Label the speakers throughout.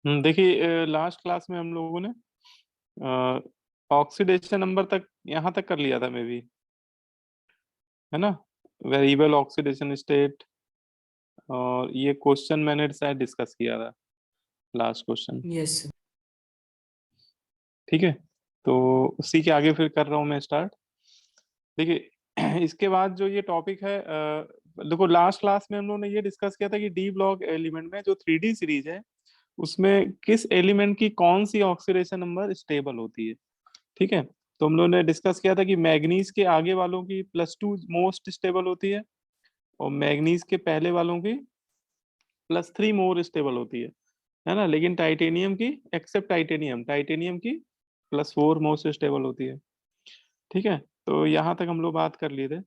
Speaker 1: देखिए last class में हम लोगों ने ऑक्सीडेशन नंबर तक यहाँ तक कर लिया था मे बी, है ना। वेरिएबल ऑक्सीडेशन स्टेट, और ये क्वेश्चन मैंने शायद डिस्कस किया था, लास्ट क्वेश्चन।
Speaker 2: यस।
Speaker 1: ठीक है, तो उसी के आगे फिर कर रहा हूँ मैं स्टार्ट। देखिए इसके बाद जो ये टॉपिक है, देखो लास्ट क्लास में हम लोगों ने ये डिस्कस किया था कि डी ब्लॉक एलिमेंट में जो 3D सीरीज है उसमें किस एलिमेंट की कौन सी ऑक्सीडेशन नंबर स्टेबल होती है। ठीक है, तो हम लोगों ने डिस्कस किया था कि मैग्नीज के आगे वालों की +2 मोस्ट स्टेबल होती है, और मैग्नीज के पहले वालों की +3 मोर स्टेबल होती है ना। लेकिन टाइटेनियम की, एक्सेप्ट टाइटेनियम, टाइटेनियम की +4 मोस्ट स्टेबल होती है। ठीक है, तो यहाँ तक हम लोग बात कर लिए थे।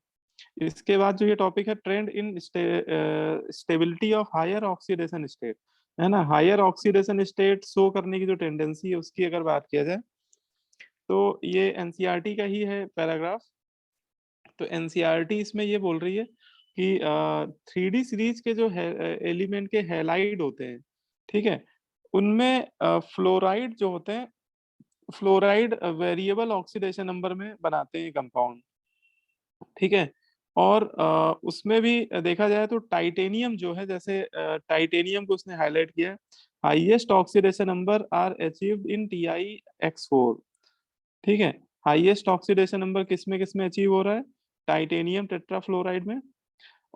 Speaker 1: इसके बाद जो ये टॉपिक है, trend in stability of higher oxidation state, है ना। हायर ऑक्सीडेशन स्टेट शो करने की जो टेंडेंसी है उसकी अगर बात किया जाए तो ये एनसीईआरटी का ही है पैराग्राफ। तो एनसीईआरटी इसमें ये बोल रही है कि 3D सीरीज के जो एलिमेंट के हैलाइड होते हैं, ठीक है, उनमें फ्लोराइड जो होते हैं, फ्लोराइड वेरिएबल ऑक्सीडेशन नंबर में बनाते हैं कंपाउंड। ठीक है, और उसमें भी देखा जाए तो टाइटेनियम जो है, जैसे टाइटेनियम को उसने हाईलाइट किया है, highest oxidation number are achieved in TiX4। ठीक है, हाईएस्ट ऑक्सीडेशन नंबर किस में अचीव हो रहा है, टाइटेनियम टेट्राफ्लोराइड में।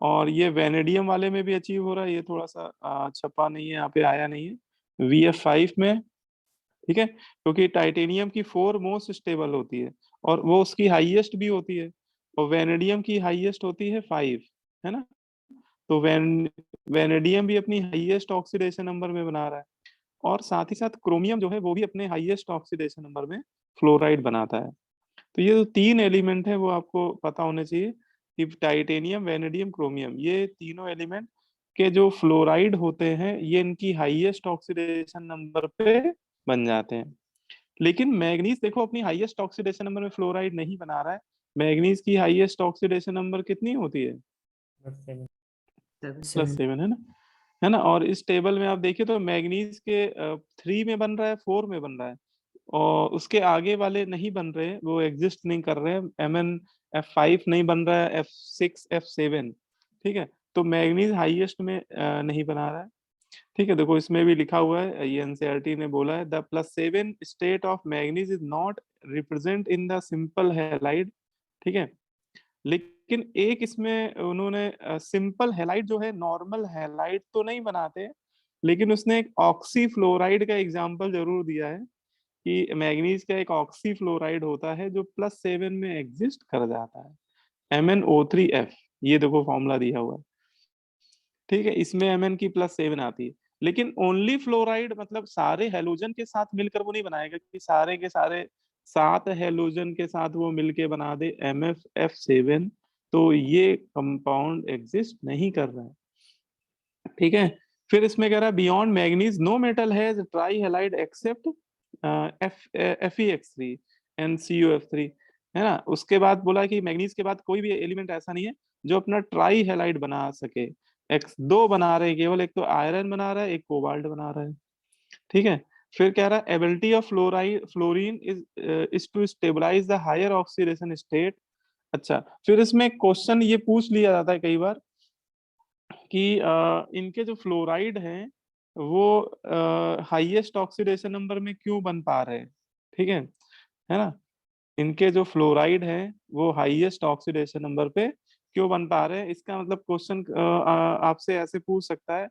Speaker 1: और ये वेनेडियम वाले में भी अचीव हो रहा है, ये थोड़ा सा छपा नहीं है यहाँ पे, आया नहीं है, VF5 में। ठीक है, क्योंकि टाइटेनियम की 4 मोस्ट स्टेबल होती है और वो उसकी हाईएस्ट भी होती है, और वेनेडियम की हाईएस्ट होती है 5, है ना। तो वेनेडियम भी अपनी हाईएस्ट ऑक्सीडेशन नंबर में बना रहा है, और साथ ही साथ क्रोमियम जो है वो भी अपने हाईएस्ट ऑक्सीडेशन नंबर में फ्लोराइड बनाता है। तो ये जो 3 एलिमेंट है वो आपको पता होने चाहिए कि टाइटेनियम, वेनेडियम, क्रोमियम, ये तीनों एलिमेंट के जो फ्लोराइड होते हैं ये इनकी हाईएस्ट ऑक्सीडेशन नंबर पे बन जाते हैं। लेकिन मैग्नीज देखो अपनी हाईएस्ट ऑक्सीडेशन नंबर में फ्लोराइड नहीं बना रहा है। मैग्नीज की हाईएस्ट ऑक्सीडेशन नंबर कितनी होती है, +7, है ना। और इस टेबल में आप देखिए तो मैग्नीज के 3 में बन रहा है, 4 में बन रहा है, और उसके आगे वाले नहीं बन रहे, वो एग्जिस्ट नहीं कर रहे हैं। MnF5 नहीं बन रहा है, F6, F7। ठीक है, तो मैग्नीज हाईएस्ट में नहीं बना रहा है। ठीक है, देखो इसमें भी लिखा हुआ है, ये एनसीईआरटी ने बोला है, the +7 state of manganese is not represent in the simple halide. ठीक है, लेकिन एक इसमें उन्होंने सिंपल हैलाइड जो है, नॉर्मल हैलाइड तो नहीं बनाते, लेकिन उसने एक ऑक्सी फ्लोराइड का एग्जांपल जरूर दिया है कि मैग्नीज का एक ऑक्सी फ्लोराइड होता है जो +7 में एग्जिस्ट कर जाता है, MnO3F। ये देखो फॉर्मूला दिया हुआ है। ठीक है, इसमें Mn की +7 आती है, लेकिन ओनली फ्लोराइड मतलब सारे हेलोजन के साथ मिलकर वो नहीं बनाएगा कि सारे के सारे 7 हेलोजन के साथ वो मिलके बना दे MfF7। तो ये कंपाउंड एग्जिस्ट नहीं कर रहा है। ठीक है, फिर इसमें कह रहा है beyond manganese no metal has trihalide except FeX3 and CuF3, है ना। उसके बाद बोला कि मैग्नीज के बाद कोई भी एलिमेंट ऐसा नहीं है जो अपना ट्राई हैलाइड बना सके। एक्स दो बना रहे हैं केवल, एक तो आयरन बना रहा है, एक कोबाल्ट बना रहा है। ठीक है, फिर कह रहा है ability of fluorine is to stabilise the higher oxidation state. अच्छा, फिर इसमें क्वेश्चन ये पूछ लिया जाता है कई बार कि इनके जो फ्लोराइड हैं वो हाईएस्ट ऑक्सीडेशन नंबर में क्यों बन पा रहे हैं। ठीक है ना। इनके जो फ्लोराइड हैं वो हाईएस्ट ऑक्सीडेशन नंबर पे क्यों बन पा रहे हैं, इसका मतलब क्वेश्चन आपसे ऐसे पूछ सकता है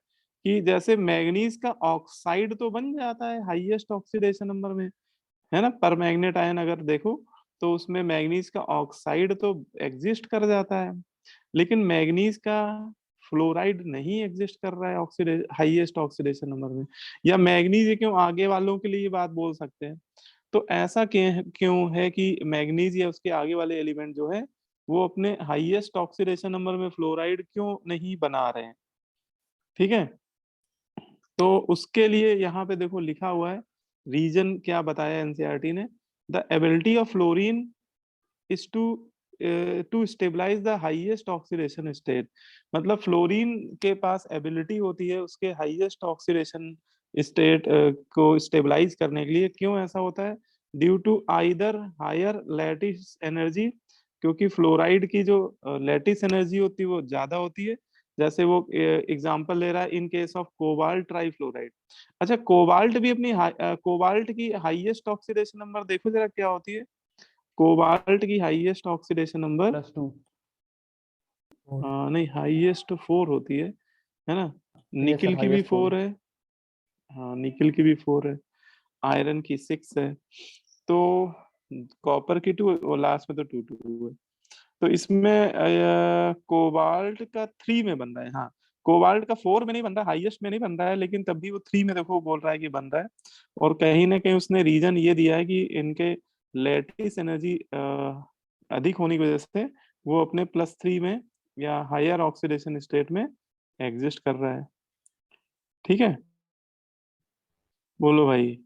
Speaker 1: कि जैसे मैग्नीज का ऑक्साइड तो बन जाता है हाईएस्ट ऑक्सीडेशन नंबर में, है ना। पर मैग्नेट आयन अगर देखो तो उसमें मैग्नीज का ऑक्साइड तो एग्जिस्ट कर जाता है, लेकिन मैग्नीज का फ्लोराइड नहीं एग्जिस्ट कर रहा है हाईएस्ट ऑक्सीडेशन नंबर में। या मैग्नीज क्यों, आगे वालों के लिए ये बात बोल सकते हैं। तो ऐसा क्यों है कि मैग्नीज या उसके आगे वाले एलिमेंट जो है वो अपने हाईएस्ट ऑक्सीडेशन नंबर में फ्लोराइड क्यों नहीं बना रहे हैं। ठीक है, तो उसके लिए यहाँ पे देखो लिखा हुआ है, रीजन क्या बताया एनसीईआरटी ने, the ability of fluorine is to stabilise the highest oxidation state. मतलब फ्लोरीन के पास एबिलिटी होती है उसके हाईएस्ट ऑक्सीडेशन स्टेट को स्टेबलाइज करने के लिए। क्यों ऐसा होता है? Due to either higher lattice energy, क्योंकि फ्लोराइड की जो लैटिस एनर्जी होती है वो ज्यादा होती है। जैसे वो एग्जांपल ले रहा है in case of cobalt trifluoride. अच्छा, कोबाल्ट भी अपनी कोबाल्ट की हाईएस्ट ऑक्सीडेशन नंबर देखो जरा क्या होती है। कोबाल्ट की हाईएस्ट ऑक्सीडेशन नंबर
Speaker 2: +2।
Speaker 1: नहीं, हाईएस्ट 4 होती है ना।
Speaker 2: यस सर,
Speaker 1: निकिल की भी
Speaker 2: हाईएस्ट 4
Speaker 1: 4
Speaker 2: है।
Speaker 1: है। हाँ, निकिल की भी 4 है। आयरन की 6 है। तो कॉपर की 2 और लास्ट में तो 2 है। तो इसमें कोबाल्ट का 3 में बन रहा है। हाँ, कोबाल्ट का 4 में नहीं बन रहा, हाईएस्ट में नहीं बन रहा है, लेकिन तब भी वो 3 में देखो बोल रहा है कि बन रहा है। और कहीं ना कहीं उसने रीजन ये दिया है कि इनके लेटिस एनर्जी अधिक होने की वजह से वो अपने +3 में या हायर ऑक्सीडेशन स्टेट में एग्जिस्ट कर रहा है। ठीक है, बोलो भाई।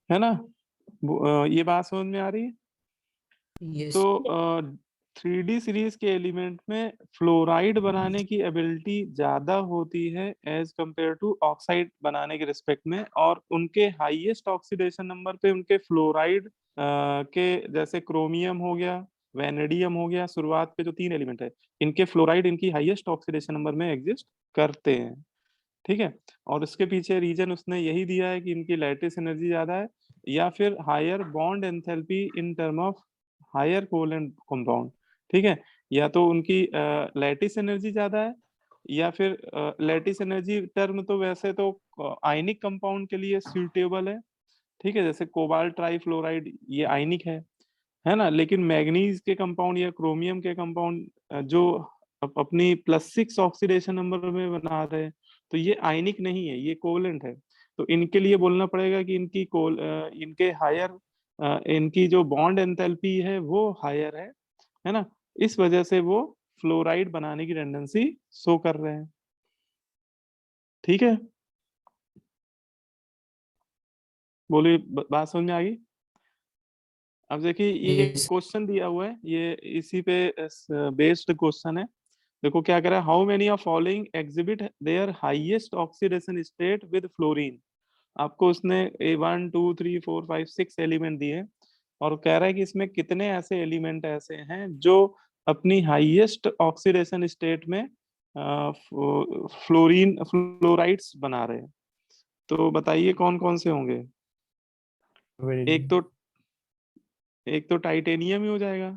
Speaker 1: है ना? ये बात समझ में आ रही है?
Speaker 2: यस।
Speaker 1: तो 3D सीरीज के एलिमेंट में फ्लोराइड बनाने की एबिलिटी ज्यादा होती है एज कंपेयर टू ऑक्साइड बनाने के रिस्पेक्ट में, और उनके हाईएस्ट ऑक्सीडेशन नंबर पे उनके फ्लोराइड के, जैसे क्रोमियम हो गया, वेनेडियम हो गया, शुरुआत पे जो 3 एलिमेंट है, इनके फ्लोराइड इनकी हाईएस्ट ऑक्सीडेशन नंबर में एग्जिस्ट करते हैं। ठीक है। और उसके पीछे रीजन उसने यही दिया है कि इनकी लैटिस एनर्जी ज्यादा है, या फिर higher bond enthalpy in term of higher covalent compound. ठीक है, या तो उनकी लैटिस एनर्जी ज्यादा है, या फिर लैटिस एनर्जी टर्म तो वैसे तो आयनिक कंपाउंड के लिए सूटेबल है। ठीक है, जैसे कोबाल्ट ट्राइफ्लोराइड ये आयनिक है ना। लेकिन मैग्नीज के कंपाउंड या क्रोमियम के कंपाउंड जो अपनी +6 ऑक्सीडेशन नंबर में बना रहे हैं, तो ये आयनिक नहीं है, ये कोवलेंट है। तो इनके लिए बोलना पड़ेगा कि इनके हायर, इनकी जो बॉन्ड एंथैल्पी है वो हायर है ना। इस वजह से वो फ्लोराइड बनाने की टेंडेंसी शो कर रहे हैं। ठीक है, बोलिए, बात समझ में आ गई? अब देखिए, ये
Speaker 2: यस।
Speaker 1: क्वेश्चन दिया हुआ है, ये इसी पे बेस्ड क्वेश्चन है। देखो क्या कह रहा है, how many of following exhibit their highest oxidation state with fluorine. आपको उसने 1 2 3 4 5 6 एलिमेंट दिए, और कह रहा है कि इसमें कितने ऐसे एलिमेंट ऐसे हैं जो अपनी हाईएस्ट ऑक्सीडेशन स्टेट में फ्लोराइड्स बना रहे हैं। तो बताइए कौन कौन से होंगे।
Speaker 2: वेरी।
Speaker 1: एक तो एक तो टाइटेनियम ही हो जाएगा,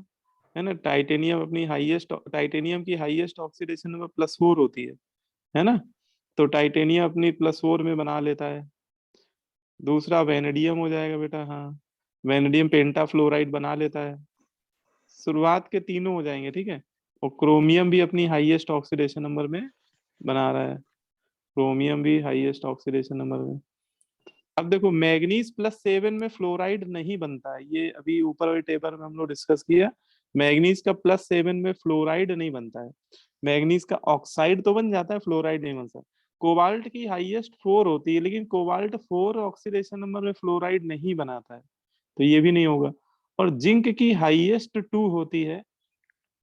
Speaker 1: है ना। टाइटेनियम अपनी हाईएस्ट, टाइटेनियम की हाईएस्ट ऑक्सीडेशन नंबर +4 होती है ना। तो टाइटेनियम अपनी +4 में बना लेता है। दूसरा वेनेडियम हो जाएगा बेटा, हाँ, वेनेडियम पेंटाफ्लोराइड बना लेता है। शुरुआत के तीनों हो जाएंगे, ठीक है। और क्रोमियम भी अपनी हाईएस्ट ऑक्सीडेशन नंबर में बना रहा है। क्रोमियम भी हाईएस्ट ऑक्सीडेशन नंबर में। अब देखो, मैग्नीज +7 में फ्लोराइड नहीं बनता है, ये अभी ऊपर वाले टेबल में हम लोग डिस्कस किया। मैग्नीज का +7 में फ्लोराइड नहीं बनता है। मैग्नीज का ऑक्साइड तो बन जाता है, फ्लोराइड नहीं बनता। कोबाल्ट की हाईएस्ट 4 होती है, लेकिन कोबाल्ट 4 ऑक्सीडेशन नंबर में फ्लोराइड नहीं बनाता है, तो ये भी नहीं होगा। और जिंक की हाईएस्ट 2 होती है।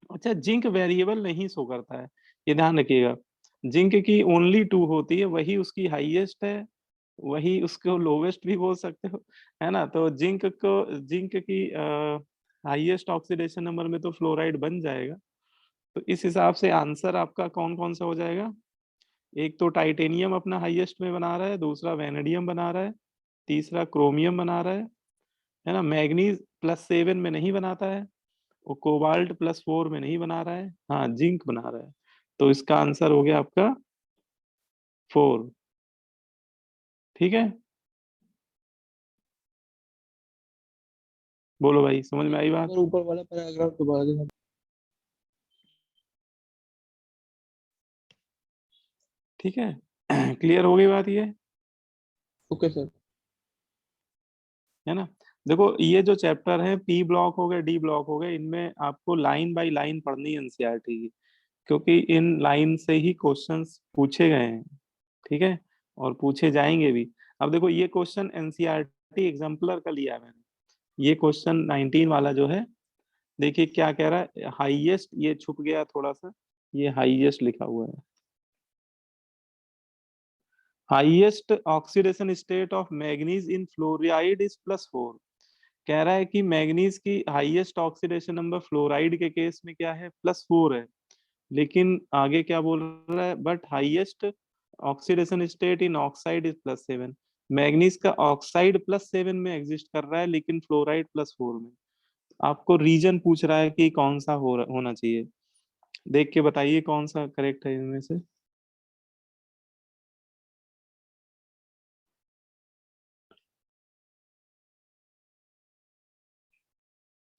Speaker 1: अच्छा, जिंक वेरिएबल नहीं शो करता है, ये ध्यान रखिएगा। जिंक की ओनली 2 होती है, वही उसकी हाईएस्ट है, वही उसको लोवेस्ट भी बोल सकते हो, है ना। तो जिंक की हाईएस्ट ऑक्सीडेशन नंबर में तो फ्लोराइड बन जाएगा। तो इस हिसाब से आंसर आपका कौन कौन सा हो जाएगा। एक तो टाइटेनियम अपना हाईएस्ट में बना रहा है, दूसरा वेनेडियम बना रहा है, तीसरा क्रोमियम बना रहा है ना। मैग्नीज +7 में नहीं बनाता है, वो कोबाल्ट +4 में नहीं बना रहा है, हाँ जिंक बना रहा है। तो इसका आंसर हो गया आपका 4। ठीक है, बोलो भाई, समझ में आई
Speaker 2: एक
Speaker 1: बात?
Speaker 2: बार ऊपर वाला पैराग्राफ दोबारा देना।
Speaker 1: ठीक है, क्लियर हो गई बात ये,
Speaker 2: ओके सर।
Speaker 1: है ना। देखो, ये जो चैप्टर है, पी ब्लॉक हो गए, डी ब्लॉक हो गए, इनमें आपको लाइन बाय लाइन पढ़नी है एनसीईआरटी की, क्योंकि इन लाइन से ही क्वेश्चंस पूछे गए हैं। ठीक है, और पूछे जाएंगे भी। अब देखो, ये क्वेश्चन एनसीईआरटी एग्जाम्पलर का लिया है मैंने। ये क्वेश्चन 19 वाला जो है, देखिए क्या कह रहा है, हाईएस्ट, ये छुप गया थोड़ा सा, ये हाईएस्ट लिखा हुआ है, highest oxidation state of manganese in fluoride is +4। कह रहा है कि मैग्नीज की हाईएस्ट ऑक्सीडेशन नंबर फ्लोराइड के केस में क्या है, +4 है। लेकिन आगे क्या बोल रहा है, but highest oxidation state in oxide is +7। Manganese का ऑक्साइड +7 में एग्जिस्ट कर रहा है, लेकिन फ्लोराइड +4 में। आपको रीजन पूछ रहा है कि कौन सा होना चाहिए, देख के बताइए कौन सा करेक्ट है इनमें से।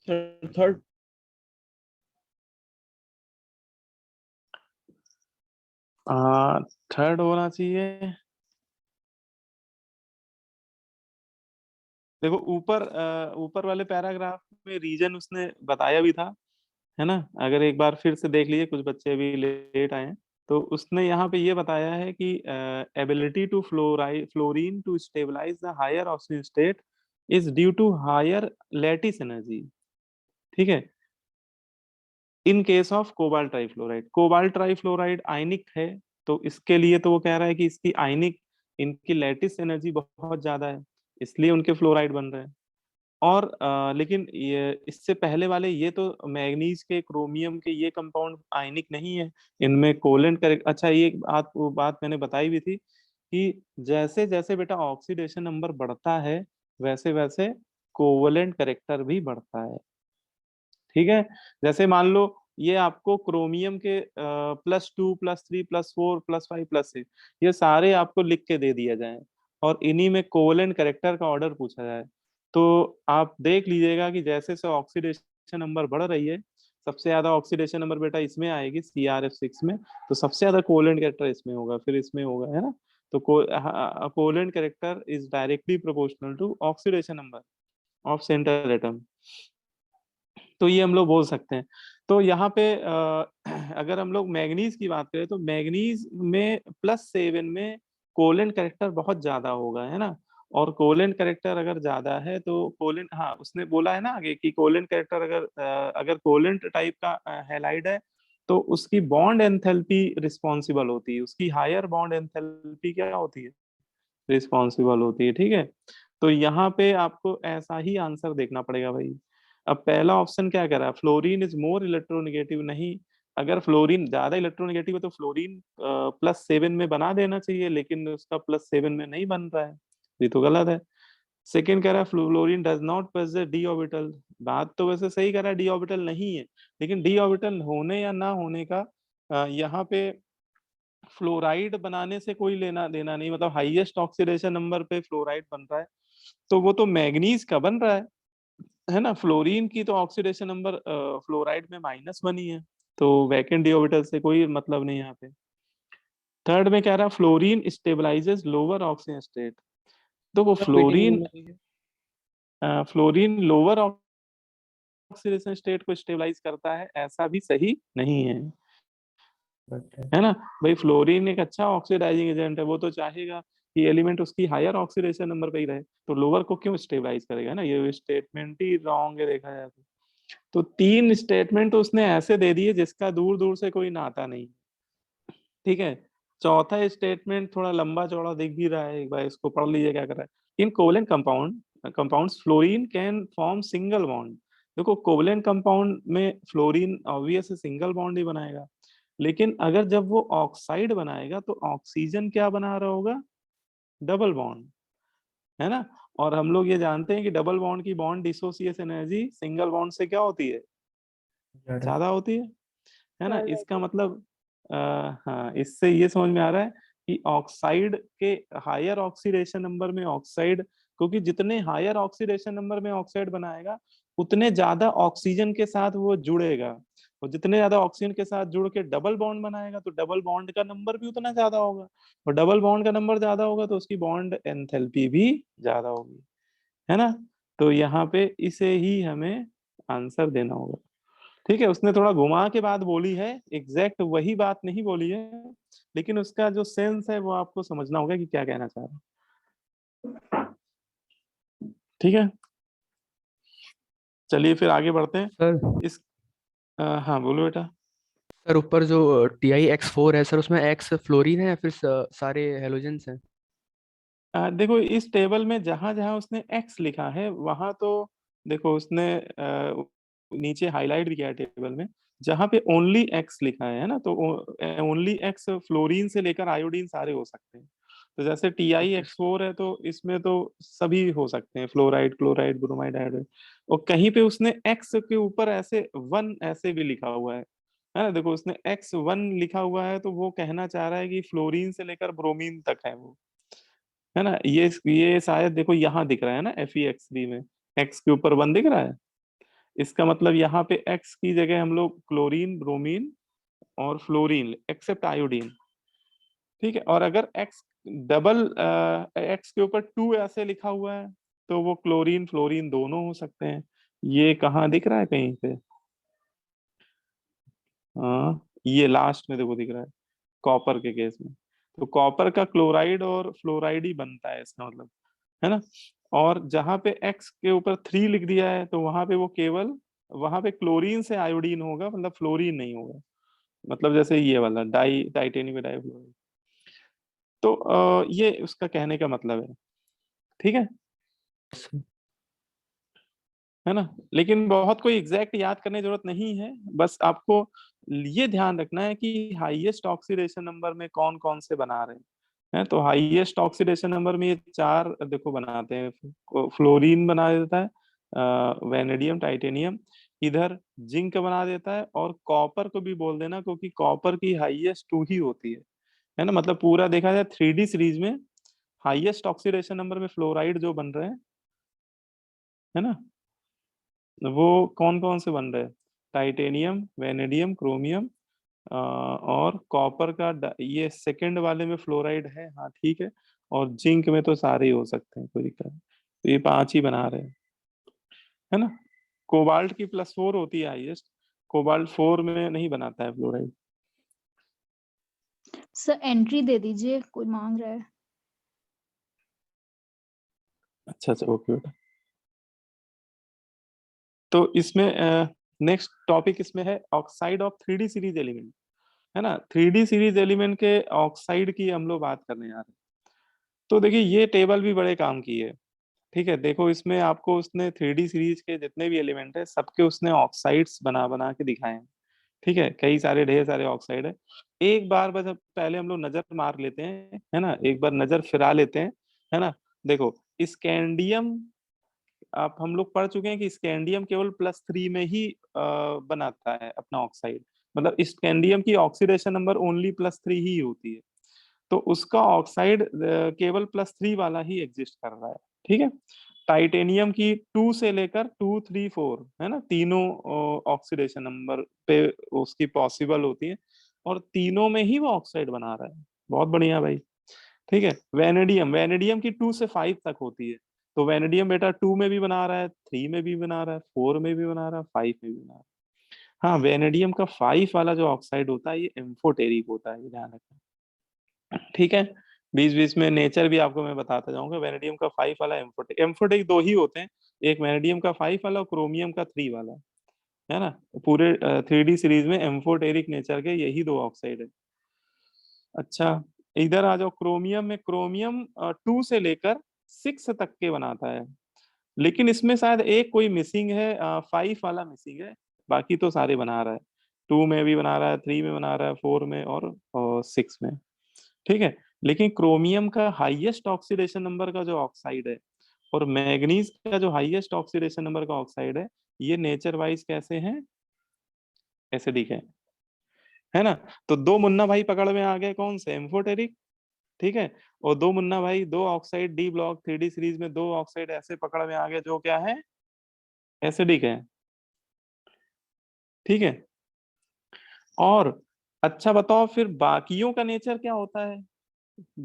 Speaker 2: थर्ड।
Speaker 1: थर्ड होना चाहिए। देखो ऊपर वाले पैराग्राफ में रीजन उसने बताया भी था, है ना। अगर एक बार फिर से देख लीजिए, कुछ बच्चे भी लेट आए हैं, तो उसने यहाँ पे ये बताया है कि ability to fluorine to stabilise the higher oxygen state is due to higher lattice energy. ठीक है, in case of cobalt trifluoride, cobalt trifluoride ionic है, तो इसके लिए तो वो कह रहा है कि इसकी आयनिक, इनकी लैटिस एनर्जी बहुत ज्यादा है, इसलिए उनके फ्लोराइड बन रहे हैं। और लेकिन ये इससे पहले वाले, ये तो मैग्नीज के, क्रोमियम के, ये कंपाउंड आयनिक नहीं है, इनमें कोलेंट करेक्ट। अच्छा, ये एक बात, वो बात मैंने बताई भी थी कि जैसे जैसे बेटा ऑक्सीडेशन नंबर बढ़ता है, वैसे वैसे कोवलेंट करेक्टर भी बढ़ता है। ठीक है, जैसे मान लो ये आपको क्रोमियम के +2 +3 +4 +5 +6, ये सारे आपको लिख के दे दिया जाए, और इन्हीं में कोवलेंट करेक्टर का ऑर्डर पूछा जाए, तो आप देख लीजिएगा कि जैसे से ऑक्सीडेशन नंबर बढ़ रही है, सबसे ज्यादा ऑक्सीडेशन नंबर बेटा इसमें आएगी CrF6 में, तो सबसे ज्यादा कोवलेंट कैरेक्टर इसमें होगा, फिर इसमें होगा, है ना। तो covalent character is directly proportional to oxidation number of centre atom. तो ये हम लोग बोल सकते हैं। तो यहाँ पे अगर हम लोग मैग्नीज की बात करें, तो मैग्नीज में +7 में कोलेंट करेक्टर बहुत ज्यादा होगा, है ना। और कोलेंट करेक्टर अगर ज्यादा है तो कोलेंट, हाँ उसने बोला है ना आगे कि कोलेंट करेक्टर अगर कोलेंट टाइप का हैलाइड है, तो उसकी बॉन्ड एंथैल्पी रिस्पॉन्सिबल होती है, उसकी हायर बॉन्ड एंथैल्पी क्या होती है, रिस्पॉन्सिबल होती है। ठीक है, तो यहाँ पे आपको ऐसा ही आंसर देखना पड़ेगा भाई। अब पहला ऑप्शन क्या कह रहा है, फ्लोरीन इज मोर इलेक्ट्रोनेगेटिव, नहीं। अगर फ्लोरीन ज्यादा इलेक्ट्रोनेगेटिव है तो फ्लोरीन +7 में बना देना चाहिए, लेकिन उसका +7 में नहीं बन रहा है, ये तो गलत है। सेकेंड कह रहा है fluorine does not possess D orbital, बात तो वैसे सही कह रहा है, डी ऑर्बिटल नहीं है, लेकिन डी ऑर्बिटल होने या ना होने का यहाँ पे फ्लोराइड बनाने से कोई लेना देना नहीं, मतलब हाईएस्ट ऑक्सीडेशन नंबर पे फ्लोराइड बन रहा है, तो वो तो मैग्नीज का बन रहा है ना। फ्लोरीन की तो ऑक्सीडेशन नंबर फ्लोराइड में -1 ही है, तो वैकेंट डी ऑर्बिटल से कोई मतलब नहीं यहाँ पे। थर्ड में कह रहा है fluorine stabilises lower oxygen state, तो वो
Speaker 2: रिपीटिंग बोलना चाहिए।
Speaker 1: फ्लोरीन लोअर ऑक्सीडेशन स्टेट को स्टेबलाइज करता है, ऐसा भी सही नहीं है, है ना। भाई फ्लोरीन एक अच्छा ऑक्सीडाइजिंग एजेंट है, वो तो चाहेगा कि एलिमेंट उसकी हायर ऑक्सीडेशन नंबर पे ही रहे, तो लोअर को क्यों स्टेबलाइज करेगा ना, ये स्टेटमेंट ही रॉन्ग है देखा जाए तो 3 स्टेटमेंट तो उसने ऐसे दे दिए जिसका दूर दूर से कोई नाता नहीं। ठीक है, चौथा स्टेटमेंट थोड़ा लंबा चौड़ा दिख भी रहा है, एक बार इसको पढ़ लीजिए क्या कर रहा है। In covalent compounds fluorine can form single bond. देखो कोवलेंट कंपाउंड में फ्लोरीन ऑब्वियस सिंगल बॉन्ड ही बनाएगा, लेकिन अगर जब वो ऑक्साइड बनाएगा तो ऑक्सीजन क्या बना रहा होगा, डबल बॉन्ड, है ना। और हम लोग ये जानते हैं कि डबल बॉन्ड की bond dissociation energy single bond से क्या होती है, ज्यादा होती है ना। इसका मतलब आ, हाँ, इससे ये समझ में आ रहा है कि ऑक्साइड के हायर ऑक्सीडेशन नंबर में ऑक्साइड, क्योंकि जितने हायर ऑक्सीडेशन नंबर में ऑक्साइड बनाएगा, उतने ज्यादा ऑक्सीजन के साथ वो जुड़ेगा, और जितने ज्यादा ऑक्सीजन के साथ जुड़ के डबल बॉन्ड बनाएगा, तो डबल बॉन्ड का नंबर भी उतना ज्यादा होगा, और डबल बॉन्ड का नंबर ज्यादा होगा तो उसकी बॉन्ड एंथैल्पी भी ज्यादा होगी, है ना। तो यहाँ पे इसे ही हमें आंसर देना होगा। ठीक है, उसने थोड़ा घुमा के बात बोली है, एग्जैक्ट वही बात नहीं बोली है, लेकिन उसका जो सेंस है वो आपको समझना होगा कि क्या कहना चाह रहा है। ठीक है, चलिए फिर आगे बढ़ते हैं।
Speaker 3: सर
Speaker 1: इस हाँ बोलो बेटा।
Speaker 3: सर ऊपर जो TiX4 है सर, उसमें एक्स फ्लोरीन है या फिर सारे हेलोजेंस हैं?
Speaker 1: देखो इस टेबल में जहां जहां उसने एक्स लिखा है वहां तो देखो उसने नीचे हाईलाइट भी किया है टेबल में। जहां पे ओनली एक्स लिखा है ना, तो ओनली एक्स फ्लोरीन से लेकर आयोडीन सारे हो सकते हैं। तो जैसे TiX4 है तो इसमें तो सभी हो सकते हैं, फ्लोराइड क्लोराइड ब्रोमाइड आयोडाइड। और कहीं पे उसने एक्स के ऊपर ऐसे वन ऐसे भी लिखा हुआ है ना। देखो उसने X1 लिखा हुआ है तो वो कहना चाह रहा है कि फ्लोरीन से लेकर ब्रोमीन तक है वो, है ना। ये शायद देखो यहाँ दिख रहा है ना FeX3 में एक्स के ऊपर वन दिख रहा है। इसका मतलब यहाँ पे एक्स की जगह हम लोग क्लोरीन ब्रोमीन और फ्लोरीन एक्सेप्ट आयोडीन, ठीक है। और अगर एक्स डबल एक्स के ऊपर टू ऐसे लिखा हुआ है तो वो क्लोरीन फ्लोरीन दोनों हो सकते हैं। ये कहाँ दिख रहा है कहीं पे? हाँ ये लास्ट में देखो दिख रहा है कॉपर के केस में। तो कॉपर का क्लोराइड और फ्लोराइड ही बनता है इसका मतलब, है ना। और जहां पे एक्स के ऊपर 3 लिख दिया है तो वहां पे वो केवल वहां पे क्लोरीन से आयोडीन होगा, मतलब फ्लोरीन नहीं होगा। मतलब जैसे ये वाला टाइटेनियम डाइफ्लोराइड। तो ये उसका कहने का मतलब है, ठीक है ना। लेकिन बहुत कोई एग्जैक्ट याद करने की जरूरत नहीं है, बस आपको ये ध्यान रखना है कि हाईएस्ट ऑक्सीडेशन नंबर में कौन कौन से बना रहे हैं। तो हाईएस्ट ऑक्सीडेशन नंबर में ये चार देखो बनाते हैं। फ्लोरीन बना देता है, वेनेडियम टाइटेनियम, इधर जिंक बना देता है, और कॉपर को भी बोल देना क्योंकि कॉपर की हाईएस्ट 2 ही होती है ना। मतलब पूरा देखा जाए 3D सीरीज में हाईएस्ट ऑक्सीडेशन नंबर में फ्लोराइड जो बन रहे हैं, है ना, वो कौन कौन से बन रहे हैं? टाइटेनियम वेनेडियम क्रोमियम और कॉपर का ये सेकंड वाले में फ्लोराइड है, हाँ ठीक है। और जिंक में तो सारे ही हो सकते हैं, कोई दिक्कत नहीं। तो ये 5 ही बना रहे हैं, है ना। कोबाल्ट की +4 होती है हाईएस्ट, कोबाल्ट 4 में नहीं बनाता है फ्लोराइड।
Speaker 4: सर एंट्री दे दीजिए, कोई मांग रहा है।
Speaker 1: अच्छा अच्छा ओके बेटा। तो इसमें नेक्स्ट टॉपिक इसमें है oxide of 3D series element, है ना। 3D सीरीज एलिमेंट के ऑक्साइड की हम लोग बात करने जा रहे हैं। तो देखिए ये टेबल भी बड़े काम की है, ठीक है। देखो इसमें आपको उसने 3D सीरीज के जितने भी एलिमेंट है सबके उसने ऑक्साइड्स बना बना के दिखाए हैं, ठीक है। कई सारे ढेर सारे ऑक्साइड है। एक बार बस पहले हम लोग नजर मार लेते हैं, है ना, एक बार नजर फिरा लेते हैं, है ना। देखो स्कैंडियम, आप हम लोग पढ़ चुके हैं कि स्कैंडियम केवल +3 में ही बनाता है अपना ऑक्साइड। मतलब स्कैंडियम की ऑक्सीडेशन नंबर ओनली +3 ही होती है। तो उसका ऑक्साइड केवल +3 वाला ही एग्जिस्ट कर रहा है, ठीक है। टाइटेनियम की 2 से लेकर 2 3 4, है ना, तीनों ऑक्सीडेशन नंबर पे उसकी पॉसिबल होती है, और तीनों में ही वो ऑक्साइड बना रहा है। बहुत बढ़िया भाई, ठीक है। वेनेडियम वेनेडियम की 2 से 5 तक होती है। तो वेनेडियम बेटा 2 में भी बना रहा है, 3 में भी बना रहा है, 4 में भी बना रहा है, 5 में भी बना रहा है। हाँ वेनेडियम का 5 वाला जो ऑक्साइड होता है ये एम्फोटेरिक होता है, ये ध्यान रखना, ठीक है। बीच बीच में नेचर भी आपको मैं बताता जाऊंगा। वेनेडियम का 5 वाला एम्फोटेरिक, एम्फोटेरिक 2 ही होते हैं, एक वेनेडियम का 5 वाला और क्रोमियम का 3 वाला, है ना। पूरे 3D सीरीज में एम्फोटेरिक नेचर के यही 2 ऑक्साइड है। अच्छा इधर आ जाओ, क्रोमियम में क्रोमियम 2 से लेकर 6 तक के बनाता है, लेकिन इसमें शायद एक कोई मिसिंग है, 5 वाला मिसिंग है, बाकी तो सारे बना रहा है। 2 में भी बना रहा है, 3 में बना रहा है, 4 में और 6 में, ठीक है। लेकिन क्रोमियम का हाईएस्ट ऑक्सीडेशन नंबर का जो ऑक्साइड है और मैग्नीज का जो हाईएस्ट ऑक्सीडेशन नंबर का ऑक्साइड है, ये नेचर वाइज कैसे हैं? एसिडिक है ना। तो 2 मुन्ना भाई पकड़ में आ गए, कौन से? एम्फोटेरिक, ठीक है। और 2 मुन्ना भाई 2 oxide D block 3D series में 2 ऑक्साइड ऐसे पकड़ में आ गए जो क्या है? एसिडिक है, ठीक है। और अच्छा बताओ फिर बाकियों का नेचर क्या होता है?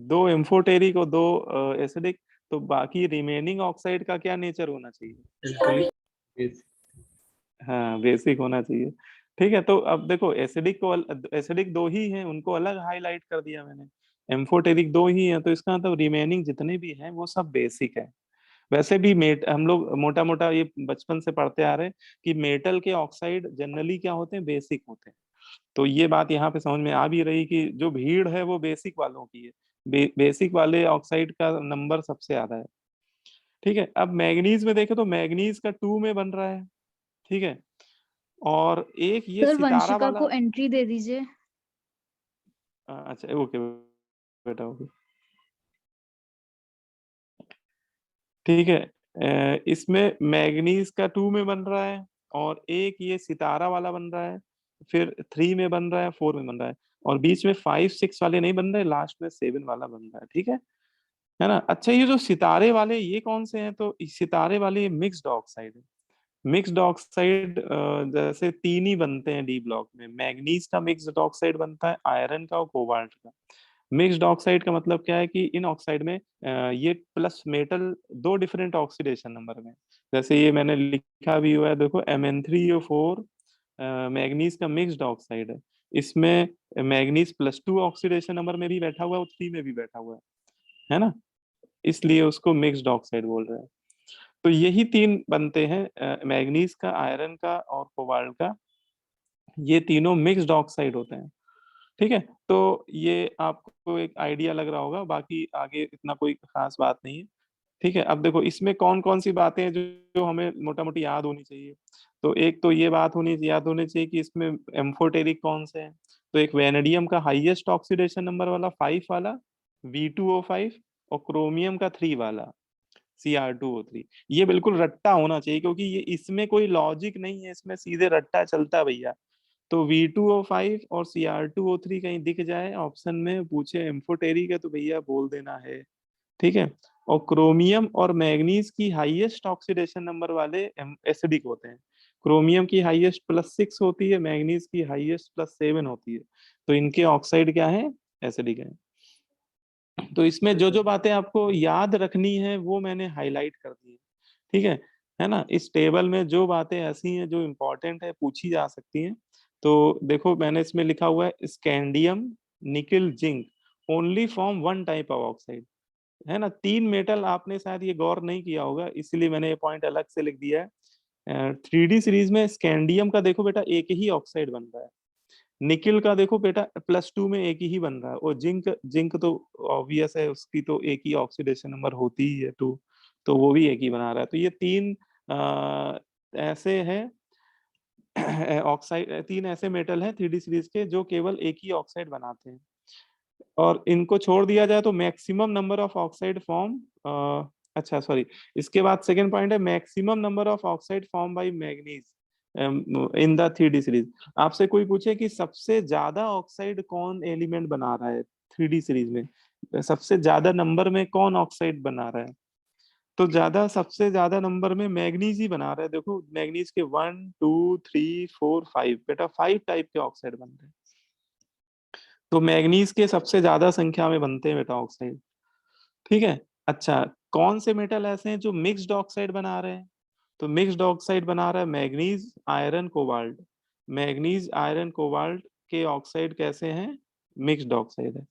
Speaker 1: 2 एम्फोटेरिक और 2 एसिडिक, तो बाकी रिमेनिंग ऑक्साइड का क्या नेचर होना चाहिए? हाँ बेसिक होना चाहिए, ठीक है। तो अब देखो एसिडिक को एसिडिक 2 ही हैं, उनको अलग हाईलाइट कर दिया मैंने। एम्फोटेरिक 2 ही हैं, तो इसका मतलब रिमेनिंग जितने भी हैं वो सब बेसिक है। वैसे भी हम लोग मोटा मोटा ये बचपन से पढ़ते आ रहे हैं कि मेटल के ऑक्साइड जनरली क्या होते हैं, बेसिक होते हैं। तो ये बात यहाँ पे समझ में आ भी रही कि जो भीड़ है वो बेसिक वालों की है। बेसिक वाले ऑक्साइड का नंबर सबसे ज्यादा है। ठीक है, अब मैग्नीज में देखें तो मैग्नीज का 2 में बन रहा है। ठीक है, और एक ये
Speaker 4: सर
Speaker 1: सितारा
Speaker 4: वंशिका
Speaker 1: वाला।
Speaker 4: को एंट्री दे दीजिए।
Speaker 1: अच्छा ओके बेटा, ओके। ठीक है, इसमें मैग्नीज का 2 में बन रहा है, और एक ये सितारा वाला बन रहा है, फिर 3 में बन रहा है, 4 में बन रहा है, और बीच में 5 6 वाले नहीं बन रहे, लास्ट में 7 वाला बन रहा है। ठीक है ना। अच्छा, ये जो सितारे वाले ये कौन से हैं, तो इस सितारे वाले मिक्स्ड ऑक्साइड है। मिक्स्ड ऑक्साइड जैसे 3 ही बनते हैं डी ब्लॉक में, मैग्नीज का मिक्स्ड ऑक्साइड बनता है, आयरन का और कोबाल्ट का। मिक्स्ड ऑक्साइड का मतलब क्या है कि इन ऑक्साइड में ये plus metal 2 different oxidation number में। जैसे ये मैंने लिखा भी हुआ है, देखो Mn3O4 मैग्नीज का मिक्स्ड ऑक्साइड है। इसमें मैग्नीज +2 ऑक्सीडेशन नंबर में भी बैठा हुआ है और 3 में भी बैठा हुआ है ना, इसलिए उसको मिक्स्ड ऑक्साइड बोल रहे हैं। तो यही 3 बनते हैं, मैग्नीज का, आयरन का और कोबाल्ट का। ये तीनों मिक्स्ड ऑक्साइड होते हैं। ठीक है, तो ये आपको एक आइडिया लग रहा होगा, बाकी आगे इतना कोई खास बात नहीं है। ठीक है, अब देखो इसमें कौन कौन सी बातें हैं जो हमें मोटा मोटी याद होनी चाहिए। तो एक तो ये बात याद होनी चाहिए कि इसमें एम्फोटेरिक कौन से हैं। तो एक वेनेडियम का हाईएस्ट ऑक्सीडेशन नंबर वाला 5 वाला V2O5, और क्रोमियम का 3 वाला Cr2O3। ये बिल्कुल रट्टा होना चाहिए, क्योंकि ये इसमें कोई लॉजिक नहीं है, इसमें सीधे रट्टा चलता है भैया। तो V2O5 और Cr2O3 कहीं दिख जाए ऑप्शन में, पूछे एम्फोटेरिक है तो भैया बोल देना है। ठीक है, और क्रोमियम और मैग्नीज की हाईएस्ट ऑक्सीडेशन नंबर वाले एसिडिक होते हैं। क्रोमियम की हाईएस्ट +6 होती है, मैग्नीज की हाईएस्ट +7 होती है। तो इनके ऑक्साइड क्या है, एसिडिक है। तो इसमें जो जो बातें आपको याद रखनी है वो मैंने हाईलाइट कर दी है। ठीक है ना। इस टेबल में जो बातें ऐसी हैं जो इम्पोर्टेंट है, पूछी जा सकती हैं। तो देखो मैंने इसमें लिखा हुआ है scandium, nickel, zinc only form 1 type of oxide. है ना, 3 मेटल आपने शायद ये गौर नहीं किया होगा, इसलिए मैंने ये पॉइंट अलग से लिख दिया है। 3D सीरीज में स्कैंडियम का देखो बेटा एक ही ऑक्साइड बन रहा है, निकिल का देखो बेटा +2 में एक ही बन रहा है, और जिंक जिंक तो ऑब्वियस है, उसकी तो एक ही ऑक्सीडेशन नंबर होती ही है 2, तो वो भी एक ही बना रहा है। तो ये 3 ऐसे हैं ऑक्साइड, 3 ऐसे मेटल हैं 3D सीरीज के जो केवल एक ही ऑक्साइड बनाते हैं। और इनको छोड़ दिया जाए तो maximum number of oxide form, अच्छा सॉरी, इसके बाद सेकंड पॉइंट है maximum number of oxide form by manganese in the 3D series. आपसे कोई पूछे कि सबसे ज्यादा ऑक्साइड कौन एलिमेंट बना रहा है 3D सीरीज में, सबसे ज्यादा नंबर में कौन ऑक्साइड बना रहा है, तो सबसे ज्यादा नंबर में मैग्नीज ही बना रहा है। देखो मैग्नीज के 1 2 3 4 5 बेटा 5 टाइप के ऑक्साइड बन रहे हैं। तो मैग्नीज के सबसे ज्यादा संख्या में बनते हैं बेटा ऑक्साइड। ठीक है, अच्छा कौन से मेटल ऐसे हैं जो मिक्स्ड ऑक्साइड बना रहे हैं, तो मिक्स्ड ऑक्साइड बना रहा है manganese, iron, cobalt. Manganese, iron, cobalt के ऑक्साइड कैसे हैं, मिक्स्ड ऑक्साइड है।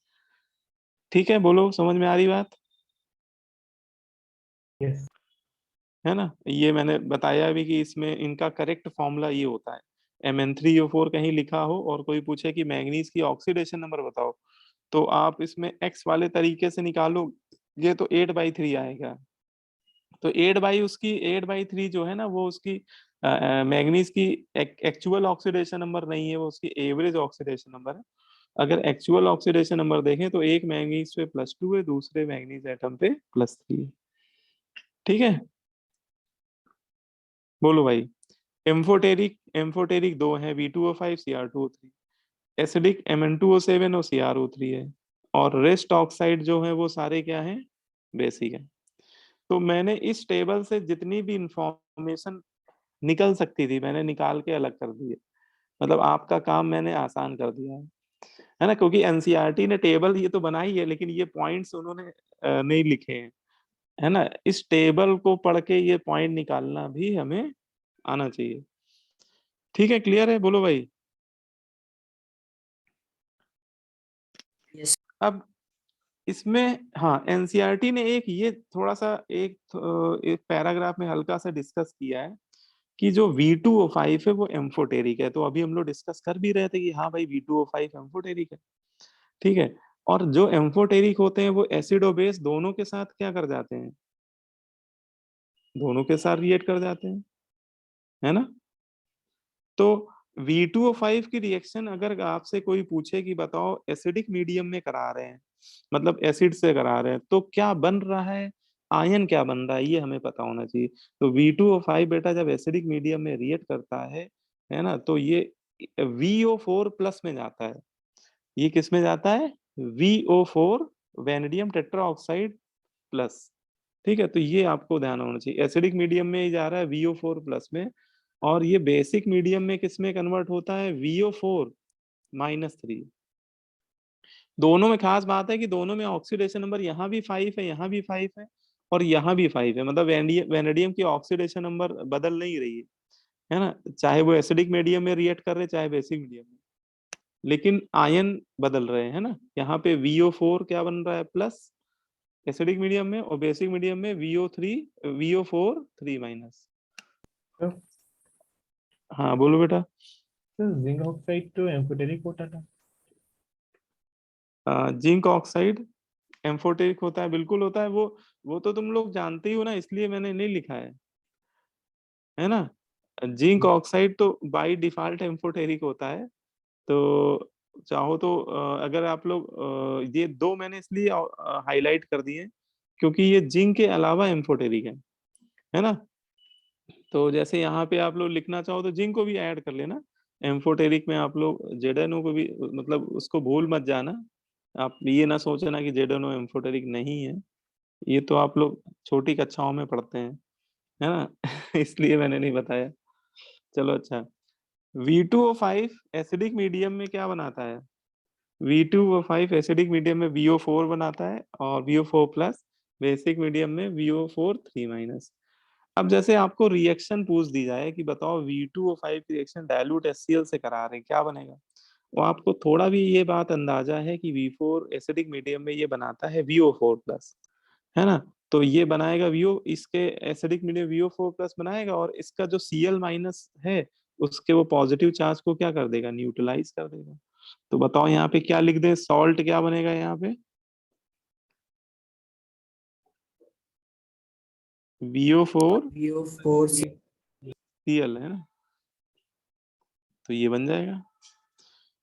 Speaker 1: ठीक है, बोलो समझ में आ रही बात,
Speaker 2: यस।
Speaker 1: है ना। ये मैंने बताया भी कि इसमें इनका करेक्ट फॉर्मूला ये होता है। Mn3O4 कहीं लिखा हो और कोई पूछे कि मैग्नीज की ऑक्सीडेशन नंबर बताओ, तो आप इसमें एक्स वाले तरीके से निकालो, ये तो 8/3 आएगा। तो 8/3 जो है ना, वो उसकी मैग्नीज की एक्चुअल ऑक्सीडेशन नंबर नहीं है, वो उसकी एवरेज ऑक्सीडेशन नंबर है। अगर एक्चुअल ऑक्सीडेशन नंबर देखें तो एक मैग्नीज पे +2 है, दूसरे मैग्नीज एटम पे +3 है। ठीक है, बोलो भाई। एम्फोटेरिक 2 है, V2O5, Cr2O3। एसिडिक Mn2O7 और Cr O3 है। और रेस्ट ऑक्साइड जो है वो सारे क्या हैं, बेसिक है। तो मैंने इस टेबल से जितनी भी इंफॉर्मेशन निकल सकती थी मैंने निकाल के अलग कर दी है। मतलब आपका काम मैंने आसान कर दिया है ना, क्योंकि एनसीईआरटी ने टेबल ये तो बनाई है, लेकिन ये पॉइंट्स उन्होंने नहीं लिखे हैं, है ना। इस टेबल को पढ़ के ये पॉइंट निकालना भी हमें आना चाहिए। ठीक है, क्लियर है, बोलो भाई।
Speaker 5: यस।
Speaker 1: अब इसमें हाँ एनसीईआरटी ने एक ये थोड़ा सा एक पैराग्राफ में हल्का सा डिस्कस किया है कि जो V2O5 है वो एम्फोटेरिक है। तो अभी हम लोग डिस्कस कर भी रहे थे कि हाँ भाई V2O5 एम्फोटेरिक है, ठीक है। और जो एम्फोटेरिक होते हैं वो एसिड और बेस दोनों के साथ क्या कर जाते हैं, दोनों के साथ रिएक्ट कर जाते हैं, है ना। तो V2O5 की रिएक्शन अगर आपसे कोई पूछे कि बताओ एसिडिक मीडियम में करा रहे हैं, मतलब एसिड से करा रहे हैं, तो क्या बन रहा है, आयन क्या बन रहा है, ये हमें पता होना चाहिए। तो V2O5 बेटा जब एसिडिक मीडियम में रिएक्ट करता है ना, तो ये VO4 प्लस में जाता है। ये किस में जाता है, VO4 vanadium tetra oxide plus, ठीक है। तो ये आपको ध्यान होना चाहिए, एसिडिक मीडियम में जा रहा है VO4 प्लस में, और ये बेसिक मीडियम में किस में कन्वर्ट होता है, VO4 -3। दोनों में खास बात है कि दोनों में ऑक्सीडेशन नंबर यहाँ भी 5 है, यहाँ भी 5 है, और यहाँ भी 5 है। मतलब वेनेडियम की ऑक्सीडेशन नंबर बदल नहीं रही है ना, चाहे वो एसिडिक मीडियम में रिएक्ट कर रहे चाहे बेसिक मीडियम में, लेकिन आयन बदल रहे हैं ना। यहाँ पे VO4 क्या बन रहा है, प्लस एसिडिक मीडियम में, और बेसिक मीडियम में VO4 3
Speaker 2: तो
Speaker 1: हाँ बोलो बेटा।
Speaker 2: जिंक ऑक्साइड तो एम्फोटेरिक होता था।
Speaker 1: जिंक ऑक्साइड एम्फोटेरिक होता है, बिल्कुल होता है। वो तो तुम लोग जानते ही हो ना, इसलिए मैंने नहीं लिखा है ना। जिंक ऑक्साइड तो बाय डिफॉल्ट एम्फोटेरिक होता है। तो चाहो तो अगर आप लोग ये दो मैंने इसलिए हाईलाइट कर दिए क्योंकि ये जिंक के अलावा एम्फोटेरिक है ना। तो जैसे यहाँ पे आप लोग लिखना चाहो तो जिंक को भी ऐड कर लेना, एम्फोटेरिक में आप लोग जेडेनो को भी, मतलब उसको भूल मत जाना। आप ये ना सोचना कि जेडेनो एम्फोटेरिक नहीं है, ये तो आप लोग छोटी कक्षाओं में पढ़ते हैं, है ना। इसलिए मैंने नहीं बताया। चलो अच्छा, V2O5 एसिडिक मीडियम में क्या बनाता है, V2O5 एसिडिक मीडियम में VO4 बनाता है, और VO4 प्लस बेसिक मीडियम में VO4 3 अब जैसे आपको रिएक्शन पूछ दी जाए कि बताओ V2O5 की रिएक्शन डाइल्यूट HCl से करा रहे हैं, क्या बनेगा। तो आपको थोड़ा भी ये बात अंदाजा है कि V4 एसिडिक मीडियम में ये बनाता है VO4 प्लस, है ना। तो ये बनाएगा इसके एसिडिक मीडियम VO4 प्लस बनाएगा, और इसका जो Cl माइनस है उसके वो पॉजिटिव चार्ज को क्या कर देगा, न्यूट्रलाइज कर देगा। तो बताओ यहाँ पे क्या लिख दे, सॉल्ट क्या बनेगा यहाँ पे, VO4
Speaker 5: VO4
Speaker 1: Cl, है ना। तो ये बन जाएगा।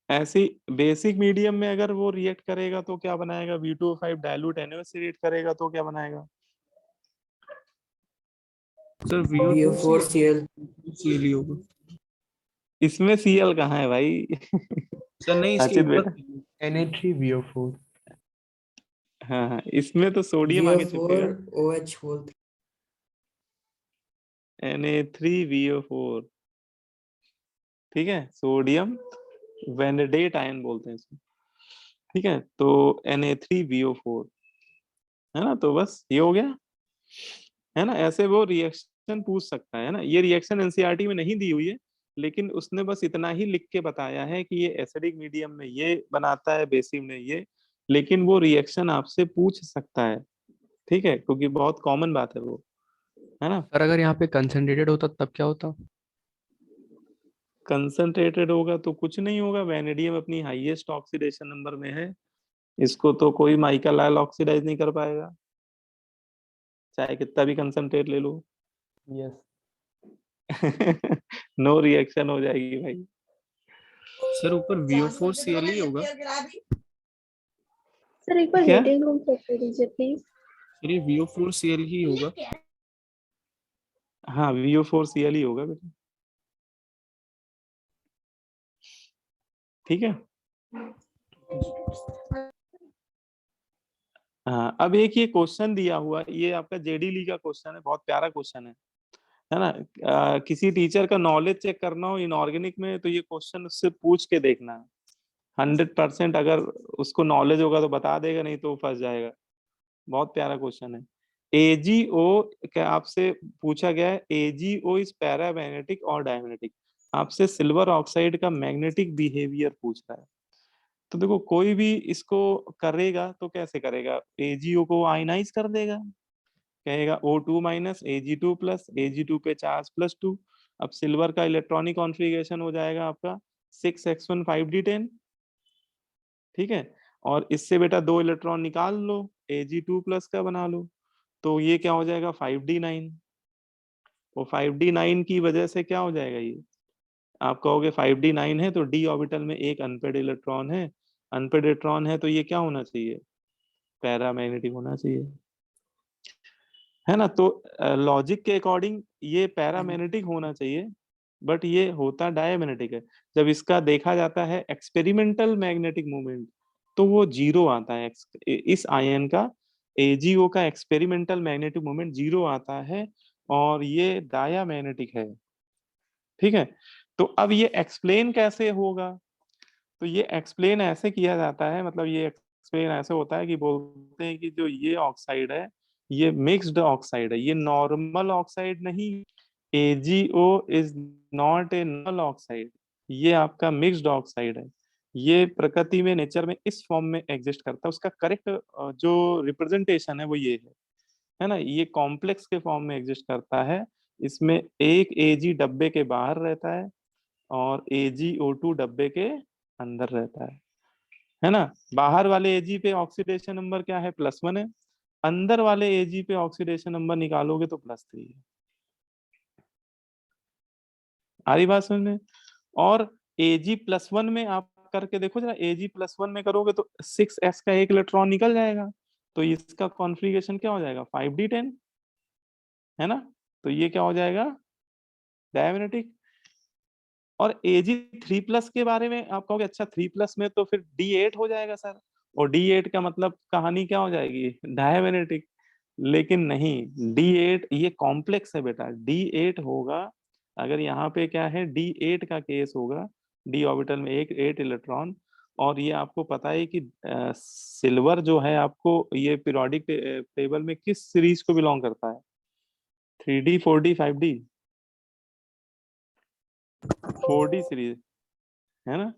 Speaker 1: ऐसे बेसिक मीडियम में अगर वो रिएक्ट करेगा तो क्या बनाएगा, V2O5 डाइल्यूट NaOH से रिएक्ट करेगा तो क्या बनाएगा,
Speaker 3: सर
Speaker 5: VO4 Cl
Speaker 3: Cl ही होगा।
Speaker 1: इसमें Cl कहाँ है भाई।
Speaker 3: सर नहीं, इसके
Speaker 1: साचित
Speaker 3: ऊपर
Speaker 1: बेटा,
Speaker 2: Na3VO4
Speaker 1: हाँ हाँ, इसमें तो सोडियम आगे
Speaker 5: VO4
Speaker 1: छुपेगा,
Speaker 5: OH होल
Speaker 1: Na3VO4, ठीक है, सोडियम वेनेडेट आयन बोलते हैं इसको, ठीक है। तो Na3VO4, है ना। तो बस ये हो गया, है ना। ऐसे वो रिएक्शन पूछ सकता है ना। ये रिएक्शन एनसीईआरटी में नहीं दी हुई है, लेकिन उसने बस इतना ही लिख के बताया है कि ये एसिडिक मीडियम में ये बनाता है, बेसिक में ये, लेकिन वो रिएक्शन आपसे पूछ सकता है, ठीक है, क्योंकि बहुत कॉमन बात है वो, है ना।
Speaker 3: सर अगर यहाँ पे कंसंट्रेटेड होता तब क्या होता?
Speaker 1: कंसंट्रेटेड होगा तो कुछ नहीं होगा, वेनेडियम अपनी हाईएस्ट ऑक्सीडेशन नंबर में है, इसको तो कोई माइका लाल ऑक्सीडाइज नहीं कर पाएगा, चाहे कितना भी कंसंट्रेट ले लो।
Speaker 2: यस
Speaker 1: नो रिएक्शन हो जाएगी भाई।
Speaker 3: सर ऊपर VO4 Cl ही होगा।
Speaker 4: सर एक बार
Speaker 1: क्या,
Speaker 4: हीटिंग रूम चेक कर दीजिए प्लीज।
Speaker 3: सर ये VO4 Cl ही होगा।
Speaker 1: हाँ VO4 Cl ही होगा बेटा, ठीक है। हाँ अब एक ये क्वेश्चन दिया हुआ, ये आपका जेडी ली का क्वेश्चन है, बहुत प्यारा क्वेश्चन है ना। किसी टीचर का नॉलेज चेक करना हो इनऑर्गेनिक में तो ये क्वेश्चन उससे पूछ के देखना, 100% अगर उसको नॉलेज होगा तो बता देगा, नहीं तो फंस जाएगा। बहुत प्यारा क्वेश्चन है। AgO क्या आपसे पूछा गया है, AgO इज पैरामैग्नेटिक और डायमैग्नेटिक, आपसे सिल्वर ऑक्साइड का मैग्नेटिक बिहेवियर पूछ रहा है। तो देखो कोई भी इसको करेगा तो कैसे करेगा, AgO को आयनाइज कर देगा, कहेगा O2 minus Ag2 plus Ag2 पे चार्ज +2। अब सिल्वर का इलेक्ट्रॉनिक कॉन्फ़िगरेशन हो जाएगा आपका 6s1 5d10, ठीक है। और इससे बेटा 2 इलेक्ट्रॉन निकाल लो, Ag2 प्लस का बना लो, तो ये क्या हो जाएगा 5d9। और 5d9 की वजह से क्या हो जाएगा, ये आप कहोगे 5d9 है तो d ऑर्बिटल में एक अनपेड इलेक्ट्रॉन है, अनपेड इलेक्ट्रॉन है तो ये क्या होना चाहिए, पैरामैग्नेटिक होना चाहिए, है ना। तो लॉजिक के अकॉर्डिंग ये पैरामैग्नेटिक होना चाहिए, बट ये होता डायमैग्नेटिक है। जब इसका देखा जाता है एक्सपेरिमेंटल मैग्नेटिक मोमेंट तो वो 0 आता है। इस आयन का AgO का एक्सपेरिमेंटल मैग्नेटिक मोमेंट 0 आता है और ये डायमैग्नेटिक है, ठीक है। तो अब ये एक्सप्लेन कैसे होगा, तो ये एक्सप्लेन ऐसे किया जाता है, मतलब ये एक्सप्लेन ऐसे होता है कि बोलते हैं कि जो ये ऑक्साइड है ये मिक्स्ड ऑक्साइड है, ये नॉर्मल ऑक्साइड नहीं। AgO is not a normal oxide, ये आपका मिक्स्ड ऑक्साइड है। ये प्रकृति में, नेचर में इस फॉर्म में एग्जिस्ट करता है। उसका करेक्ट जो रिप्रेजेंटेशन है वो ये है ना। ये कॉम्प्लेक्स के फॉर्म में एग्जिस्ट करता है। इसमें एक Ag डब्बे के बाहर रहता है और AgO2 डब्बे के अंदर रहता है ना। बाहर वाले Ag पे ऑक्सीडेशन नंबर क्या है, +1 है। अंदर वाले Ag पे ऑक्सीडेशन नंबर निकालोगे तो +3 है। आ रही बात समझ में। और Ag+1 में आप करके देखो जरा, Ag+1 में करोगे तो 6s का एक इलेक्ट्रॉन निकल जाएगा, तो इसका कॉन्फ़िगरेशन क्या हो जाएगा 5d10, है ना। तो ये क्या हो जाएगा, डायमैग्नेटिक। और Ag3+ के बारे में आप कहोगे अच्छा 3+ में तो फिर D8 हो जाएगा सर, और D8 का मतलब कहानी क्या हो जाएगी, डायमैग्नेटिक। लेकिन नहीं, D8 ये कॉम्प्लेक्स है बेटा, D8 होगा अगर यहाँ पे क्या है, D8 का केस होगा, D ऑर्बिटल में एक 8 इलेक्ट्रॉन। और ये आपको पता है कि सिल्वर जो है आपको ये पीरियोडिक टेबल में किस सीरीज को बिलोंग करता है, 3D 4D 5D, 4D series, है ना।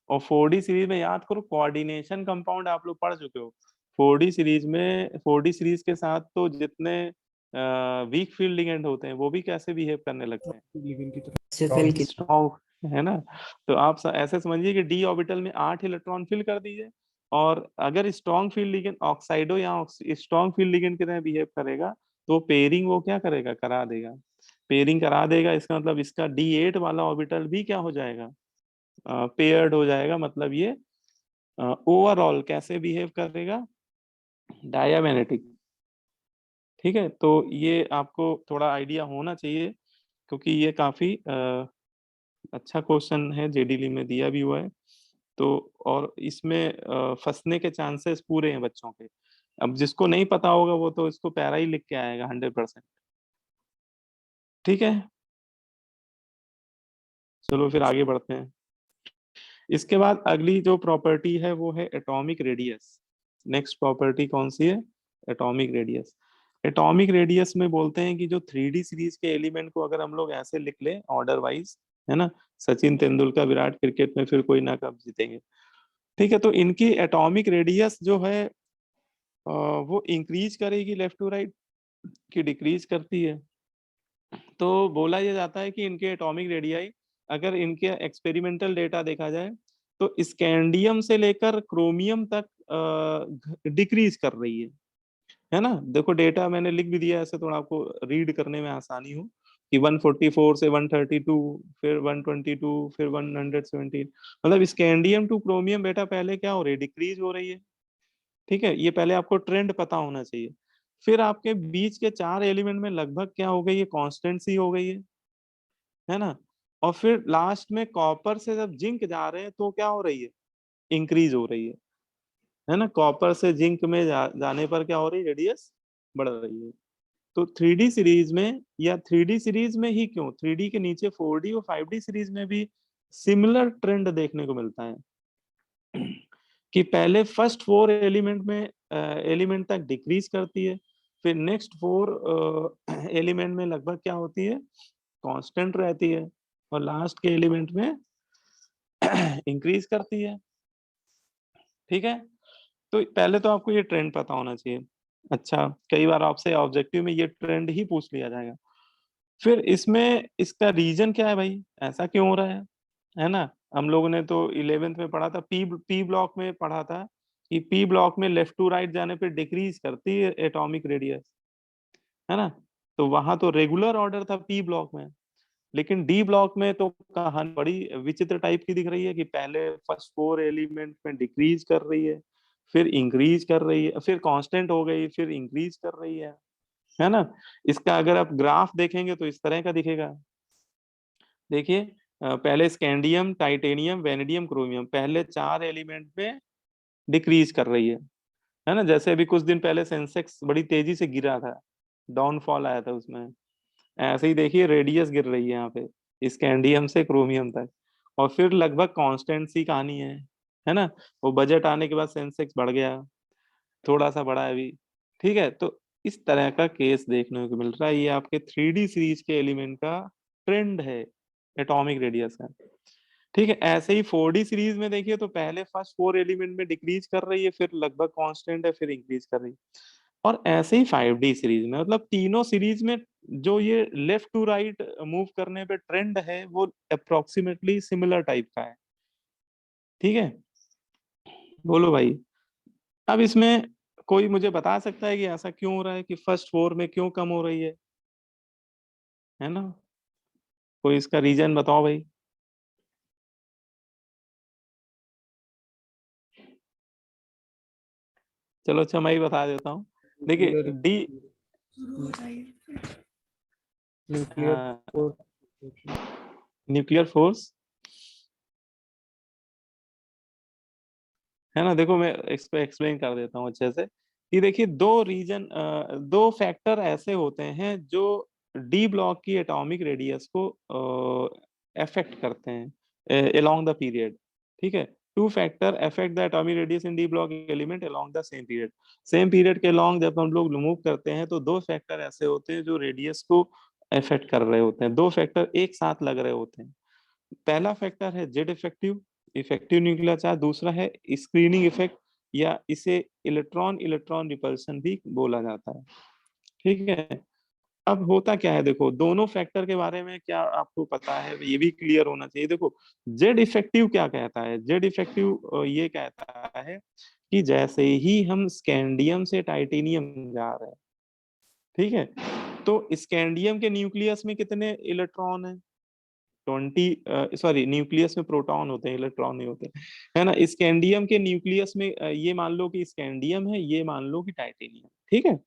Speaker 1: और 4D सीरीज में याद करो, कोऑर्डिनेशन कंपाउंड आप लोग पढ़ चुके हो। 4D सीरीज में, 4D सीरीज के साथ तो जितने वीक फील्ड लिगेंड होते हैं वो भी कैसे बिहेव करने लगते हैं,
Speaker 2: लिगेंड की तरफ
Speaker 5: से फिल की
Speaker 1: स्ट्रॉन्ग, है ना। तो आप ऐसे समझिए कि D ऑर्बिटल में 8 इलेक्ट्रॉन फिल कर दीजिए, और अगर स्ट्रॉन्ग फील्ड लिगेंड ऑक्साइडो या स्ट्रॉन्ग फील्ड लिगेंड की तरह बिहेव करेगा तो पेयरिंग वो क्या करेगा, करा देगा, पेयरिंग करा देगा। इसका मतलब इसका D8 वाला ऑर्बिटल भी क्या हो जाएगा, पेयर्ड हो जाएगा। मतलब ये ओवरऑल कैसे बिहेव करेगा, डायमैग्नेटिक, ठीक है। तो ये आपको थोड़ा आइडिया होना चाहिए, क्योंकि ये काफी अच्छा क्वेश्चन है, JDL में दिया भी हुआ है। तो और इसमें फंसने के चांसेस पूरे हैं बच्चों के। अब जिसको नहीं पता होगा वो तो इसको पैरा ही लिख के आएगा 100%, ठीक है। चलो फिर आगे बढ़ते हैं। इसके बाद अगली जो प्रॉपर्टी है वो है एटॉमिक रेडियस। नेक्स्ट प्रॉपर्टी कौन सी है, एटॉमिक रेडियस। एटॉमिक रेडियस में बोलते हैं कि जो 3D सीरीज के एलिमेंट को अगर हम लोग ऐसे लिख लें ऑर्डर वाइज, है ना, सचिन तेंदुलकर विराट क्रिकेट में फिर कोई ना कब जीतेंगे, ठीक है। तो इनकी एटॉमिक रेडियस जो है वो इंक्रीज करेगी लेफ्ट टू राइट की डिक्रीज करती है। तो बोला यह जाता है कि इनके एटॉमिक रेडियाई, अगर इनके एक्सपेरिमेंटल डेटा देखा जाए तो स्कैंडियम से लेकर क्रोमियम तक डिक्रीज कर रही है ना। देखो डेटा मैंने लिख भी दिया ऐसे थोड़ा आपको रीड करने में आसानी हो, कि 144 से 132, फिर 122, फिर 117, मतलब स्कैंडियम टू क्रोमियम बेटा पहले क्या हो रही है, डिक्रीज हो रही है, ठीक है। ये पहले आपको ट्रेंड पता होना चाहिए। फिर आपके बीच के 4 एलिमेंट में लगभग क्या हो गई है, कांस्टेंट सी हो गई है ना। और फिर लास्ट में कॉपर से जब जिंक जा रहे हैं तो क्या हो रही है, इंक्रीज हो रही है ना। कॉपर से जिंक में जाने पर क्या हो रही है, रेडियस बढ़ रही है। तो 3D सीरीज में, या 3D सीरीज में ही क्यों, 3D के नीचे 4D और 5D सीरीज में भी सिमिलर ट्रेंड देखने को मिलता है, कि पहले फर्स्ट 4 एलिमेंट में एलिमेंट तक डिक्रीज करती है, फिर नेक्स्ट 4 एलिमेंट में लगभग क्या होती है, कांस्टेंट रहती है, और लास्ट के एलिमेंट में इंक्रीज करती है। ठीक है, तो पहले तो आपको ये ट्रेंड पता होना चाहिए। अच्छा, कई बार आपसे ऑब्जेक्टिव में ये ट्रेंड ही पूछ लिया जाएगा। फिर इसमें इसका रीजन क्या है भाई, ऐसा क्यों हो रहा है ना? हम लोगों ने तो 11th में पढ़ा था, पी ब्लॉक में पढ़ा था कि पी ब्लॉक में लेफ्ट टू राइट जाने पे डिक्रीज करती है एटॉमिक रेडियस, है ना? तो वहां तो रेगुलर ऑर्डर था पी ब्लॉक में, लेकिन डी ब्लॉक में तो कहानी बड़ी विचित्र टाइप की दिख रही है कि पहले फर्स्ट 4 एलिमेंट में डिक्रीज कर रही है, फिर इंक्रीज कर रही है, फिर कांस्टेंट हो गई, फिर इंक्रीज कर रही है ना? इसका अगर आप ग्राफ देखेंगे तो इस तरह का दिखेगा। देखिए, पहले स्कैंडियम, टाइटेनियम, वेनेडियम, क्रोमियम पहले 4 एलिमेंट में डिक्रीज कर रही है ना? जैसे अभी कुछ दिन पहले सेंसेक्स बड़ी तेजी से गिरा था, डाउनफॉल आया था उसमें, ऐसे ही देखिए रेडियस गिर रही है यहाँ पे स्कैंडियम से क्रोमियम तक, और फिर लगभग कांस्टेंट सी कहानी है ना? वो बजट आने के बाद सेंसेक्स बढ़ गया, थोड़ा सा बढ़ा है अभी, ठीक है? तो इस तरह का केस देखने को मिल रहा है। ये आपके 3D सीरीज के एलिमेंट का ट्रेंड है एटॉमिक रेडियस का, ठीक है? ऐसे ही 4D सीरीज में देखिए तो पहले फर्स्ट 4 एलिमेंट में डिक्रीज कर रही है, फिर लगभग कांस्टेंट है, फिर इंक्रीज कर रही है। और ऐसे ही 5D सीरीज में, मतलब तीनों सीरीज में जो ये लेफ्ट टू राइट मूव करने पे ट्रेंड है वो अप्रोक्सीमेटली सिमिलर टाइप का है, ठीक है? बोलो भाई, अब इसमें कोई मुझे बता सकता है कि ऐसा क्यों हो रहा है कि फर्स्ट 4 में क्यों कम हो रही है ना? कोई इसका रीजन बताओ भाई। चलो अच्छा, मैं ही बता देता हूँ। देखिए डी,
Speaker 2: न्यूक्लियर
Speaker 1: हाँ,
Speaker 2: फोर्स।
Speaker 1: न्यूक्लियर फोर्स है ना? देखो मैं इसको एक्सप्लेन कर देता हूँ अच्छे से कि देखिए दो फैक्टर ऐसे होते हैं जो डी ब्लॉक की एटॉमिक रेडियस को अफेक्ट करते हैं अलोंग द पीरियड, ठीक है? Two factor affect the atomic radius in D block element along the same period के अलोंग जब हम लोग मूव करते हैं तो दो फैक्टर ऐसे होते हैं जो रेडियस को अफेक्ट कर रहे होते हैं, दो फैक्टर एक साथ लग रहे होते हैं। पहला फैक्टर है Z effective, effective nuclear charge, दूसरा है स्क्रीनिंग इफेक्ट, या इसे इलेक्ट्रॉन इलेक्ट्रॉन रिपल्शन भी बोला जाता है, ठीक है? अब होता क्या है, देखो दोनों फैक्टर के बारे में क्या आपको पता है, ये भी क्लियर होना चाहिए। देखो जेड इफेक्टिव क्या कहता है, जेड इफेक्टिव ये कहता है कि जैसे ही हम स्कैंडियम से टाइटेनियम जा रहे हैं, ठीक है, तो स्कैंडियम के न्यूक्लियस में कितने इलेक्ट्रॉन है? 20, सॉरी न्यूक्लियस में प्रोटॉन होते हैं, इलेक्ट्रॉन नहीं होते, है ना? स्कैंडियम के न्यूक्लियस में ये मान लो कि स्कैंडियम है, ये मान लो कि टाइटेनियम, ठीक है?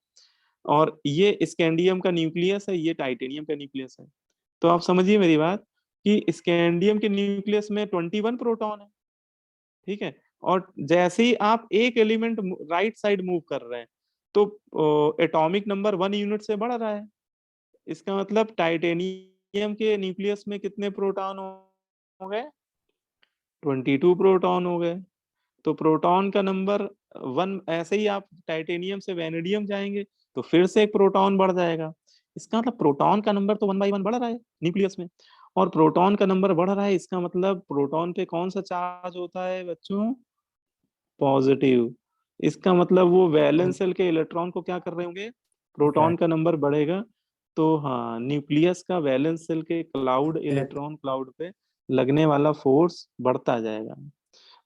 Speaker 1: और ये स्कैंडियम का न्यूक्लियस है, ये टाइटेनियम का न्यूक्लियस है। तो आप समझिए मेरी बात कि स्कैंडियम के न्यूक्लियस में 21 प्रोटॉन है, ठीक है? और जैसे ही आप एक एलिमेंट राइट साइड मूव कर रहे हैं तो एटॉमिक नंबर 1 यूनिट से बढ़ रहा है। इसका मतलब टाइटेनियम के न्यूक्लियस में कितने प्रोटॉन हो गए? 22 प्रोटॉन हो गए। तो प्रोटॉन का नंबर 1, ऐसे ही आप टाइटेनियम से वेनेडियम जाएंगे तो फिर से एक प्रोटॉन बढ़ जाएगा। इसका मतलब प्रोटॉन का नंबर तो 1 बाई 1 बढ़ रहा है न्यूक्लियस में, और प्रोटॉन का नंबर बढ़ रहा है, इसका मतलब प्रोटॉन पे कौन सा चार्ज होता है बच्चों? पॉजिटिव। इसका मतलब वो वैलेंस शेल के इलेक्ट्रॉन को क्या कर रहे होंगे? प्रोटॉन का नंबर बढ़ेगा, तो हाँ न्यूक्लियस का वैलेंस शेल के क्लाउड, इलेक्ट्रॉन क्लाउड पे लगने वाला फोर्स बढ़ता जाएगा।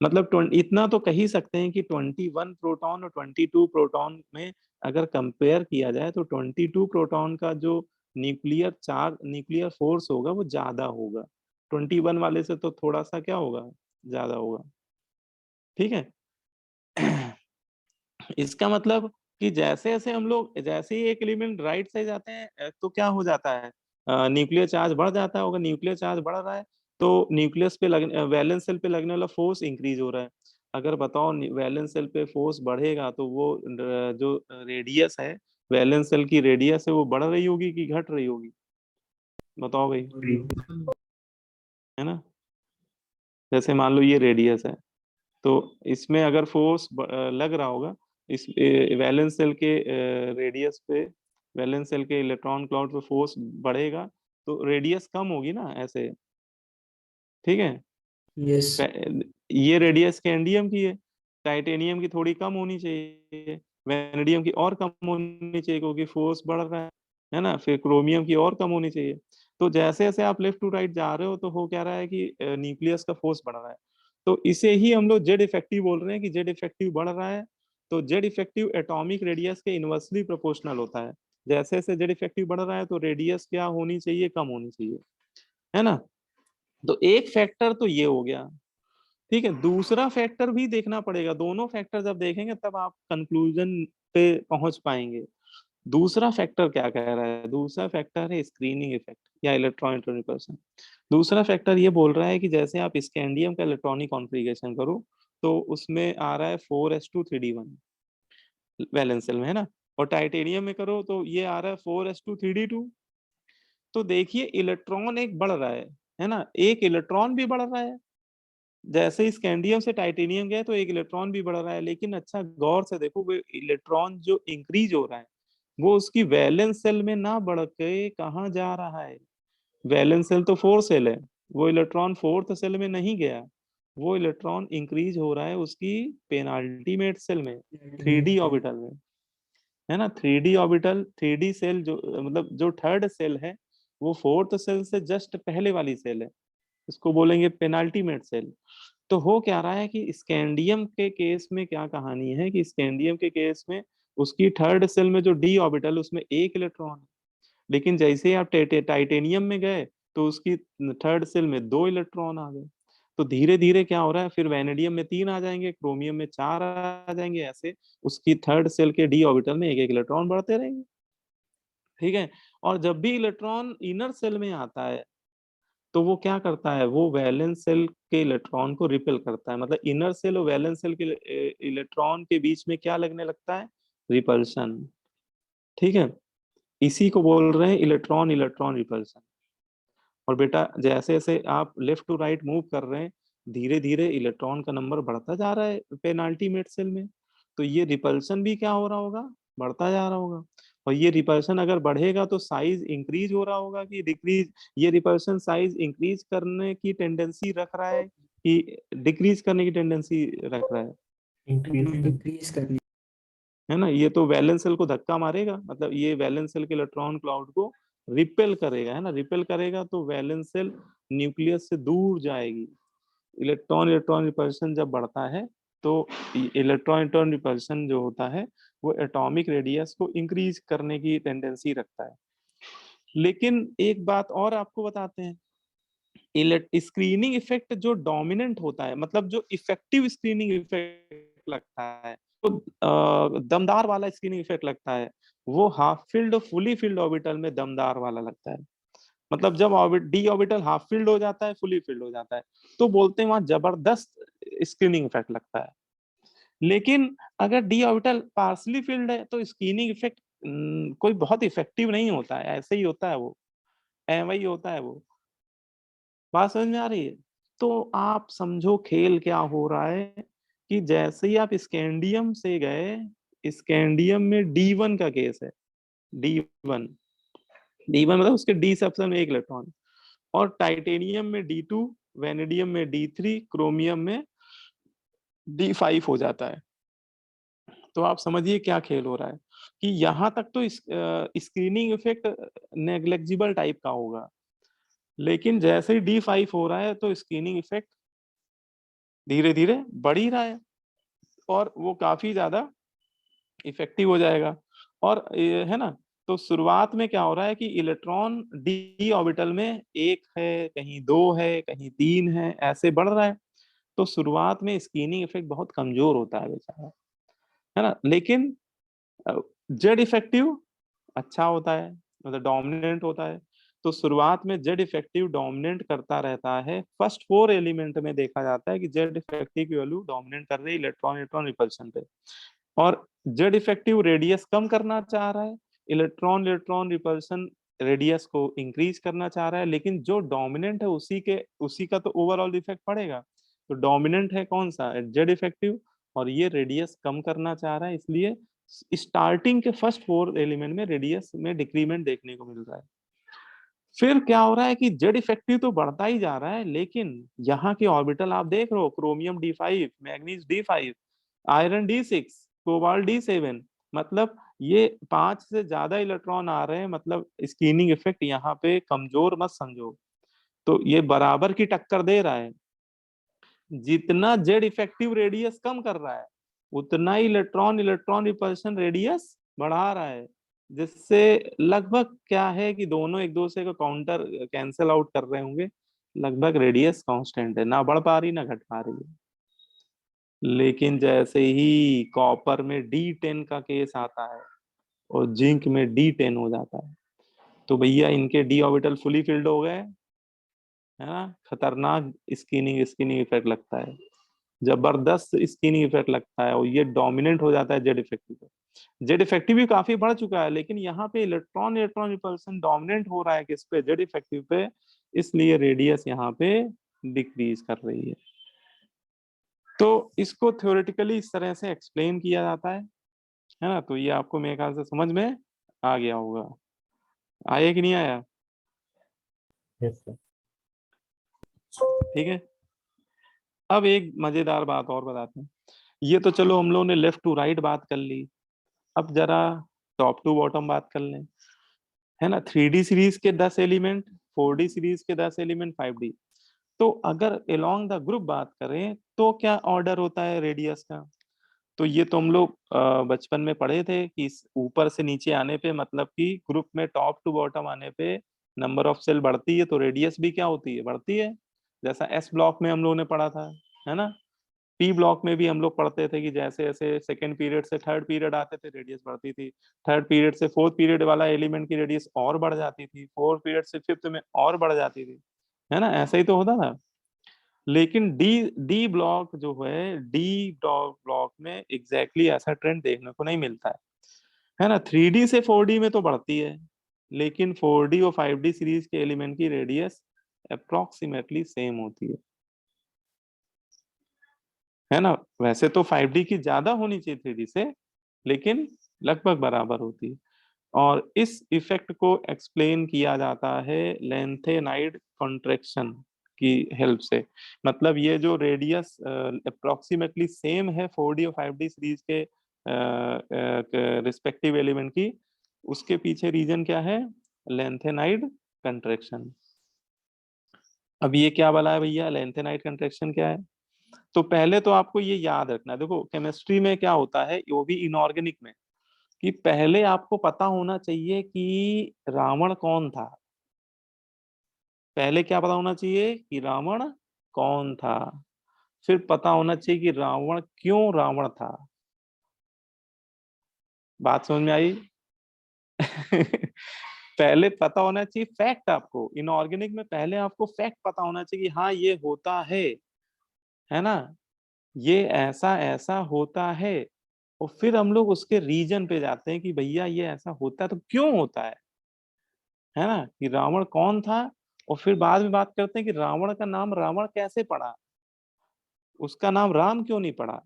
Speaker 1: मतलब इतना तो कह ही सकते हैं कि 21 प्रोटॉन और 22 प्रोटॉन में अगर कंपेयर किया जाए तो 22 प्रोटॉन का जो न्यूक्लियर चार्ज, न्यूक्लियर फोर्स होगा वो ज्यादा होगा, 21 वाले से तो थोड़ा सा क्या होगा, ज्यादा होगा, ठीक है? इसका मतलब कि जैसे जैसे हम लोग, जैसे ही एक एलिमेंट राइट साइड जाते हैं तो क्या हो जाता है, न्यूक्लियर चार्ज बढ़ जाता है। होगा न्यूक्लियर चार्ज बढ़ रहा है तो न्यूक्लियस पे लगने, वैलेंस शेल पे लगने वाला फोर्स इंक्रीज हो रहा है। अगर बताओ वैलेंस शेल पे फोर्स बढ़ेगा तो वो जो रेडियस है, वैलेंस शेल की रेडियस है, वो बढ़ रही होगी कि घट रही होगी? बताओ भाई, है ना? जैसे मान लो ये रेडियस है, तो इसमें अगर फोर्स लग रहा होगा इस वैलेंस सेल के रेडियस पे, वैलेंस सेल के इलेक्ट्रॉन क्लाउड पे फोर्स बढ़ेगा तो रेडियस कम होगी ना ऐसे, ठीक है?
Speaker 5: यस।
Speaker 1: ये रेडियस स्कैंडियम की है, टाइटेनियम की थोड़ी कम होनी चाहिए, वेनेडियम की और कम होनी चाहिए क्योंकि फोर्स बढ़ रहा है ना, फिर क्रोमियम की और कम होनी चाहिए। तो जैसे जैसे आप लेफ्ट टू राइट जा रहे हो तो हो क्या रहा है कि न्यूक्लियस का फोर्स बढ़ रहा है। तो इसे ही हम लोग जेड इफेक्टिव बोल रहे हैं कि जेड इफेक्टिव बढ़ रहा है। तो जेड इफेक्टिव एटॉमिक रेडियस के इनवर्सली प्रोपोर्शनल होता है। जैसे जैसे जेड इफेक्टिव बढ़ रहा है तो रेडियस क्या होनी चाहिए, कम होनी चाहिए, है ना। तो एक फैक्टर तो ये हो गया, ठीक है। दूसरा फैक्टर भी देखना पड़ेगा, दोनों फैक्टर जब देखेंगे तब आप कंक्लूजन पे पहुंच पाएंगे। दूसरा फैक्टर क्या कह रहा है, दूसरा फैक्टर है स्क्रीनिंग इफेक्ट या इलेक्ट्रॉन रिपल्सन। दूसरा फैक्टर ये बोल रहा है कि जैसे आप स्कैंडियम का इलेक्ट्रॉनिक कॉन्फ़िगरेशन करो तो उसमें आ रहा है 4s2 3d1 वैलेंस शेल में, है ना। और टाइटेनियम में करो तो ये आ रहा है 4s2 3d2। तो देखिए इलेक्ट्रॉन एक बढ़ रहा है ना, एक इलेक्ट्रॉन भी बढ़ रहा है। जैसे ही स्कैंडियम से टाइटेनियम गए तो एक इलेक्ट्रॉन भी बढ़ रहा है, लेकिन अच्छा गौर से देखो वो इलेक्ट्रॉन जो इंक्रीज हो रहा है वो उसकी वैलेंस सेल में ना बढ़ के कहाँ जा रहा है। वैलेंस सेल तो 4 सेल है, वो इलेक्ट्रॉन 4th सेल में नहीं गया, वो इलेक्ट्रॉन इंक्रीज हो रहा है उसकी पेनाल्टीमेट सेल में, 3d ऑर्बिटल में, है ना। 3d ऑर्बिटल, 3d सेल जो मतलब जो 3rd सेल है वो 4th सेल से जस्ट पहले वाली सेल है, इसको बोलेंगे पेनाल्टीमेट सेल। तो हो क्या रहा है कि स्कैंडियम के केस में क्या कहानी है कि स्कैंडियम के केस में उसकी 3rd सेल में जो d ऑर्बिटल उसमें एक इलेक्ट्रॉन है, लेकिन जैसे ही आप टाइटेनियम में गए तो उसकी 3rd सेल में 2 इलेक्ट्रॉन आ गए। तो धीरे धीरे क्या हो रहा है, फिर वैनेडियम में 3 आ जाएंगे, क्रोमियम में 4 आ जाएंगे, ऐसे उसकी 3rd सेल के d ऑर्बिटल में एक एक इलेक्ट्रॉन बढ़ते रहेंगे, ठीक है। और जब भी इलेक्ट्रॉन इनर सेल में आता है तो वो क्या करता है, वो वैलेंस सेल के इलेक्ट्रॉन को रिपेल करता है। मतलब इनर सेल और वैलेंस सेल के इलेक्ट्रॉन के बीच में क्या लगने लगता है, रिपल्शन, ठीक है। इसी को बोल रहे हैं इलेक्ट्रॉन इलेक्ट्रॉन रिपल्शन। और बेटा जैसे जैसे आप लेफ्ट टू राइट मूव कर रहे हैं धीरे धीरे इलेक्ट्रॉन का नंबर बढ़ता जा रहा है पेनाल्टीमेट सेल में, तो ये रिपल्शन भी क्या हो रहा होगा, बढ़ता जा रहा होगा। और ये रिपल्शन अगर बढ़ेगा तो साइज इंक्रीज हो रहा होगा कि डिक्रीज, ये रिपल्शन साइज इंक्रीज करने की टेंडेंसी रख रहा है कि डिक्रीज करने की टेंडेंसी रख रहा है
Speaker 5: इंक्रीज करने।
Speaker 1: है ना। ये तो वैलेंस सेल को धक्का मारेगा, मतलब ये वैलेंस सेल के इलेक्ट्रॉन क्लाउड को रिपेल करेगा, है ना। रिपेल करेगा तो वैलेंस सेल न्यूक्लियस से दूर जाएगी। इलेक्ट्रॉन इलेक्ट्रॉन रिपल्शन जब बढ़ता है तो इलेक्ट्रॉन इलेक्ट्रॉन रिपल्शन जो होता है वो एटॉमिक रेडियस को इंक्रीज करने की टेंडेंसी रखता है। लेकिन एक बात और आपको बताते हैं, स्क्रीनिंग इफेक्ट जो डोमिनेंट होता है, मतलब जो इफेक्टिव स्क्रीनिंग इफेक्ट लगता है, तो दमदार वाला स्क्रीनिंग इफेक्ट लगता है, वो half field fully filled orbital में दमदार वाला लगता है। मतलब जब डी ऑर्बिटल हाफ फील्ड हो जाता है, फुली फील्ड हो जाता है, तो बोलते हैं वहां जबरदस्त स्क्रीनिंग इफेक्ट लगता है। लेकिन अगर डी ऑर्बिटल पार्सली फील्ड है तो स्क्रीनिंग इफेक्ट कोई बहुत इफेक्टिव नहीं होता है, ऐसे ही होता है वो, वही होता है वो। बात समझ में आ रही है। तो आप समझो खेल क्या हो रहा है कि जैसे ही आप स्कैंडियम से गए, स्कैंडियम में D1 का केस है, D1, D1 मतलब उसके डी सबसेल में एक इलेक्ट्रॉन, और टाइटेनियम में D2, वेनेडियम में D3, क्रोमियम में D5 हो जाता है। तो आप समझिए क्या खेल हो रहा है कि यहाँ तक तो स्क्रीनिंग इफेक्ट नेग्लेक्जिबल टाइप का होगा, लेकिन जैसे ही D5 हो रहा है तो स्क्रीनिंग इफेक्ट धीरे धीरे बढ़ ही रहा है और वो काफी ज्यादा इफेक्टिव हो जाएगा। और ये है ना, तो शुरुआत में क्या हो रहा है कि इलेक्ट्रॉन डी ऑर्बिटल में एक है, कहीं 2 है, कहीं 3 है, ऐसे बढ़ रहा है। तो शुरुआत में स्क्रीनिंग इफेक्ट बहुत कमजोर होता है बेचारा, है ना। लेकिन जेड इफेक्टिव अच्छा होता है, मतलब डोमिनेंट होता है। तो शुरुआत में जेड इफेक्टिव डोमिनेट करता रहता है, फर्स्ट 4 एलिमेंट में देखा जाता है कि जेड इफेक्टिव की वैल्यू डोमिनेट कर रही है इलेक्ट्रॉन इलेक्ट्रॉन रिपल्शन पे। और जेड इफेक्टिव रेडियस कम करना चाह रहा है, इलेक्ट्रॉन इलेक्ट्रॉन रिपल्शन रेडियस को इंक्रीज करना चाह रहा है, लेकिन जो डोमिनेंट है उसी का तो ओवरऑल इफेक्ट पड़ेगा। तो डोमिनेंट है कौन सा, जेड इफेक्टिव, और ये रेडियस कम करना चाह रहा है, इसलिए स्टार्टिंग के फर्स्ट 4 एलिमेंट में रेडियस में डिक्रीमेंट देखने को मिल रहा है। फिर क्या हो रहा है कि जेड इफेक्टिव तो बढ़ता ही जा रहा है, लेकिन यहाँ के ऑर्बिटल आप देख रहे हो, chromium D5, manganese D5, iron D6, cobalt D7, मतलब ये 5 से ज्यादा इलेक्ट्रॉन आ रहे हैं, मतलब स्किनिंग इफेक्ट यहाँ पे कमजोर मत समझो। तो ये बराबर की टक्कर दे रहा है। जितना जेड इफेक्टिव रेडियस कम कर रहा है, उतना ही इलेक्ट्रॉन इलेक्ट्रॉन रिपल्शन रेडियस बढ़ा रहा है, जिससे लगभग क्या है कि दोनों एक दूसरे को काउंटर कैंसिल आउट कर रहे होंगे। लगभग रेडियस कांस्टेंट है, ना बढ़ पा रही ना घट पा रही है। लेकिन जैसे ही कॉपर में D10 का केस आता है और जिंक में D10 हो जाता है, तो भैया इनके d ऑर्बिटल फुली फिल्ड हो गए, है ना। खतरनाक स्किनिंग स्किनिंग इफेक्ट लगता है, जबरदस्त स्किनिंग इफेक्ट लगता है, और ये डोमिनेंट हो जाता है जेड इफेक्टिव पे। जेड इफेक्टिव भी काफी बढ़ चुका है, लेकिन यहाँ पे इलेक्ट्रॉन इलेक्ट्रॉन रिपल्सन डोमिनेंट हो रहा है किस पे, जेड इफेक्टिव पे, इसलिए रेडियस यहाँ पे डिक्रीज कर रही है। तो इसको थ्योरेटिकली इस तरह से एक्सप्लेन किया जाता है ना। तो ये आपको मेरे ख्याल से समझ में आ गया होगा। आया कि नहीं आया?
Speaker 2: Yes sir.
Speaker 1: ठीक है, अब एक मजेदार बात और बताते हैं। ये तो चलो हम लोगों ने लेफ्ट टू राइट बात कर ली, अब जरा टॉप टू बॉटम बात कर लें, है ना। 3D सीरीज के 10 एलिमेंट, 4D सीरीज के 10 एलिमेंट, 5D। तो अगर अलोंग द ग्रुप बात करें तो क्या ऑर्डर होता है रेडियस का? तो ये तो हम लोग बचपन में पढ़े थे कि ऊपर से नीचे आने पे, मतलब कि ग्रुप में टॉप टू बॉटम आने पे नंबर ऑफ सेल बढ़ती है, तो रेडियस भी क्या होती है, बढ़ती है। जैसा एस ब्लॉक में हम लोगों ने पढ़ा था, है ना। पी ब्लॉक में भी हम लोग पढ़ते थे कि जैसे जैसे सेकंड पीरियड से थर्ड पीरियड आते थे, रेडियस बढ़ती थी। थर्ड पीरियड से फोर्थ पीरियड वाला एलिमेंट की रेडियस और बढ़ जाती थी, फोर्थ पीरियड से फिफ्थ में और बढ़ जाती थी, है ना। ऐसा ही तो होता था। लेकिन डी डी ब्लॉक जो है, डी ब्लॉक में एग्जैक्टली ऐसा ट्रेंड देखने को नहीं मिलता है ना। 3D से 4D में तो बढ़ती है, लेकिन 4D और 5D सीरीज के एलिमेंट की रेडियस अप्रोक्सीमेटली सेम होती है ना। वैसे तो 5D की ज्यादा होनी चाहिए 3D से, लेकिन लगभग बराबर होती है। और इस इफेक्ट को एक्सप्लेन किया जाता है लेंथेनाइड कॉन्ट्रैक्शन की हेल्प से। मतलब ये जो रेडियस अप्रोक्सीमेटली सेम है 4D और 5D सीरीज के रिस्पेक्टिव एलिमेंट की, उसके पीछे रीजन क्या है, लेंथेनाइड कंट्रैक्शन। अब ये क्या बोला है भैया, लेंथेनाइड कंट्रैक्शन क्या है? तो पहले तो आपको ये याद रखना है, देखो केमिस्ट्री में क्या होता है, वो भी इनऑर्गेनिक में, कि पहले आपको पता होना चाहिए कि रावण कौन था। पहले क्या पता होना चाहिए कि रावण कौन था, फिर पता होना चाहिए कि रावण क्यों रावण था। बात समझ में आई? पहले पता होना चाहिए फैक्ट आपको, इनऑर्गेनिक में पहले आपको फैक्ट पता होना चाहिए कि हाँ ये होता है ना, ये ऐसा ऐसा होता है। और फिर हम लोग उसके रीजन पे जाते हैं कि भैया ये ऐसा होता है तो क्यों होता है ना, कि रावण कौन था। और फिर बाद में बात करते हैं कि रावण का नाम रावण कैसे पड़ा, उसका नाम राम क्यों नहीं पड़ा।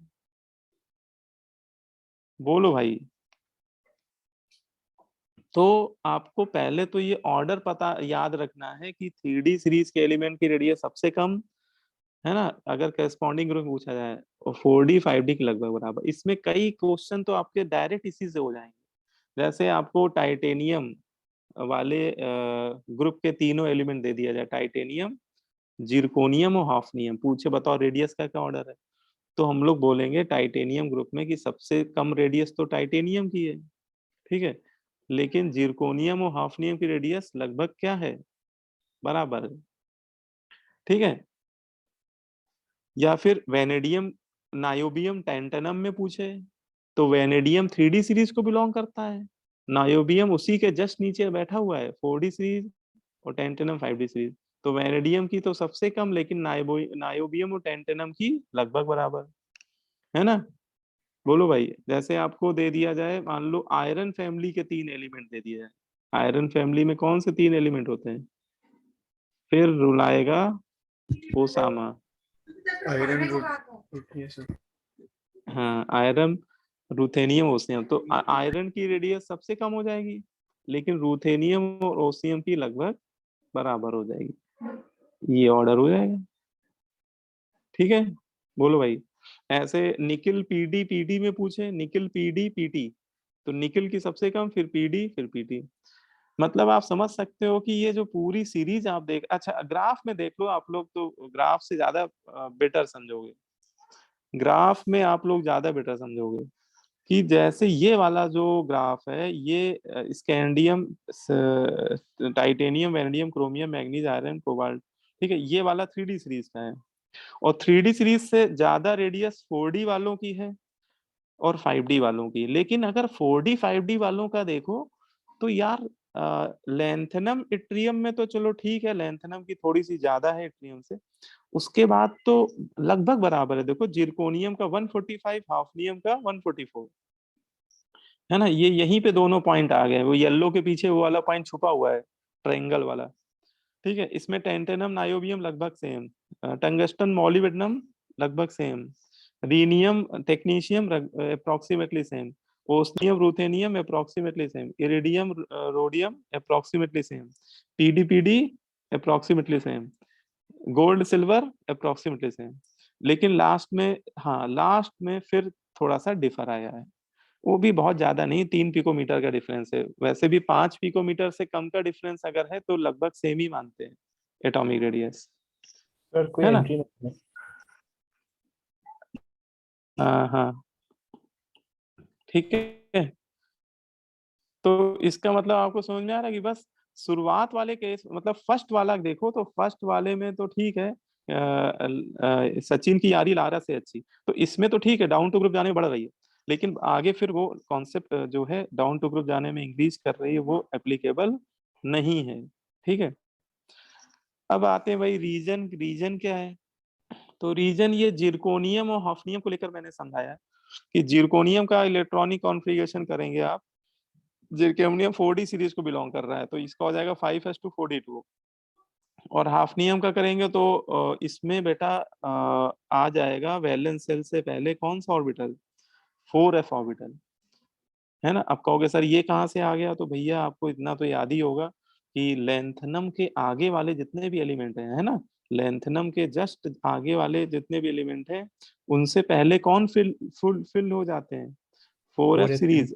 Speaker 1: बोलो भाई। तो आपको पहले तो ये ऑर्डर पता याद रखना है कि 3D सीरीज के एलिमेंट की रेडियस सबसे कम, है ना, अगर करस्पॉन्डिंग ग्रुप पूछा जाए, और 4D 5D के लगभग बराबर। इसमें कई क्वेश्चन तो आपके डायरेक्ट इसी से हो जाएंगे। जैसे आपको टाइटेनियम वाले ग्रुप के तीनों एलिमेंट दे दिया जाए, टाइटेनियम, जिरकोनियम और हाफनियम, पूछे बताओ रेडियस का क्या ऑर्डर है, तो हम लोग बोलेंगे टाइटेनियम ग्रुप में कि सबसे कम रेडियस तो टाइटेनियम की है, ठीक है। लेकिन जिरकोनियम और हाफनियम की रेडियस लगभग क्या है, बराबर है, ठीक है। या फिर वेनेडियम नायोबियम टेंटेनम में पूछे, तो वेनेडियम 3D सीरीज को बिलोंग करता है, नायोबियम उसी के जस्ट नीचे बैठा हुआ है 4D सीरीज, और टेंटेनम 5D सीरीज। तो वेनेडियम की तो सबसे कम, लेकिन नायोबियम और टेंटेनम की लगभग बराबर, है ना। बोलो भाई। जैसे आपको दे दिया जाए, मान लो आयरन फैमिली के 3 एलिमेंट दे दिए जाए, आयरन फैमिली में कौन से 3 एलिमेंट होते हैं, फिर रुलाएगा ओसामा।
Speaker 2: आयरन ये सर।
Speaker 1: हाँ, आयरन, रूथेनियम, ओसियम। तो आयरन की रेडियस सबसे कम हो जाएगी, लेकिन रूथेनियम और ओसियम की लगभग बराबर हो जाएगी। ये ऑर्डर हो जाएगा, ठीक है। बोलो भाई। ऐसे निकिल पीडी पीडी में पूछे, निकिल पीडी पीटी, तो निकिल की सबसे कम, फिर पीडी, फिर पीटी। मतलब आप समझ सकते हो कि ये जो पूरी सीरीज आप देख, अच्छा ग्राफ में देख लो आप लोग, तो ग्राफ से ज्यादा बेटर समझोगे, ग्राफ में आप लोग ज्यादा बेटर समझोगे कि जैसे ये वाला जो ग्राफ है, ये scandium, titanium, vanadium, chromium, manganese, iron, cobalt, ठीक है, ये वाला 3D सीरीज का है। और 3D सीरीज से ज्यादा रेडियस 4D वालों की है और 5D वालों की। लेकिन अगर 4D 5D वालों का देखो तो यार लेंथनम इट्रियम में तो चलो ठीक है, लेंथनम की थोड़ी सी ज्यादा है इट्रियम से, उसके बाद तो लगभग बराबर है। देखो जिरकोनियम का 145, हाफनियम का 144, है ना, ये यहीं पे दोनों पॉइंट आ गए, वो येलो के पीछे वो वाला पॉइंट छुपा हुआ है, ट्रायंगल वाला, ठीक है। इसमें टेंटेनम नायोबियम लगभग सेम, टंगस्टन मॉलिब्डेनम लगभग same, rhenium technetium approximately same, osmium ruthenium approximately same, iridium rhodium approximately same, P D P D approximately same, gold silver approximately same. लेकिन लास्ट में, हाँ लास्ट में फिर थोड़ा सा डिफर आया है, वो भी बहुत ज्यादा नहीं, 3 पिकोमीटर का डिफरेंस है। वैसे भी 5 पिकोमीटर से कम का डिफरेंस अगर है तो लगभग सेम ही मानते हैं एटॉमिक रेडियस,
Speaker 2: सर कोई
Speaker 1: है ना।
Speaker 2: एंट्री नहीं है।
Speaker 1: हाँ हाँ, ठीक है। तो इसका मतलब आपको समझ में आ रहा है कि बस शुरुआत वाले केस, मतलब फर्स्ट वाला देखो तो फर्स्ट वाले में तो ठीक है, सचिन की यारी लारा से अच्छी, तो इसमें तो ठीक है डाउन टू ग्रुप जाने में बढ़ रही है, लेकिन आगे फिर वो कॉन्सेप्ट जो है डाउन टू ग्रुप जाने में इंक्रीज कर रही है, वो एप्लीकेबल नहीं है, ठीक है। अब आते हैं भाई रीजन, रीजन क्या है। तो रीजन ये जिरकोनियम और हॉफनियम को लेकर मैंने समझाया कि जिरकोनियम का इलेक्ट्रॉनिक कॉन्फ़िगरेशन करेंगे आप, जिरकोनियम 4D सीरीज को बिलोंग कर रहा है, तो इसका हो जाएगा 5s2 4d2। और हाफनियम का करेंगे तो इसमें बेटा आ जाएगा वैलेंस शेल से पहले कौन सा ऑर्बिटल, 4f ऑर्बिटल, है ना। अब कहोगे सर ये कहाँ से आ गया, तो भैया आपको इतना तो याद ही होगा कि लेंथनम के आगे वाले जितने भी एलिमेंट हैं, है ना, लेंथनम के जस्ट आगे वाले जितने भी एलिमेंट हैं, उनसे पहले कौन फिल हो जाते हैं, 4f
Speaker 2: 4s
Speaker 1: सीरीज,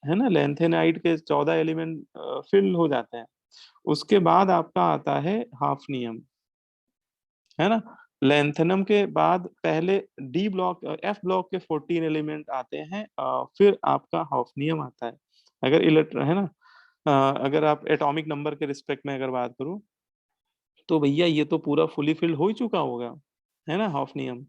Speaker 1: है ना, लेंथेनाइड के 14 एलिमेंट फिल हो जाते हैं। उसके बाद आपका आता है हाफनियम, है ना। लेंथनम के बाद पहले डी ब्लॉक, एफ ब्लॉक के 14 एलिमेंट आते हैं, फिर आपका हाफनियम आता है। अगर इलेक्ट्रॉन, है ना, अगर आप एटॉमिक नंबर के रिस्पेक्ट में अगर बात करूं तो भैया ये तो पूरा फुली फिल्ड हो ही चुका होगा, है ना, हाफनियम।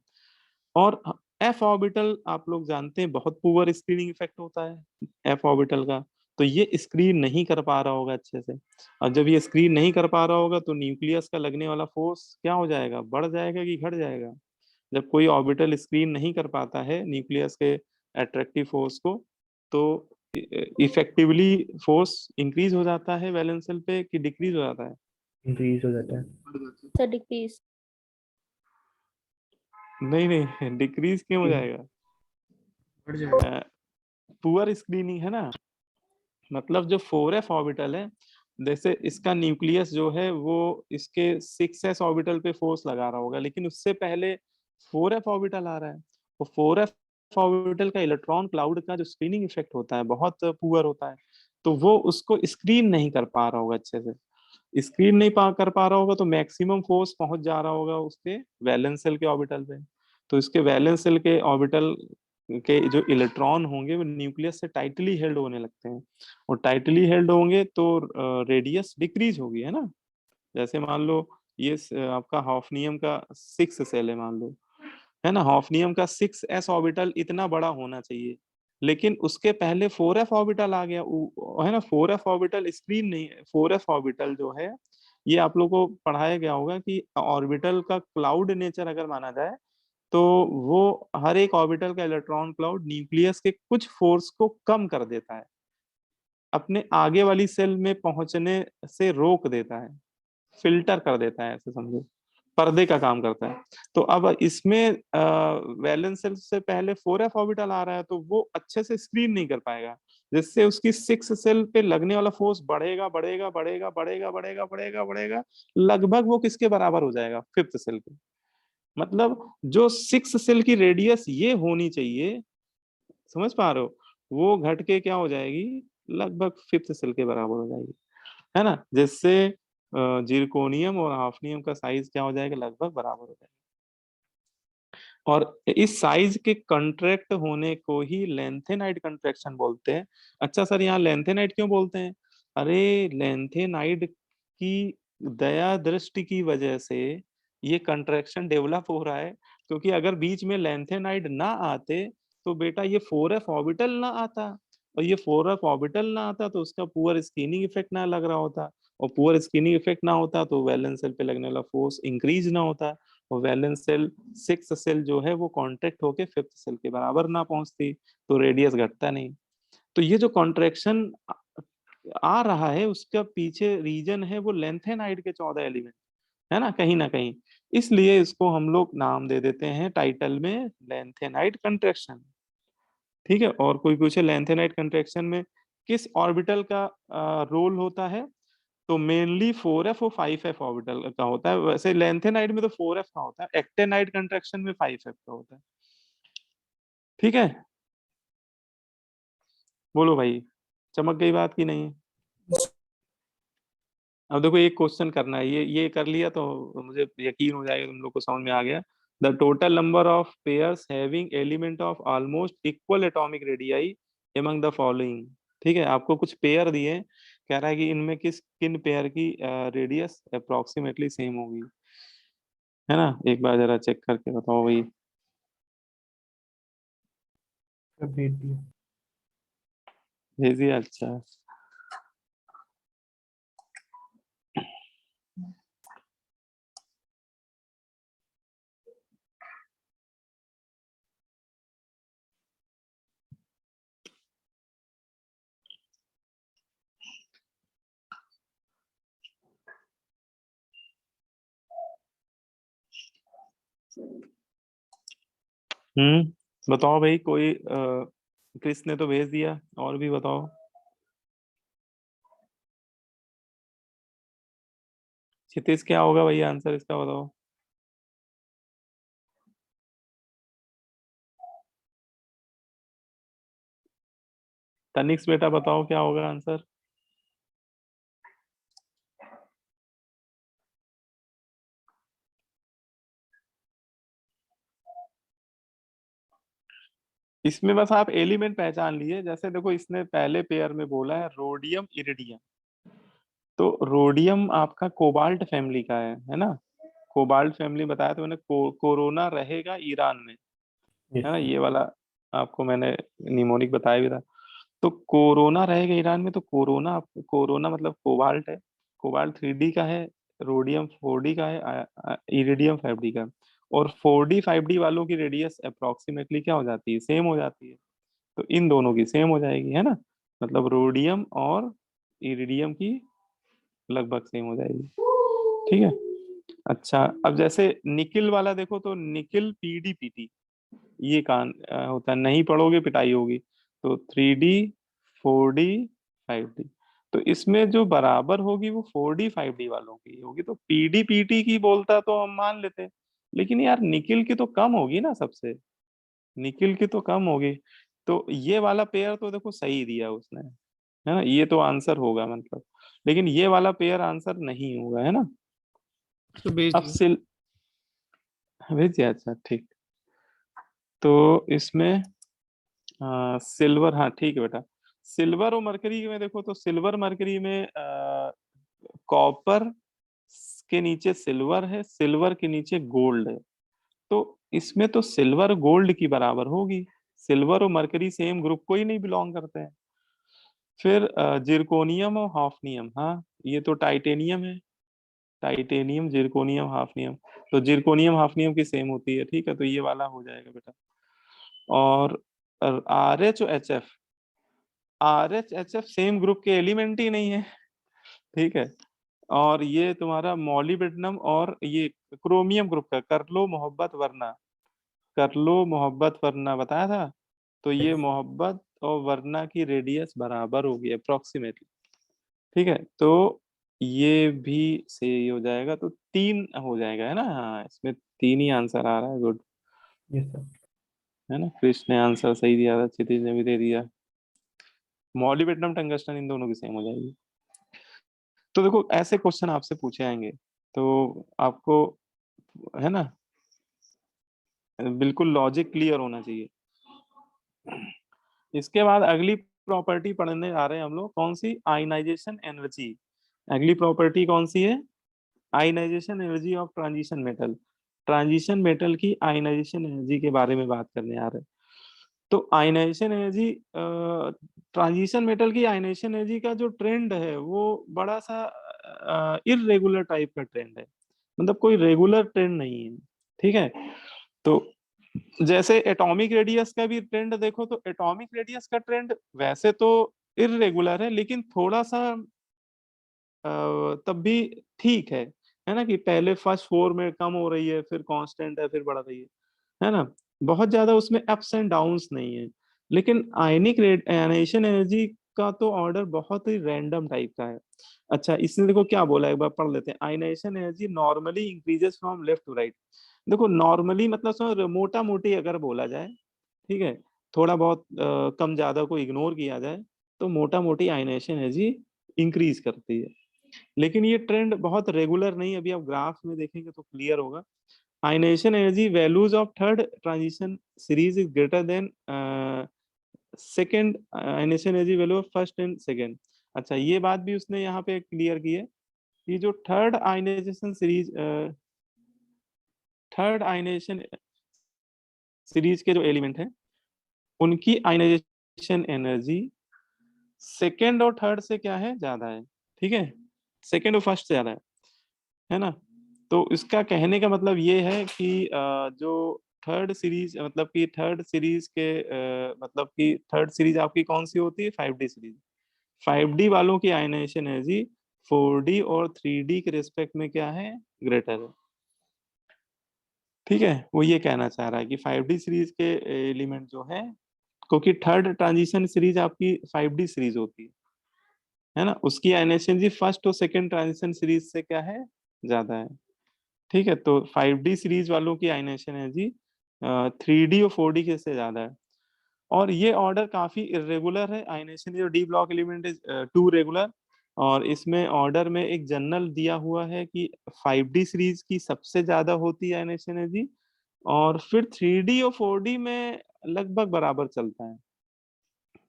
Speaker 1: और एफ ऑर्बिटल आप लोग जानते हैं बहुत पुअर स्क्रीनिंग इफेक्ट होता है एफ ऑर्बिटल का, तो ये स्क्रीन नहीं कर पा रहा होगा अच्छे से। और जब ये स्क्रीन नहीं कर पा रहा होगा तो न्यूक्लियस का लगने वाला फोर्स क्या हो जाएगा, बढ़ जाएगा कि घट जाएगा। जब कोई ऑर्बिटल स्क्रीन नहीं कर पाता है न्यूक्लियस के अट्रैक्टिव फोर्स को, तो इफेक्टिवली फोर्स इंक्रीज हो जाता है वैलेंस शेल पे कि डिक्रीज हो जाता है,
Speaker 2: इंक्रीज हो जाता है।
Speaker 4: Sir decrease.
Speaker 1: नहीं नहीं डिक्रीज क्यों हो जाएगा,
Speaker 2: बढ़ जाएगा।
Speaker 1: पुअर स्क्रीनिंग है ना। मतलब जो 4f ऑर्बिटल है, जैसे इसका न्यूक्लियस जो है वो इसके 6s ऑर्बिटल पे फोर्स लगा रहा होगा, लेकिन उससे पहले 4f ऑर्बिटल आ रहा है, तो 4f ऑर्बिटल का इलेक्ट्रॉन क्लाउड का जो स्क्रीनिंग इफेक्ट होता है बहुत पुअर होता है, तो वो उसको स्क्रीन नहीं कर पा रहा होगा अच्छे से। स्क्रीन नहीं कर पा रहा होगा तो मैक्सिमम फोर्स पहुंच जा रहा होगा उसके वैलेंस शेल के ऑर्बिटल पे, तो इसके वैलेंस शेल के ऑर्बिटल के जो इलेक्ट्रॉन होंगे वो न्यूक्लियस से टाइटली हेल्ड होने लगते हैं, और टाइटली हेल्ड होंगे तो रेडियस डिक्रीज होगी, है ना। जैसे मान लो ये आपका हॉफनियम का 6 सेल है मान लो, है ना, हॉफनियम का 6s ऑर्बिटल इतना बड़ा होना चाहिए, लेकिन उसके पहले 4f ऑर्बिटल आ गया, है ना। 4f ऑर्बिटल स्क्रीन नहीं है, 4f ऑर्बिटल जो है ये आप लोगों को पढ़ाया गया होगा कि ऑर्बिटल का क्लाउड नेचर अगर माना जाए तो वो हर एक ऑर्बिटल का इलेक्ट्रॉन क्लाउड न्यूक्लियस के कुछ फोर्स को कम कर देता है, अपने आगे वाली सेल में पहुंचने से रोक देता है, फिल्टर कर देता है, ऐसे समझो पर्दे का काम करता है। तो अब इसमें वैलेंस सेल से पहले 4f ऑर्बिटल आ रहा है तो वो अच्छे से स्क्रीन नहीं कर पाएगा, जिससे उसकी 6 सेल पे लगने वाला फोर्स बढ़ेगा बढ़ेगा बढ़ेगा बढ़ेगा बढ़ेगा बढ़ेगा बढ़ेगा, लगभग वो किसके बराबर हो जाएगा, 5th सेल के, मतलब जो 6 सेल की रेडियस ये होनी चाहिए, समझ पा रहे हो, वो घट के क्या हो जाएगी, लगभग 5th सेल के बराबर हो जाएगी, है ना, जिससे जिरकोनियम और हाफनियम का साइज क्या हो जाएगा, लगभग बराबर हो जाएगा। और इस साइज के कंट्रैक्ट होने को ही लेंथेनाइड कंट्रैक्शन बोलते हैं। अच्छा सर, यहाँ लेंथेनाइड क्यों बोलते हैं? अरे लेंथेनाइड की दया दृष्टि की वजह से ये कंट्रैक्शन डेवलप हो रहा है, क्योंकि अगर बीच में लेंथेनाइड ना आते तो बेटा ये 4f ऑर्बिटल ना आता, और ये 4f ऑर्बिटल ना आता तो उसका पुअर स्किनिंग इफेक्ट ना लग रहा होता, और पुअर स्किनिंग इफेक्ट ना होता तो वैलेंस सेल पे लगने वाला फोर्स इंक्रीज ना होता, और वैलेंस सेल 6th सेल जो है वो कॉन्ट्रैक्ट होके 5th सेल के बराबर ना पहुंचती, तो रेडियस घटता नहीं। तो ये जो कॉन्ट्रैक्शन आ रहा है उसका पीछे रीजन है वो लेंथेनाइड के 14 एलिमेंट, है ना, कहीं ना कहीं। इसलिए इसको हम लोग नाम दे देते हैं टाइटल में लेंथेनाइड कंट्रैक्शन। ठीक है, और कोई पूछे लेंथेनाइड कंट्रैक्शन में किस ऑर्बिटल का रोल होता है, तो मेनली 4f और 5f ऑर्बिटल का होता है। वैसे लेंथेनाइड में तो 4f का होता है, एक्टेनाइड कंट्रैक्शन में 5f का होता है। ठीक है, बोलो भाई, चमक गई बात की नहीं? अब देखो एक क्वेश्चन करना है, ये कर लिया तो मुझे यकीन हो जाएगा तुम लोग को समझ में आ गया। The total number of pairs having element of almost equal atomic radii among the following. ठीक है, आपको कुछ पेयर दिए, कह रहा है कि इनमें किन पेयर की रेडियस अप्रोक्सीमेटली सेम होगी, है ना, एक बार जरा चेक करके बताओ भाई।
Speaker 2: सब भेज दिया।
Speaker 1: भेजिए, अच्छा। बताओ भाई, कोई क्रिस ने तो भेज दिया, और भी बताओ। क्षितिज क्या होगा भाई, आंसर इसका बताओ। तनिक्स बेटा बताओ क्या होगा आंसर। इसमें बस आप एलिमेंट पहचान लिए, जैसे देखो इसने पहले पेयर में बोला है रोडियम इरिडियम, तो रोडियम आपका कोबाल्ट फैमिली का है ना, कोबाल्ट फैमिली बताया तो मैंने, कोरोना रहेगा ईरान में,
Speaker 2: यस
Speaker 1: है ना,
Speaker 2: सर।
Speaker 1: ये वाला आपको मैंने निमोनिक बताया भी था। तो कोरोना रहेगा ईरान में, तो कोरोना, कोरोना मतलब कोबाल्ट है, कोबाल्ट 3D का है, रोडियम 4D का है, इरिडियम 5D का। और 4D 5D वालों की रेडियस अप्रोक्सीमेटली क्या हो जाती है, सेम हो जाती है, तो इन दोनों की सेम हो जाएगी, है ना, मतलब रोडियम और इरिडियम की लगभग सेम हो जाएगी। ठीक है, अच्छा, अब जैसे निकिल वाला देखो, तो निकिल PDPT, ये कान होता है, नहीं पढ़ोगे पिटाई होगी। तो 3D 4D 5D, तो इसमें जो बराबर होगी वो 4D 5D वालों की होगी, तो PDPT की बोलता तो हम मान लेते, लेकिन यार निकिल की तो कम होगी ना सबसे, निकिल की तो कम होगी, तो ये वाला पेयर तो देखो सही दिया उसने, है ना, ये तो आंसर होगा मतलब, लेकिन ये वाला पेयर आंसर नहीं होगा, है ना।
Speaker 2: तो भेज
Speaker 1: अब
Speaker 2: दिया।
Speaker 1: सिल भेजिए, अच्छा ठीक। तो इसमें सिल्वर, हाँ ठीक है बेटा, सिल्वर और मरकरी में देखो, तो सिल्वर मरकरी में कॉपर के नीचे सिल्वर है, सिल्वर के नीचे गोल्ड है, तो इसमें तो सिल्वर गोल्ड की बराबर होगी, सिल्वर और मरकरी सेम ग्रुप को ही नहीं बिलोंग करते हैं। फिर जिरकोनियम और हाफनियम, हाँ ये तो टाइटेनियम है, टाइटेनियम जिरकोनियम हाफनियम, तो जिरकोनियम हाफनियम की सेम होती है, ठीक है, तो ये वाला हो जाएगा बेटा। और RH और HF, RH HF same group के एलिमेंट ही नहीं है, ठीक है। और ये तुम्हारा मॉलिब्डेनम और ये क्रोमियम ग्रुप का, कर लो मोहब्बत वरना, कर लो मोहब्बत वरना बताया था, तो ये मोहब्बत और वरना की रेडियस बराबर होगी अप्रोक्सीमेटली, ठीक है। तो ये भी सही हो जाएगा, तो 3 हो जाएगा, है ना? हाँ, इसमें 3 ही आंसर आ रहा है। Good,
Speaker 2: yes sir.
Speaker 1: है ना? कृष्ण ने आंसर सही दिया था, क्षितिज ने भी दे दिया। मॉलिब्डेनम टंगस्टन इन दोनों की सेम हो जाएगी। तो देखो ऐसे क्वेश्चन आपसे पूछे आएंगे, तो आपको, है ना, बिल्कुल लॉजिक क्लियर होना चाहिए। इसके बाद अगली प्रॉपर्टी पढ़ने जा रहे हैं हम लोग, कौन सी? Ionisation energy. अगली प्रॉपर्टी कौन सी है? Ionisation energy of transition metal. Transition metal की आयनाइजेशन एनर्जी के बारे में बात करने आ रहे हैं। तो आयनाइजेशन एनर्जी, ट्रांजिशन मेटल की आयनाइजेशन एनर्जी का जो ट्रेंड है वो बड़ा सा इरेगुलर टाइप का ट्रेंड है, मतलब कोई रेगुलर ट्रेंड नहीं है। ठीक है, तो जैसे एटॉमिक रेडियस का भी ट्रेंड देखो, तो एटॉमिक रेडियस का ट्रेंड वैसे तो इरेगुलर है, लेकिन थोड़ा सा तब भी ठीक है ना, कि पहले फर्स्ट 4 में कम हो रही है, फिर कांस्टेंट है, फिर बढ़ रही है ना? बहुत ज्यादा उसमें अप्स एंड डाउन्स नहीं है। लेकिन आयनिक आयनाइजेशन एनर्जी का तो ऑर्डर बहुत ही रैंडम टाइप का है। अच्छा, इसने देखो क्या बोला, एक बार पढ़ लेते हैं। Ionisation energy normally increases from left to right. देखो नॉर्मली मतलब समझ, मोटा मोटी अगर बोला जाए, ठीक है, थोड़ा बहुत कम ज्यादा को इग्नोर किया जाए, तो मोटा मोटी आयनाइजेशन एनर्जी इंक्रीज करती है। लेकिन ये ट्रेंड बहुत रेगुलर नहीं, अभी आप ग्राफ में देखेंगे तो क्लियर होगा। Ionisation energy values of third transition series is greater than second ionisation energy value of first and second. अच्छा, ये बात भी उसने यहाँ पे क्लियर की है कि जो थर्ड आयनाइजेशन सीरीज के जो एलिमेंट हैं, उनकी आयनाइजेशन एनर्जी सेकेंड और थर्ड से क्या है, ज्यादा है। ठीक है, सेकेंड और फर्स्ट से ज्यादा है ना? तो इसका कहने का मतलब ये है कि जो थर्ड सीरीज, मतलब कि थर्ड सीरीज के मतलब कि थर्ड सीरीज आपकी कौन सी होती है? 5D series. 5D वालों की आयनाइजेशन एनर्जी 4D और 3D के रिस्पेक्ट में क्या है, ग्रेटर है। ठीक है, वो ये कहना चाह रहा है कि 5D सीरीज के एलिमेंट जो है, क्योंकि थर्ड ट्रांजिशन सीरीज आपकी 5D सीरीज होती है ना, उसकी आयनाइजेशन एनर्जी फर्स्ट और सेकंड ट्रांजिशन सीरीज से क्या है, ज्यादा है। ठीक है, तो 5D सीरीज वालों की आयनाइजेशन एनर्जी 3D और 4D के से ज्यादा है। और ये ऑर्डर काफी इरेगुलर है। आयनाइजेशन जो d block element is too regular. और इसमें ऑर्डर में एक जनरल दिया हुआ है कि 5D सीरीज की सबसे ज्यादा होती है आयनाइजेशन एनर्जी, और फिर 3D और 4D में लगभग बराबर चलता है।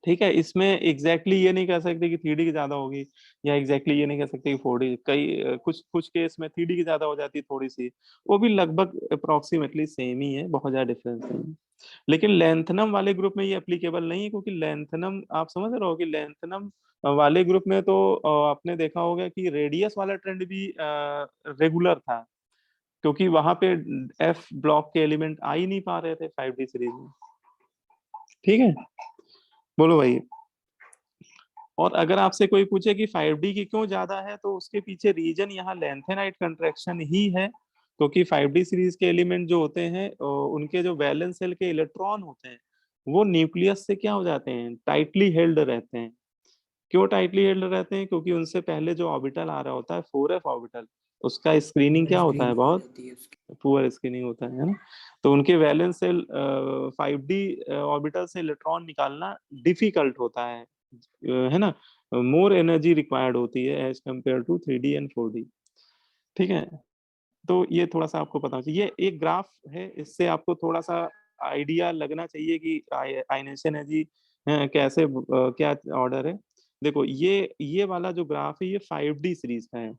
Speaker 1: ठीक है, इसमें एग्जैक्टली ये नहीं कह सकते कि 3D की ज्यादा होगी, या एग्जैक्टली ये नहीं कह सकते कि 4D। कई कुछ कुछ केस में 3D की ज्यादा हो जाती है थोड़ी सी, वो भी लगभग अप्रोक्सीमेटली सेम ही है, बहुत ज्यादा डिफरेंस नहीं है। लेकिन लेंथनम वाले ग्रुप में ये एप्लीकेबल नहीं है, क्योंकि लेंथनम आप समझ रहे हो कि लेंथनम वाले ग्रुप में तो आपने देखा होगा कि रेडियस वाला ट्रेंड भी रेगुलर था, क्योंकि वहां पे एफ ब्लॉक के एलिमेंट आ ही नहीं पा रहे थे 5D सीरीज में। ठीक है, बोलो भाई। और अगर आपसे कोई पूछे कि 5D की क्यों ज्यादा है, तो उसके पीछे रीजन यहाँ लेंथेनाइट कंट्रैक्शन ही है। क्योंकि 5D सीरीज के एलिमेंट जो होते हैं, उनके जो वैलेंस शेल के इलेक्ट्रॉन होते हैं, वो न्यूक्लियस से क्या हो जाते हैं, टाइटली हेल्ड रहते हैं। क्यों टाइटली हेल्ड रहते हैं? क्योंकि उनसे पहले जो ऑर्बिटल आ रहा होता है 4f ऑर्बिटल, उसका स्क्रीनिंग क्या होता है,
Speaker 5: स्क्रीनिंग हो
Speaker 1: बहुत
Speaker 5: जाती है उसकी।
Speaker 1: पुअर स्क्रीनिंग होता है ना? तो उनके वैलेंस सेल 5D ऑर्बिटल से इलेक्ट्रॉन निकालना डिफिकल्ट होता है ना? मोर एनर्जी रिक्वायर्ड होती है as compare to 3D and 4D। ठीक है, तो ये थोड़ा सा आपको पता होना चाहिए। ये एक ग्राफ है, इससे आपको थोड़ा सा आइडिया लगना चाहिए कि आयनाइजेशन एनर्जी कैसे क्या ऑर्डर है। देखो ये वाला जो ग्राफ है, ये 5D सीरीज का है।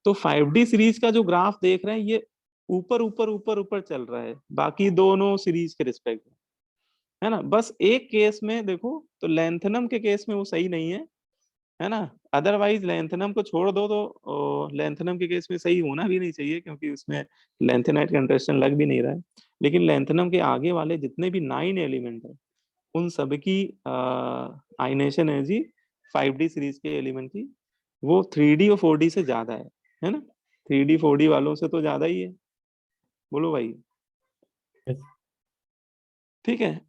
Speaker 1: तो 5D सीरीज का जो ग्राफ देख रहे हैं, ये ऊपर ऊपर ऊपर ऊपर चल रहा है बाकी दोनों सीरीज के रिस्पेक्ट में, है ना? बस एक केस में देखो, तो लेंथनम के केस में वो सही नहीं है ना? अदरवाइज लेंथनम को छोड़ दो, तो लेंथनम के केस में सही होना भी नहीं चाहिए, क्योंकि उसमें लेंथेनाइट कंट्रैक्शन लग भी नहीं रहा है। लेकिन लेंथनम के आगे वाले जितने भी 9 एलिमेंट है, उन सब की आयनेशन एनर्जी 5D सीरीज के एलिमेंट की, वो 3D और 4D से ज्यादा है ना? 3D 4D वालों से तो ज्यादा ही है। बोलो भाई।
Speaker 2: Yes.
Speaker 1: ठीक है,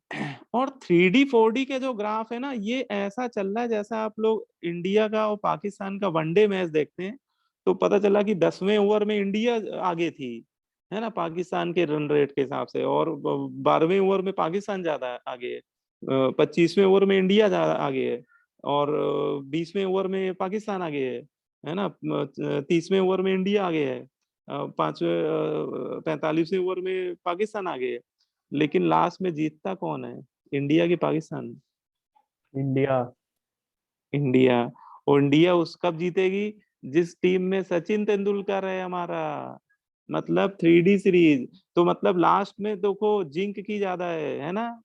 Speaker 1: और 3D 4D के जो ग्राफ है ना, ये ऐसा चल रहा है जैसा आप लोग इंडिया का और पाकिस्तान का वनडे मैच देखते हैं, तो पता चला कि 10वें ओवर में इंडिया आगे थी, है ना, पाकिस्तान के रन रेट के हिसाब से, और 12वें ओवर में पाकिस्तान ज्यादा आगे है, 25वें ओवर में इंडिया ज्यादा आगे है, और 20वें ओवर में पाकिस्तान आगे है ना, 30वें ओवर में इंडिया आगे है, 45वें ओवर में पाकिस्तान आगे है। लेकिन लास्ट में जीतता कौन है, इंडिया की पाकिस्तान?
Speaker 2: इंडिया।
Speaker 1: इंडिया। और इंडिया उस कब जीतेगी जिस टीम में सचिन तेंदुलकर है हमारा, मतलब 3D सीरीज। तो मतलब लास्ट में देखो जिंक की ज्यादा है ना,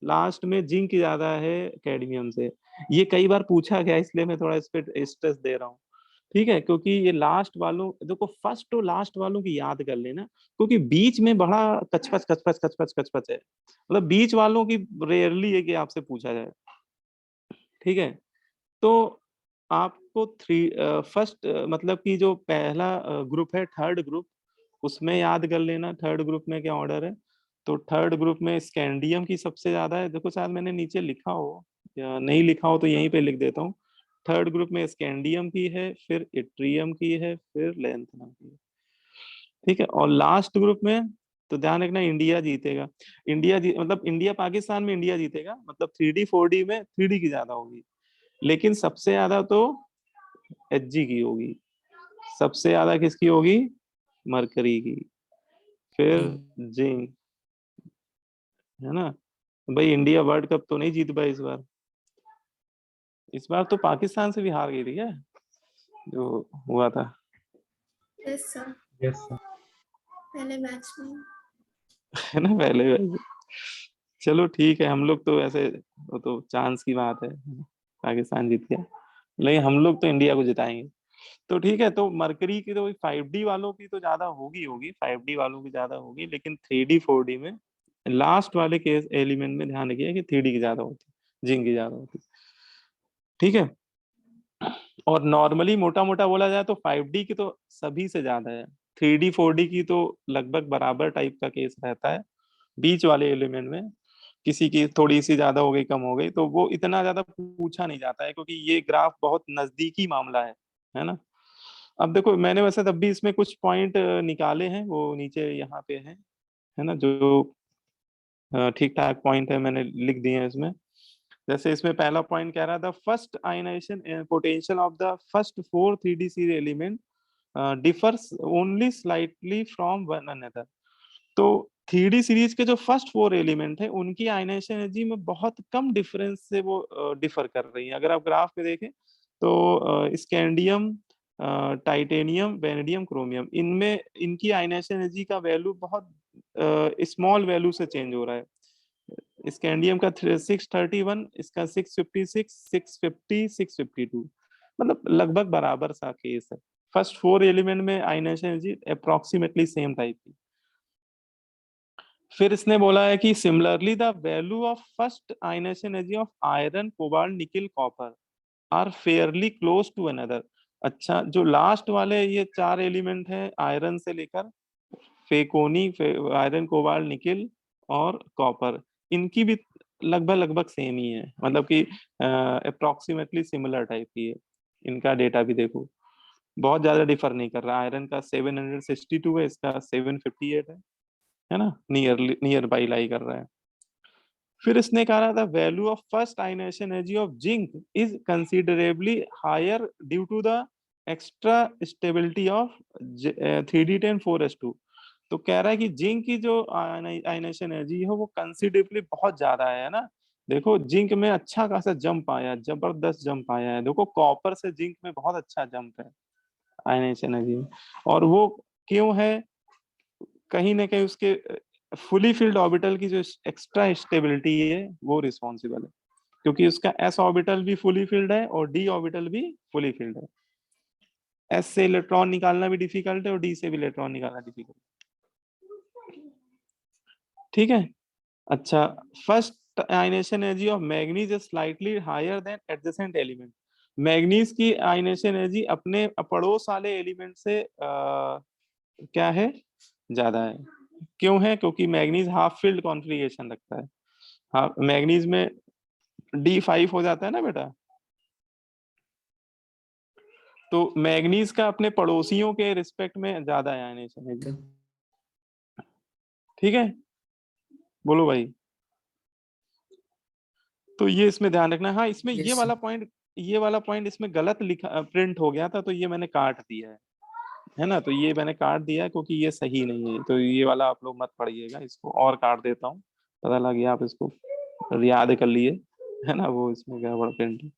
Speaker 1: लास्ट में जिंक ज्यादा है कैडमियम से। ये कई बार पूछा गया, इसलिए मैं थोड़ा इस पे स्ट्रेस दे रहा हूँ, ठीक है, क्योंकि ये लास्ट वालों, देखो फर्स्ट और लास्ट वालों की याद कर लेना, क्योंकि बीच में बड़ा कचपच कचपच कचपच कचपच है, मतलब बीच वालों की रेयरली है कि आपसे पूछा जाए, ठीक है। तो आपको फर्स्ट मतलब कि जो पहला ग्रुप है, थर्ड ग्रुप, उसमें याद कर लेना थर्ड ग्रुप में क्या ऑर्डर है। तो थर्ड ग्रुप में स्कैंडियम की सबसे ज्यादा है, देखो शायद मैंने नीचे लिखा हो या नहीं लिखा हो तो यहीं पे लिख देता हूँ। थर्ड ग्रुप में स्कैंडियम की है, फिर इट्रियम की है, फिर लैंथनम की है, ठीक है। और लास्ट ग्रुप में तो ध्यान रखना इंडिया जीतेगा, मतलब इंडिया पाकिस्तान में इंडिया जीतेगा, मतलब 3D 4D में 3D की ज्यादा होगी, लेकिन सबसे ज्यादा तो Hg की होगी, सबसे ज्यादा किसकी होगी, मरकरी की, फिर जिंक, है ना। भाई इंडिया वर्ल्ड कप तो नहीं जीत पाई इस बार तो पाकिस्तान से भी हार गई थी क्या, जो हुआ था।
Speaker 6: Yes sir,
Speaker 2: yes sir.
Speaker 6: पहले मैच में।
Speaker 1: है ना, पहले वैसे। चलो ठीक है, हम लोग तो ऐसे, वो तो चांस की बात है, पाकिस्तान जीत गया, लेकिन हम लोग तो इंडिया को जिताएंगे। तो ठीक है, तो मरकरी की तो 5D वालों की तो ज्यादा होगी 5D वालों की ज्यादा होगी, लेकिन 3D 4D में लास्ट वाले केस एलिमेंट में ध्यान रखिए कि 3D की ज्यादा होती, जिंक की ज्यादा होती, ठीक है। और नॉर्मली मोटा मोटा बोला जाए तो 5D की तो सभी से ज्यादा है, 3D 4D की तो लगभग बराबर टाइप का केस रहता है, बीच वाले एलिमेंट में किसी की थोड़ी सी ज्यादा हो गई कम हो गई तो वो इतना ज्यादा पूछा नहीं जाता है, क्योंकि ये ग्राफ बहुत नजदीकी मामला है ना। अब देखो मैंने वैसे तब भी इसमें कुछ पॉइंट निकाले हैं, वो नीचे यहाँ पे है ना, जो ठीक ठाक पॉइंट है मैंने लिख दिए हैं इसमें। जैसे इसमें पहला पॉइंट कह रहा था, first ionisation potential of the first 4 3D series element differs only slightly from one another. तो 3D सीरीज के जो फर्स्ट 4 एलिमेंट है उनकी आयनाइजेशन एनर्जी में बहुत कम डिफरेंस से वो डिफर कर रही है। अगर आप ग्राफ पे देखें तो स्कैंडियम, टाइटेनियम, वेनेडियम, क्रोमियम, इनमें इनकी आयनाइजेशन एनर्जी का वैल्यू बहुत स्मॉल वैल्यू से चेंज हो रहा है। स्कैंडियम का 631, इसका 656, 650, 652, मतलब लगभग बराबर सा केस है। फर्स्ट 4 एलिमेंट में ionisation energy approximately same type की। फिर इसने बोला है कि similarly the value of first ionisation energy of iron, cobalt, nickel, copper are fairly close to another. अच्छा, जो लास्ट वाले ये 4 एलिमेंट है आयरन से लेकर फेकोनी, आयरन, कोबाल्ट, निकल और कॉपर, इनकी भी लगभग लगभग सेम ही है, मतलब कि अप्रोक्सीमेटली सिमिलर टाइप की है। इनका डेटा भी देखो बहुत ज्यादा डिफर नहीं कर रहा, आयरन का 762 है, इसका 758 है ना, नियर बाई लाई कर रहा है। फिर इसने कहा था value of first ionisation energy of zinc is considerably higher due to the extra stability of 3D10 4s2। तो कह रहा है कि जिंक की जो आयनाइजेशन एनर्जी है वो कंसिडरेबली बहुत ज्यादा है ना। देखो जिंक में अच्छा खासा जंप आया, जबरदस्त जंप आया है, देखो कॉपर से जिंक में बहुत अच्छा जंप है आयनाइजेशन एनर्जी में। और वो क्यों है, कहीं ना कहीं उसके फुली फिल्ड ऑर्बिटल की जो एक्स्ट्रा स्टेबिलिटी है वो रिस्पॉन्सिबल है, क्योंकि उसका s ऑर्बिटल भी फुली फिल्ड है और d ऑर्बिटल भी फुली फिल्ड है। s से इलेक्ट्रॉन निकालना भी डिफिकल्ट है और d से भी इलेक्ट्रॉन निकालना डिफिकल्ट, ठीक है। अच्छा, first ionisation energy of manganese is slightly higher than adjacent element. Manganese की आयनेशन एनर्जी अपने पड़ोस वाले एलिमेंट से क्या है, ज्यादा है। क्यों है, क्योंकि मैग्नीज हाफ फील्ड कॉन्फ़िगरेशन रखता है। हाँ, मैग्नीज में D5 हो जाता है ना बेटा। तो मैग्नीज का अपने पड़ोसियों के रिस्पेक्ट में ज्यादा आयनाइजेशन है जी। ठीक है, बोलो भाई। तो ये इसमें ध्यान रखना। हाँ, इसमें
Speaker 5: Yes,
Speaker 1: ये
Speaker 5: sir.
Speaker 1: वाला पॉइंट इसमें गलत लिखा प्रिंट हो गया था, तो ये मैंने काट दिया है ना। तो ये मैंने काट दिया है क्योंकि ये सही नहीं है। तो ये वाला आप लोग मत पढ़िएगा, इसको और काट देता हूँ। पता लग गया आप इसको याद कर लिए, है ना, वो इसमें गड़बड़ प्रिंट है।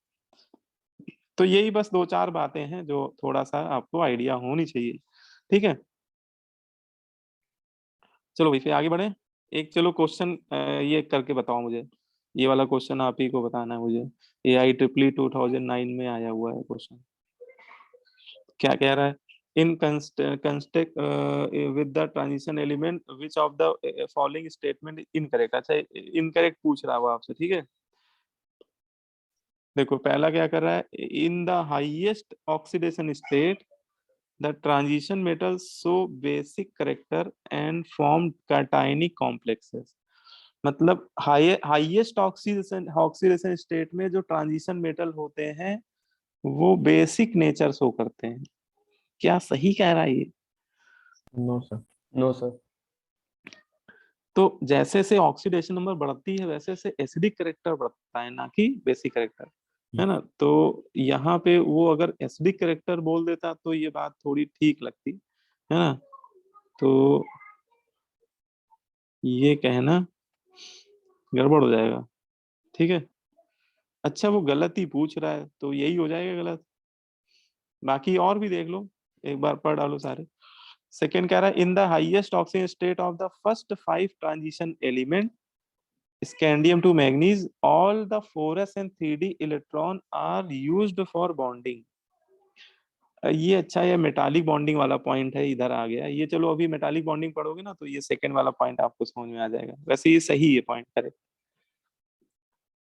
Speaker 1: तो यही बस 2-4 बातें हैं जो थोड़ा सा आपको आइडिया होनी चाहिए। ठीक है, चलो भाई फिर आगे बढ़े। एक चलो क्वेश्चन ये करके बताओ मुझे। ये वाला क्वेश्चन आप ही को बताना है मुझे। AIEEE 2009 में आया हुआ है क्वेश्चन। क्या कह रहा है? In context with the transition element which of the following statement incorrect. अच्छा, इनकरेक्ट पूछ रहा है वो आपसे। ठीक है, देखो पहला क्या कर रहा है, in the highest oxidation state the transition metals show basic character and form cationic complexes. मतलब हाईएस्ट ऑक्सीडेशन स्टेट में जो ट्रांजिशन मेटल होते हैं वो बेसिक नेचर शो करते हैं। क्या सही कह रहा है ये?
Speaker 2: No sir, no sir.
Speaker 1: तो जैसे जैसे ऑक्सीडेशन नंबर बढ़ती है वैसे वैसे एसिडिक कैरेक्टर बढ़ता है, ना कि बेसिक कैरेक्टर, है ना। तो यहाँ पे वो अगर एसिडिक कैरेक्टर बोल देता तो ये बात थोड़ी ठीक लगती, है ना। तो ये कहना गड़बड़ हो जाएगा। ठीक है, अच्छा वो गलत ही पूछ रहा है तो यही हो जाएगा गलत। बाकी और भी देख लो, एक बार पढ़ डालो सारे। सेकेंड कह रहा है in the highest oxygen state of the first 5 transition element scandium to manganese all the 4s and 3d electron are used for bonding। ये अच्छा, ये मेटालिक बॉन्डिंग वाला पॉइंट है, इधर आ गया ये। चलो अभी मेटालिक बॉन्डिंग पढ़ोगे ना तो ये सेकंड वाला पॉइंट आपको समझ में आ जाएगा। वैसे ये सही है पॉइंट, करेक्ट।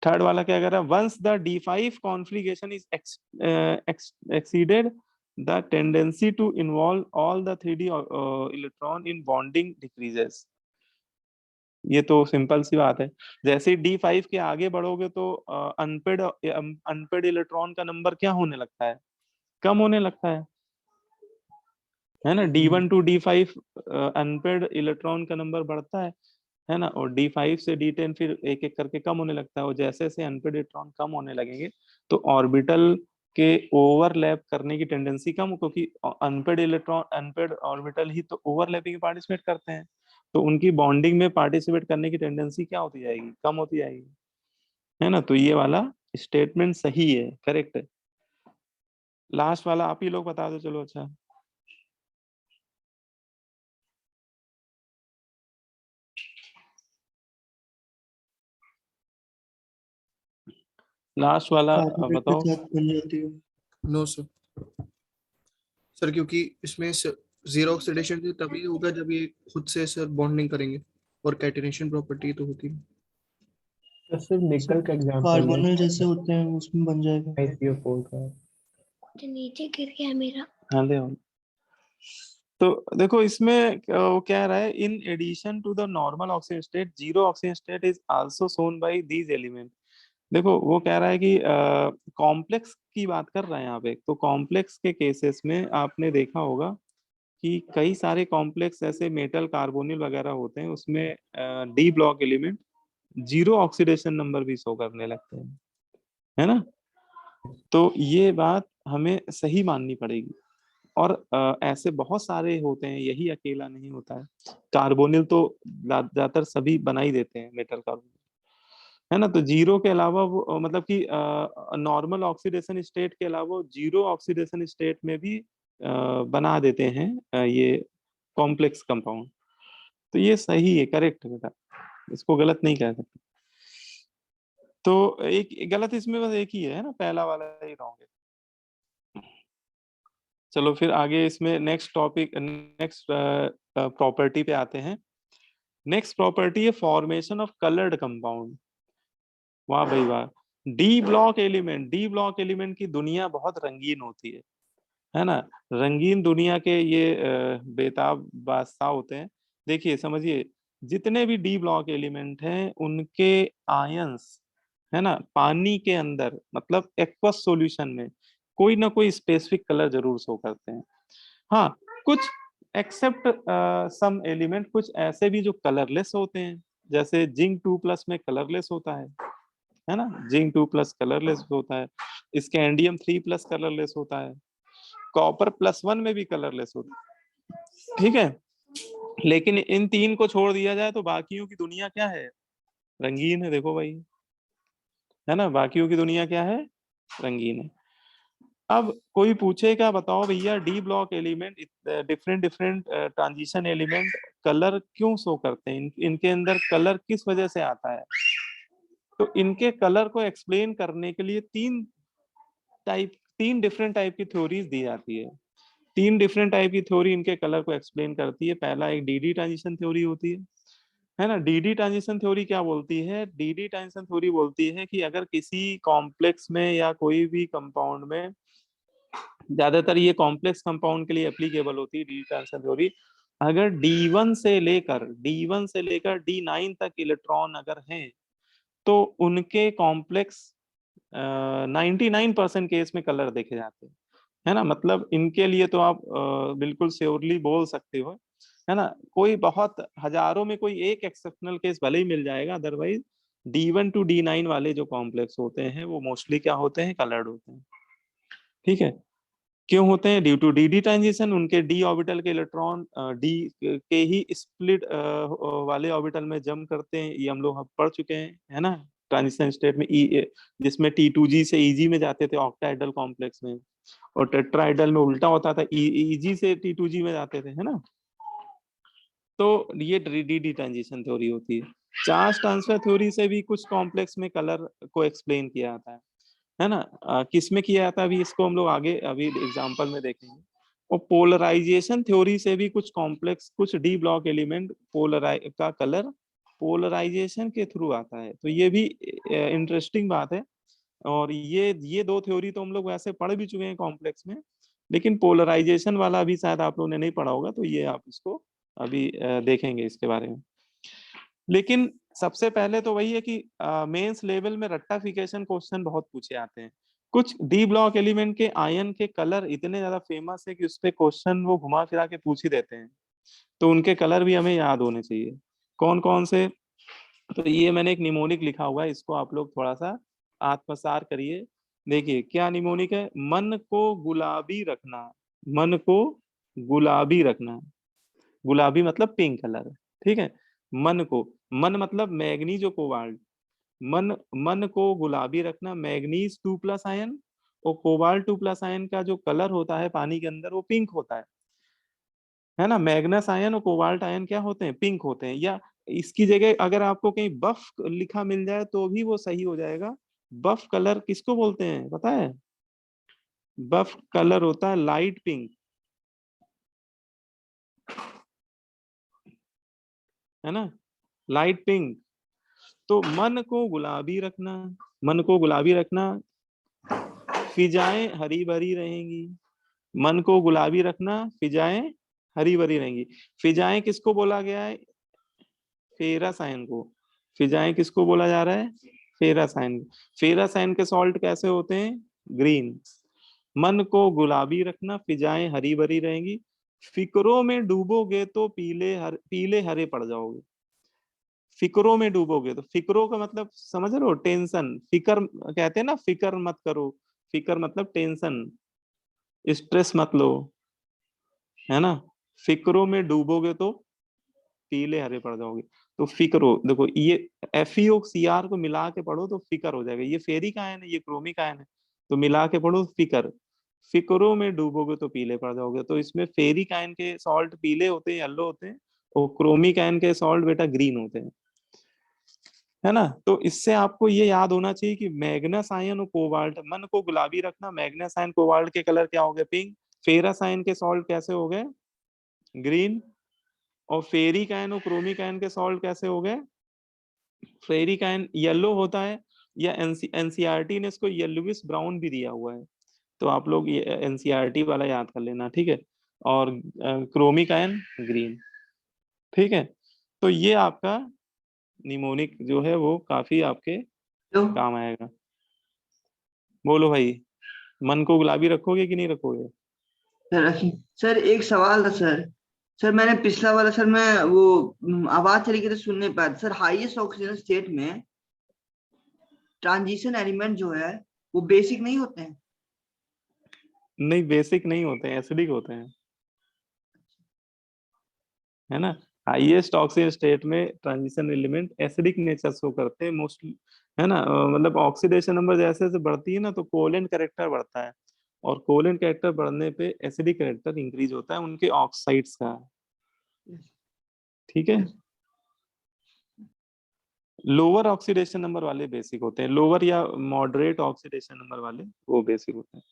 Speaker 1: थर्ड वाला क्या कर रहा है, once the D5 configuration is exceeded the tendency to involve all the 3d electron in bonding decreases. ये तो सिंपल सी बात है। जैसे D5 के आगे बढ़ोगे तो अनपेड इलेक्ट्रॉन का नंबर क्या होने लगता है, कम होने लगता है ना। D1 to D5 unpaired electron का नंबर बढ़ता है ना। और D5 से D10 फिर एक एक करके कम होने लगता है। और जैसे जैसे अनपेड इलेक्ट्रॉन कम होने लगेंगे तो ऑर्बिटल के ओवरलैप करने की टेंडेंसी कम, क्योंकि अनपेड ऑर्बिटल ही तो ओवरलैपिंग में पार्टिसिपेट करते हैं। तो उनकी बॉन्डिंग में पार्टिसिपेट करने की टेंडेंसी क्या होती जाएगी, कम होती जाएगी, है ना। तो ये वाला स्टेटमेंट सही है, करेक्ट है। लास्ट वाला आप ही लोग बता दो चलो। अच्छा, लास्ट वाला बताओ।
Speaker 7: No sir. सर क्योंकि इसमें जीरो ऑक्सीडेशन से तभी होगा जब ये खुद से सर बॉन्डिंग करेंगे, और कैटिनेशन प्रॉपर्टी तो होती है।
Speaker 2: तो सिर्फ निकल का एग्जांपल
Speaker 8: कार्बोनल जैसे होते हैं उसमें बन जाएगा।
Speaker 2: ICO4 का।
Speaker 6: जो नीचे गिर गया मेरा।
Speaker 1: हाँ ले आओ। तो देखो इसमें वो कह रहा है in addition to the normal oxygen state zero oxygen state is also shown by these element. देखो वो कह रहा है कि कॉम्प्लेक्स की बात कर रहा है यहाँ पे। तो कॉम्प्लेक्स के केसेस में आपने देखा होगा कि कई सारे कॉम्प्लेक्स ऐसे मेटल कार्बोनिल वगैरह होते हैं, उसमें D block element zero oxidation number भी शो करने लगते हैं, है ना। तो ये बात हमें सही माननी पड़ेगी। और ऐसे बहुत सारे होते हैं, यही अकेला नहीं होता है। कार्बोनिल तो ज्यादातर सभी बना ही देते हैं मेटल कार्बोनिल, है ना। तो जीरो के अलावा वो मतलब कि नॉर्मल ऑक्सीडेशन स्टेट के अलावा जीरो ऑक्सीडेशन स्टेट में भी बना देते हैं ये कॉम्प्लेक्स कंपाउंड। तो ये सही है, करेक्ट है बेटा, इसको गलत नहीं कह सकते। तो एक गलत इसमें बस एक ही है ना, पहला वाला ही रॉन्ग है। चलो फिर आगे इसमें नेक्स्ट प्रॉपर्टी पे आते हैं। नेक्स्ट प्रॉपर्टी है फॉर्मेशन ऑफ कलर्ड कंपाउंड। वाह भाई वाह। डी ब्लॉक एलिमेंट की दुनिया बहुत रंगीन होती है ना। रंगीन दुनिया के ये बेताब बादशाह होते हैं। देखिए समझिए, जितने भी डी ब्लॉक एलिमेंट हैं उनके आयंस, है ना, पानी के अंदर मतलब एक्वस सॉल्यूशन में कोई ना कोई स्पेसिफिक कलर जरूर शो करते हैं। हाँ, कुछ एक्सेप्ट सम एलिमेंट, कुछ ऐसे भी जो कलरलेस होते हैं, जैसे जिंक 2+ में कलरलेस होता है ना, जिंक 2+ कलरलेस होता है, स्कैंडियम 3+ कलरलेस होता है, कॉपर +1 में भी कलरलेस होता है, ठीक है। लेकिन इन तीन को छोड़ दिया जाए तो बाकियों की दुनिया क्या है, रंगीन है। देखो भाई, है ना, बाकियों की दुनिया क्या है, रंगीन है। अब कोई पूछेगा बताओ भैया D block element, different different transition element colour क्यों शो करते हैं, इनके अंदर कलर किस वजह से आता है। तो इनके कलर को एक्सप्लेन करने के लिए तीन डिफरेंट टाइप की थ्योरीज दी जाती है। तीन डिफरेंट टाइप की थ्योरी इनके कलर को एक्सप्लेन करती है। पहला एक डीडी ट्रांजिशन थ्योरी होती है ना। डीडी ट्रांजिशन थ्योरी क्या बोलती है, डीडी ट्रांजिशन थ्योरी बोलती है कि अगर किसी कॉम्प्लेक्स में या कोई भी कंपाउंड में, ज्यादातर ये कॉम्प्लेक्स कंपाउंड के लिए एप्लीकेबल होती है डीडी ट्रांजिशन थ्योरी, अगर D1 से लेकर D9 तक इलेक्ट्रॉन अगर हैं तो उनके कॉम्प्लेक्स 99% केस में कलर देखे जाते हैं, है ना। मतलब इनके लिए तो आप बिल्कुल श्योरली बोल सकते हो, है ना। कोई बहुत हजारों में कोई एक एक्सेप्शनल केस भले ही मिल जाएगा, अदरवाइज D1 to D9 वाले जो कॉम्प्लेक्स होते हैं वो मोस्टली क्या होते हैं, कलर्ड होते हैं, ठीक है। क्यों होते हैं, ड्यू टू डीडी ट्रांजिशन, उनके डी ऑर्बिटल के इलेक्ट्रॉन डी के ही स्प्लिट वाले ऑर्बिटल में जम करते हैं, ये हम लोग पढ़ चुके हैं, है ना। ट्रांजिशन स्टेट में जिसमें T2G से EG में जाते थे ऑक्टाहेड्रल कॉम्प्लेक्स में, और टेट्राहेड्रल में उल्टा होता था, EG से T2G में जाते थे, है ना। तो ये डीडी ट्रांजिशन थ्योरी होती है। चार्ज ट्रांसफर थ्योरी से भी कुछ कॉम्प्लेक्स में कलर को एक्सप्लेन किया जाता है ना। किस में किया जाता है अभी इसको हम लोग आगे अभी एग्जांपल में देखेंगे। और पोलराइजेशन थ्योरी से भी कुछ कॉम्प्लेक्स, कुछ डी ब्लॉक एलिमेंट का कलर पोलराइजेशन के थ्रू आता है। तो ये भी इंटरेस्टिंग बात है। और ये दो थ्योरी तो हम लोग वैसे पढ़ भी चुके हैं कॉम्प्लेक्स में, लेकिन पोलराइजेशन वाला भी शायद आप लोगों ने नहीं पढ़ा होगा, तो ये आप इसको अभी देखेंगे इसके बारे में। लेकिन सबसे पहले तो वही है कि मेंस लेवल में रट्टाफिकेशन क्वेश्चन बहुत पूछे आते हैं। कुछ डी ब्लॉक एलिमेंट के आयन के कलर इतने ज्यादा फेमस है कि उस पे क्वेश्चन वो घुमा फिरा के पूछ ही देते हैं, तो उनके कलर भी हमें याद होने चाहिए। कौन कौन से, तो ये मैंने एक निमोनिक लिखा हुआ है, इसको आप लोग थोड़ा सा आत्मसात करिए। देखिए क्या निमोनिक है, मन को गुलाबी रखना, मन को गुलाबी रखना, गुलाबी मतलब पिंक कलर, ठीक है। मन को, मन मतलब मैग्नीज और कोबाल्ट, मन को गुलाबी रखना, मैग्नीज 2+ आयन और कोबाल्ट 2+ आयन का जो कलर होता है पानी के अंदर वो पिंक होता है ना। मैग्नस आयन और कोबाल्ट आयन क्या होते हैं, पिंक होते हैं। या इसकी जगह अगर आपको कहीं बफ लिखा मिल जाए तो भी वो सही हो जाएगा। बफ कलर किसको बोलते हैं पता है, बफ कलर होता है लाइट पिंक, है ना, लाइट पिंक। तो मन को गुलाबी रखना, मन को गुलाबी रखना, फिजाएं हरी भरी रहेंगी। मन को गुलाबी रखना, फिजाएं हरी भरी रहेंगी। फिजाएं किसको बोला गया है, फेरस आयन को। फिजाएं किसको बोला जा रहा है, फेरस आयन। फेरस आयन के सॉल्ट कैसे होते हैं, ग्रीन। मन को गुलाबी रखना, फिजाएं हरी भरी रहेंगी। फिक्रों में डूबोगे तो पीले हरे पड़ जाओगे। फिक्रों में डूबोगे तो, फिक्रों का मतलब समझ रहे हो, टेंशन, फिकर कहते हैं ना, फिकर मत करो, फिकर मतलब टेंशन, स्ट्रेस मत लो, है ना। फिक्रों में डूबोगे तो पीले हरे पड़ जाओगे। तो फिक्रो, देखो ये FeOCr को मिला के पढ़ो तो फिकर हो जाएगा। ये फेरिक आयन है, ये क्रोमिक आयन है, तो मिला के पढ़ो फिकर। फिक्रों में डूबोगे तो पीले पड़ जाओगे। तो इसमें फेरिक आयन के सॉल्ट पीले होते हैं, येलो होते हैं, और क्रोमिक आयन के सॉल्ट बेटा ग्रीन होते हैं, है ना। तो इससे आपको ये याद होना चाहिए कि मैग्नस आयन और कोबाल्ट, मन को गुलाबी रखना, मैग्नस आयन कोबाल्ट के कलर क्या हो गए, पिंक। फेरस आयन के सॉल्ट कैसे हो गए, ग्रीन। और फेरिक आयन और क्रोमिक आयन के सॉल्ट कैसे हो गए, फेरिक आयन येलो होता है, या एनसीईआरटी ने इसको येलोविश ब्राउन भी दिया हुआ है, तो आप लोग ये एनसीईआरटी वाला याद कर लेना, ठीक है। और क्रोमिक आयन ग्रीन, ठीक है। तो ये आपका निमोनिक जो है वो काफी आपके
Speaker 5: तो
Speaker 1: काम आएगा। बोलो भाई, मन को गुलाबी रखोगे कि नहीं रखोगे?
Speaker 5: सर सर एक सवाल था सर। सर मैंने पिछला वाला सर मैं वो आवाज चली गई तो सुन नहीं पाया सर। हाईएस्ट ऑक्सीजन स्टेट में ट्रांजिशन एलिमेंट जो है वो बेसिक नहीं होते हैं।
Speaker 1: नहीं, बेसिक नहीं होते हैं, एसिडिक होते हैं, है ना। हाईएस्ट ऑक्सीजन स्टेट में transition element acidic nature show करते हैं मोस्टली, है ना। मतलब ऑक्सीडेशन नंबर जैसे जैसे बढ़ती है ना तो कोवेलेंट कैरेक्टर बढ़ता है, और कोवेलेंट कैरेक्टर बढ़ने पे एसिडिक कैरेक्टर इंक्रीज होता है उनके ऑक्साइड्स का। ठीक है। लोअर ऑक्सीडेशन नंबर वाले बेसिक होते हैं, लोअर या मॉडरेट ऑक्सीडेशन नंबर वाले वो बेसिक होते हैं।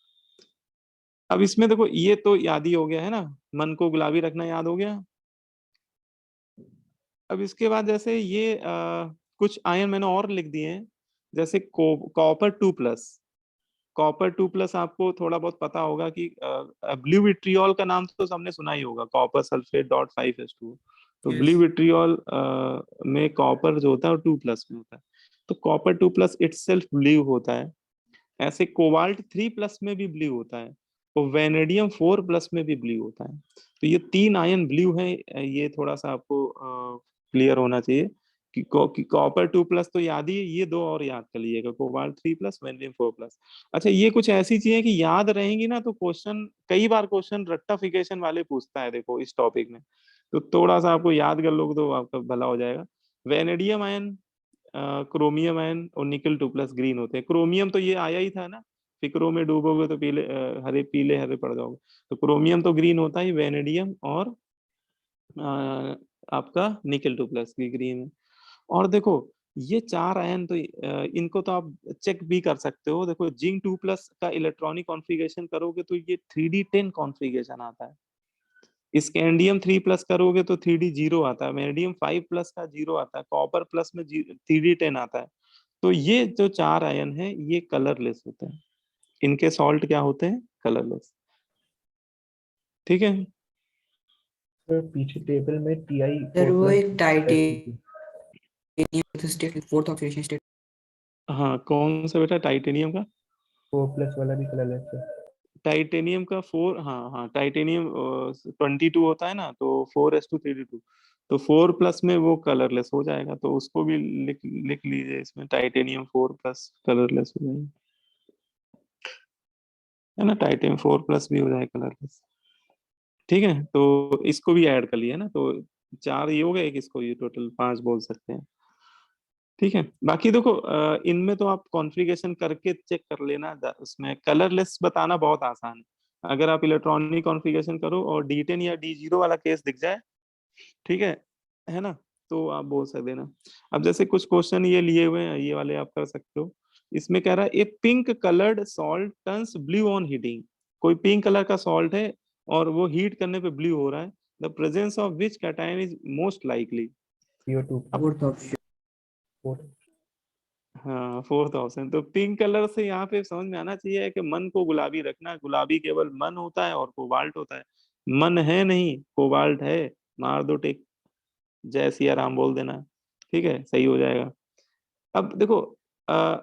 Speaker 1: अब इसमें देखो ये तो याद ही हो गया है ना, मन को गुलाबी रखना याद हो गया। अब इसके बाद जैसे ये कुछ आयन मैंने और लिख दिए हैं, जैसे कॉपर 2+। कॉपर 2+ आपको थोड़ा बहुत पता होगा कि ब्लू विट्रियोल का नाम तो सबने सुना ही होगा, कॉपर सल्फेट .5H2। तो
Speaker 7: Yes.
Speaker 1: ब्लू विट्रियोल में कॉपर जो होता है वो 2+ में होता है, तो कॉपर 2+ इटसेल्फ ब्लू होता है। ऐसे कोबाल्ट 3+ में भी ब्लू होता है, तो वेनेडियम 4+ में भी ब्लू होता है। तो ये 3 आयन ब्लू हैं, ये थोड़ा सा आपको क्लियर होना चाहिए कि कॉपर 2+ तो याद ही है, ये दो और याद कर लीजिएगा, कोबाल्ट 3+, वेनेडियम 4+। अच्छा, ये कुछ ऐसी चीजें कि याद रहेंगी ना तो क्वेश्चन, कई बार क्वेश्चन रट्टाफिकेशन वाले पूछता है देखो इस टॉपिक में, तो थोड़ा सा आपको याद कर लोगे तो आपका भला हो जाएगा। वेनेडियम आयन, क्रोमियम आयन और निकल 2+ ग्रीन होते हैं। क्रोमियम तो ये आया ही था ना, फिक्रों में डूबोगे तो पीले हरे पीले हरे पड़ जाओगे, तो क्रोमियम तो ग्रीन होता है, वेनेडियम और आपका निकल 2+ भी ग्रीन है। और देखो ये 4 आयन तो इनको तो आप चेक भी कर सकते हो। देखो जिंक 2+ का इलेक्ट्रॉनिक कॉन्फ़िगरेशन करोगे तो ये 3D10 कॉन्फ़िगरेशन आता है। स्कैंडियम 3+ करोगे तो 3D0 आता है, वेनेडियम 5+ का 0 आता है, कॉपर प्लस में 3D10 आता है। तो ये जो 4 आयन है ये कलरलेस होते हैं, इनके सॉल्ट क्या होते हैं? कलरलेस। ठीक है।
Speaker 2: सर पीछे टेबल में TI
Speaker 5: सर वो एक
Speaker 2: 4+
Speaker 5: titanium state, fourth oxidation state.
Speaker 1: हाँ, कौन सा बेटा? टाइटेनियम का
Speaker 2: 4+ वाला भी कलरलेस है।
Speaker 1: टाइटेनियम का 4, हाँ हाँ, टाइटेनियम 22 होता है ना, तो 4:3D2, तो 4+ में वो कलरलेस हो जाएगा, तो उसको भी लिख लिख लीजिए इसमें, टाइटेनियम 4+ कलरलेस हो जाएगा, है ना। टाइटेनियम 4+ भी हो जाएगा कलरलेस। ठीक है, तो इसको भी ऐड कर लिया ना, तो 4 ये हो गए, इसको ये टोटल 5 बोल सकते हैं। ठीक है, बाकी देखो इनमें तो आप कॉन्फ़िगरेशन करके चेक कर लेना, उसमें कलरलेस बताना बहुत आसान है। अगर आप इलेक्ट्रॉनिक कॉन्फ़िगरेशन करो और D10 या D0 वाला केस दिख जाए, ठीक है ना, तो आप बोल सकते ना। अब जैसे कुछ क्वेश्चन ये लिए हुए हैं, ये वाले आप कर सकते हो। इसमें कह रहा है a pink coloured salt turns blue on heating. कोई पिंक कलर का सॉल्ट है और वो हीट करने पे ब्लू हो रहा है, the presence of which cation is most likely.
Speaker 2: CO2
Speaker 5: fourth option.
Speaker 2: 4।
Speaker 1: हाँ, 4th ऑप्शन। तो पिंक कलर से यहाँ पे समझ में आना चाहिए कि मन को गुलाबी रखना। गुलाबी केवल मन होता है और कोबाल्ट होता है, मन है नहीं, कोबाल्ट है। मार दो टिक, जय सिया राम बोल देना, ठीक है, सही हो जाएगा। अब देखो आ,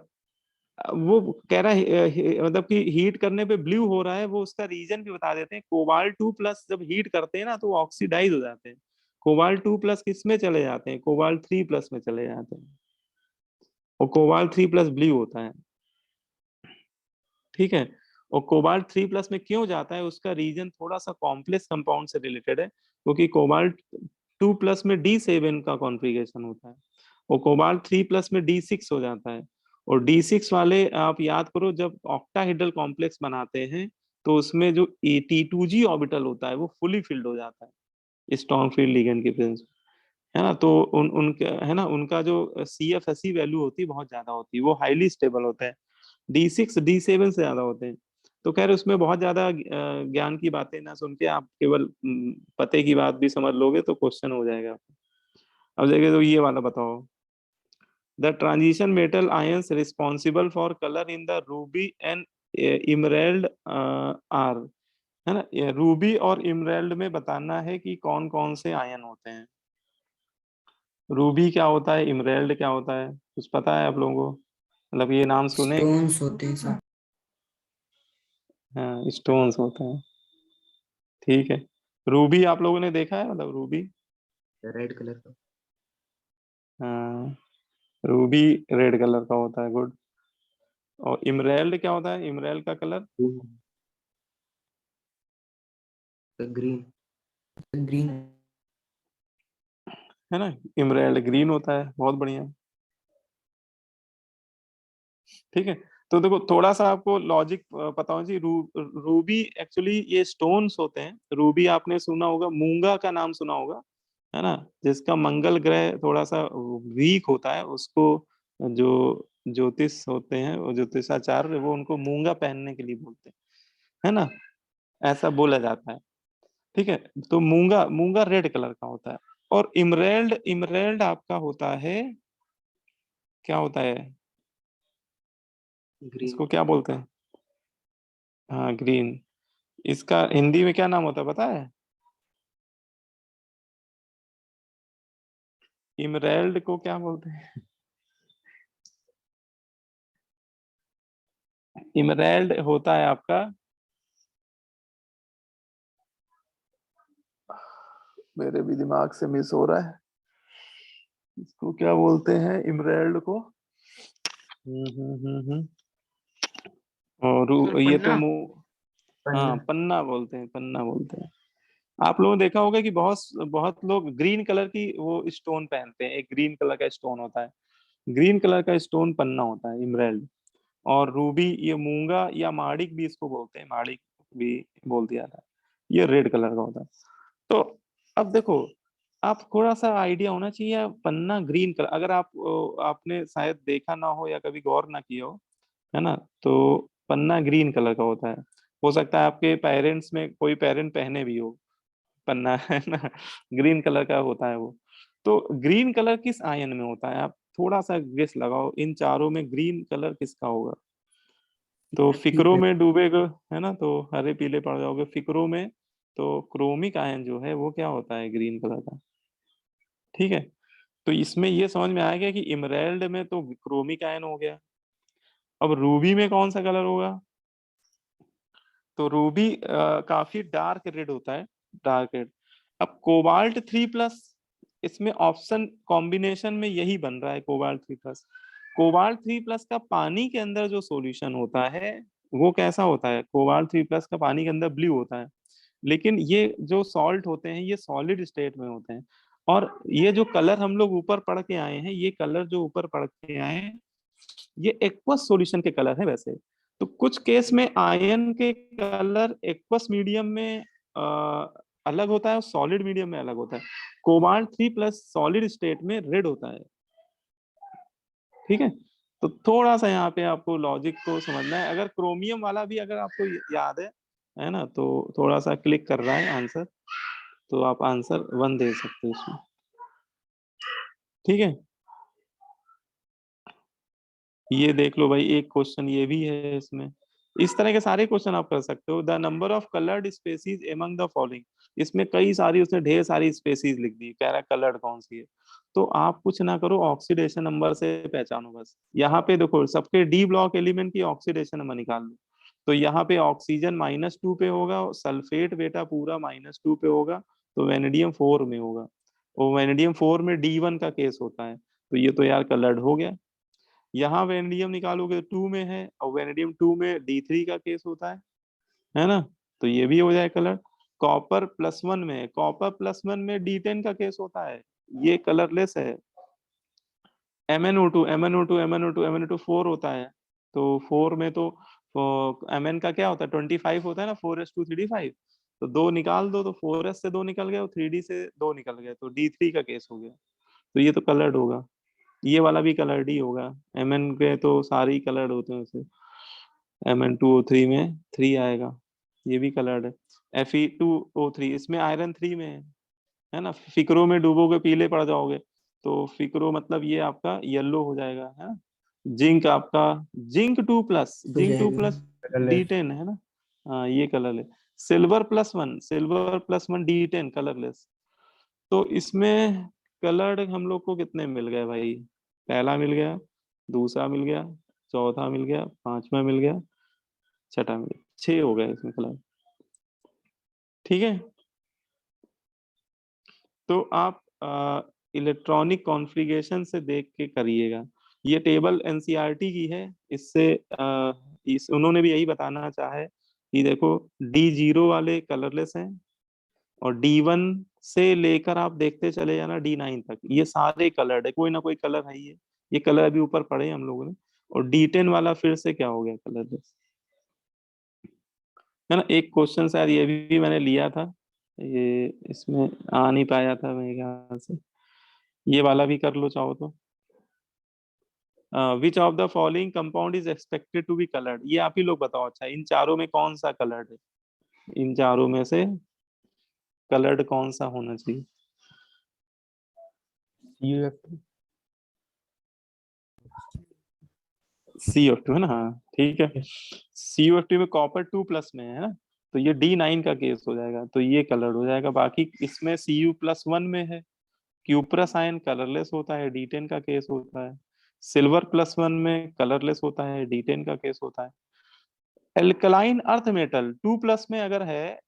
Speaker 1: वो कह रहा है मतलब कि हीट करने पे ब्लू हो रहा है, वो उसका रीजन भी बता देते हैं। कोबाल्ट 2+ जब हीट करते हैं ना तो ऑक्सीडाइज हो जाते हैं। कोबाल्ट 2+ किस में चले जाते हैं? कोबाल्ट 3+ में चले जाते हैं, और कोबाल्ट 3+ ब्लू होता है। ठीक है, और कोबाल्ट 3+ में क्यों जाता है उसका रीजन थोड़ा सा कॉम्प्लेक्स कंपाउंड से रिलेटेड है, क्योंकि कोबाल्ट 2+ में D7 का कॉन्फ़िगरेशन होता है, और कोबाल्ट 3+ में D6 हो जाता है। और D6 वाले आप याद करो, जब ऑक्टाहेड्रल कॉम्प्लेक्स बनाते हैं तो उसमें जो T2G ऑर्बिटल होता है वो फुली फिल्ड हो जाता है स्ट्रॉन्ग फील्ड लिगेंड की प्रेजेंस में, है ना। तो उनका है ना, उनका जो CFSE वैल्यू होती है बहुत ज्यादा होती है, वो हाईली स्टेबल होता है। D6 D7 से ज्यादा होते हैं। तो खैर उसमें बहुत ज्यादा ज्ञान की बातें ना सुन के आप केवल पते की बात भी समझ लोगे तो क्वेश्चन हो जाएगा। अब देखिए, तो ये वाला बताओ, the transition metal ions responsible for colour in the ruby and emerald are, है ना। रूबी और इमरेल्ड में बताना है कि कौन कौन से आयन होते हैं। रूबी क्या होता है, इमरेल्ड क्या होता है, कुछ पता है आप लोगों को? मतलब ये नाम सुने?
Speaker 8: स्टोन्स होते हैं सर।
Speaker 1: हाँ, स्टोन्स होते हैं, ठीक है। रूबी आप लोगों ने देखा है, मतलब रूबी?
Speaker 2: रेड कलर का।
Speaker 1: हाँ, रूबी रेड कलर का होता है, गुड। और इमरेल्ड क्या होता है, इमरेल्ड का कलर?
Speaker 2: ग्रीन।
Speaker 8: ग्रीन।
Speaker 1: है ना, इमरेल्ड ग्रीन होता है, बहुत बढ़िया। ठीक है, तो देखो थोड़ा सा आपको लॉजिक पता होना चाहिए। रूबी एक्चुअली ये स्टोन्स होते हैं। रूबी आपने सुना होगा, मूंगा का नाम सुना होगा, है ना, जिसका मंगल ग्रह थोड़ा सा वीक होता है, उसको जो ज्योतिष होते हैं, वो ज्योतिषाचार्य, वो उनको मूंगा पहनने के लिए बोलते हैं, है ना, ऐसा बोला जाता है। ठीक है, तो मूंगा मूंगा रेड कलर का होता है। और इमरेल्ड इमरेल्ड आपका होता है, क्या होता है,
Speaker 2: ग्रीन।
Speaker 1: इसको क्या बोलते हैं? हाँ, ग्रीन। इसका हिंदी में क्या नाम होता है पता है? इमरेल्ड को क्या बोलते हैं? इमरेल्ड होता है आपका, मेरे भी दिमाग से मिस हो रहा है, इसको क्या बोलते हैं इमरेल्ड को? हम्म। और
Speaker 8: सर
Speaker 1: ये तो
Speaker 8: पन्ना।
Speaker 1: हाँ, पन्ना बोलते हैं, पन्ना बोलते हैं। आप लोगों ने देखा होगा कि बहुत बहुत लोग ग्रीन कलर की वो स्टोन पहनते हैं, एक ग्रीन कलर का स्टोन होता है, ग्रीन कलर का स्टोन पन्ना होता है, इमरेल्ड। और रूबी, ये मूंगा या माणिक भी इसको बोलते हैं, माणिक भी बोल दिया था, ये रेड कलर का होता है। तो अब देखो, आप थोड़ा सा आइडिया होना चाहिए, पन्ना ग्रीन कलर, अगर आपने शायद देखा ना हो या कभी गौर ना किया हो, है ना, तो पन्ना ग्रीन कलर का होता है। हो सकता है आपके पेरेंट्स में कोई पेरेंट पहने भी हो पन्ना, है ना, ग्रीन कलर का होता है वो। तो ग्रीन कलर किस आयन में होता है, आप थोड़ा सा गेस लगाओ, इन चारों में ग्रीन कलर किसका होगा? तो फिक्रों में डूबेगा, है ना, तो हरे पीले पड़ जाओगे फिक्रों में। तो क्रोमिक आयन जो है वो क्या होता है, ग्रीन कलर का। ठीक है, तो इसमें ये समझ में आ गया कि इमरेल्ड में तो क्रोमिक आयन हो गया। अब रूबी में कौन सा कलर होगा? तो रूबी काफी डार्क रेड होता है, डार्क रेड। अब कोबाल्ट 3+, इसमें ऑप्शन कॉम्बिनेशन में यही बन रहा है, कोबाल्ट 3+। कोबाल्ट 3+ का पानी के अंदर जो सॉल्यूशन होता है वो कैसा होता है? कोबाल्ट 3+ का पानी के अंदर ब्लू होता है, लेकिन ये जो सॉल्ट होते हैं ये सॉलिड स्टेट में होते हैं। और ये जो कलर हम लोग ऊपर पढ़ के आए हैं, ये कलर जो ऊपर पढ़ के आए हैं, ये एक्वस सॉल्यूशन के कलर है वैसे। तो कुछ केस में आयन के कलर एक्वस मीडियम में अलग होता है और सॉलिड मीडियम में अलग होता है। कोबाल्ट 3+ सॉलिड स्टेट में रेड होता है। ठीक है, तो थोड़ा सा यहाँ पे आपको लॉजिक को समझना है। अगर क्रोमियम वाला भी अगर आपको याद है ना, तो थोड़ा सा क्लिक कर रहा है आंसर, तो आप आंसर 1 दे सकते हो इसमें। ठीक है, ये देख लो भाई, एक क्वेश्चन ये भी है इसमें। इस तरह के सारे क्वेश्चन आप कर सकते हो। The number of coloured species among the following, इसमें कई सारी, उसने ढेर सारी स्पेसीज लिख दी, कह रहा है कलर्ड कौन सी है। तो आप कुछ ना करो, ऑक्सीडेशन नंबर से पहचानो बस। यहाँ पे देखो, सबके डी ब्लॉक एलिमेंट की ऑक्सीडेशन नंबर निकाल लो। तो यहाँ पे ऑक्सीजन -2 पे होगा, सल्फेट बेटा पूरा -2 पे होगा, तो वेनेडियम 4 में होगा। और वेनेडियम 4 में D1 का केस होता है, तो ये तो यार कलर्ड हो गया। यहाँ वेनेडियम निकालोगे 2 में है, और वेनेडियम 2 में D3 का केस होता है ना, तो ये भी हो जाए कलर। कॉपर +1 में, कॉपर+1 में D10 का केस होता है, ये कलरलेस है। MnO2 4 होता है, तो 4 में तो Mn का क्या होता है, 25 होता है ना, 4s2 3d5। तो 2 निकाल दो, तो 4s से 2 निकल गए और 3d से 2 निकल गए, तो D3 का केस हो गया। तो ये तो कलर्ड होगा, ये वाला भी कलर्ड ही होगा। Mn के तो सारे ही कलर्ड होते हैं वैसे। Mn2O3 में 3 आएगा, ये भी कलर्ड है। Fe2O3, इसमें आयरन 3 में है ना। फिक्रो में डूबोगे पीले पड़ जाओगे, तो फिक्रो मतलब ये आपका येलो हो जाएगा, है ना। जिंक आपका, जिंक 2+,
Speaker 8: हो
Speaker 1: जिंक टू
Speaker 8: जाएगा।
Speaker 1: प्लस D10 है ना, हाँ ये कलरलेस। सिल्वर+1 D10 colourless. तो इसमें कलर्ड हम लोग को कितने मिल गए भाई? पहला मिल गया, दूसरा मिल गया, चौथा मिल गया, पांचवा मिल गया, छठा मिल गया, 6 हो गए इसमें कलर। ठीक है, तो आप इलेक्ट्रॉनिक कॉन्फ़िगरेशन से देख के करिएगा। ये टेबल एनसीईआरटी की है, इससे उन्होंने भी यही बताना चाहा है कि देखो D0 वाले कलरलेस हैं और D1 से लेकर आप देखते चले जाना D9 तक, ये सारे कलर्ड है, कोई ना कोई कलर है। ये कलर अभी ऊपर पढ़े हम लोगों ने। और D10 वाला फिर से क्या हो गया, कलरलेस, है ना। एक क्वेश्चन शायद ये भी मैंने लिया था, ये इसमें आ नहीं पाया था मेरे ख्याल से, ये वाला भी कर लो चाहो तो। Which of the following compound is expected to be coloured, ये आप ही लोग बताओ। अच्छा, इन चारों में कौन सा कलर्ड है? इन चारों में से कलर्ड कौन सा होना चाहिए?
Speaker 3: CuF2।
Speaker 1: CuF2 है ना, हाँ ठीक है। CuF2 में कॉपर 2+ में है ना, तो ये D9 का केस हो जाएगा, तो ये कलर्ड हो जाएगा। बाकी इसमें Cu+1 में है, क्यूप्रस आयन कलरलेस होता है, D10 का केस होता है। सिल्वर+1 में कलरलेस होता है, D10 का केस होता है। एल्कलाइन अर्थ मेटल 2+ में अगर है,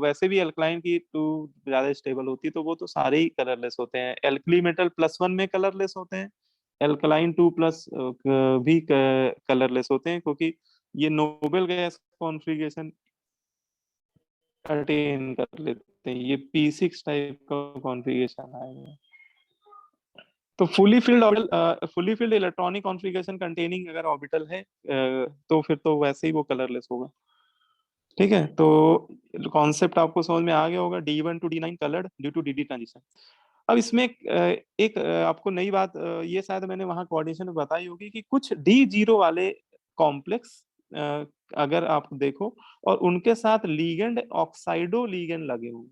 Speaker 1: वैसे भी एल्कलाइन की 2 ज्यादा स्टेबल होती है, तो वो तो सारे ही कलरलेस होते हैं। एल्कली मेटल +1 में कलरलेस होते हैं, एल्कलाइन 2+ भी कलरलेस होते हैं, क्योंकि ये नोबेल गैस कॉन्फ़िगरेशन अटेन कर लेते हैं। ये P6 टाइप का कॉन्फ़िगरेशन आएगा। तो fully filled electronic configuration containing अगर ऑर्बिटल है, तो फिर तो वैसे ही वो कलरलेस होगा। ठीक है, तो कॉन्सेप्ट आपको समझ में आ गया होगा। D1 to D9 coloured due to DD transition. अब इसमें एक आपको नई बात, ये शायद मैंने वहां कोऑर्डिनेशन में बताई होगी कि कुछ D0 वाले कॉम्प्लेक्स अगर आप देखो और उनके साथ लीगेंड ऑक्साइडो लीगेंड लगे हुए,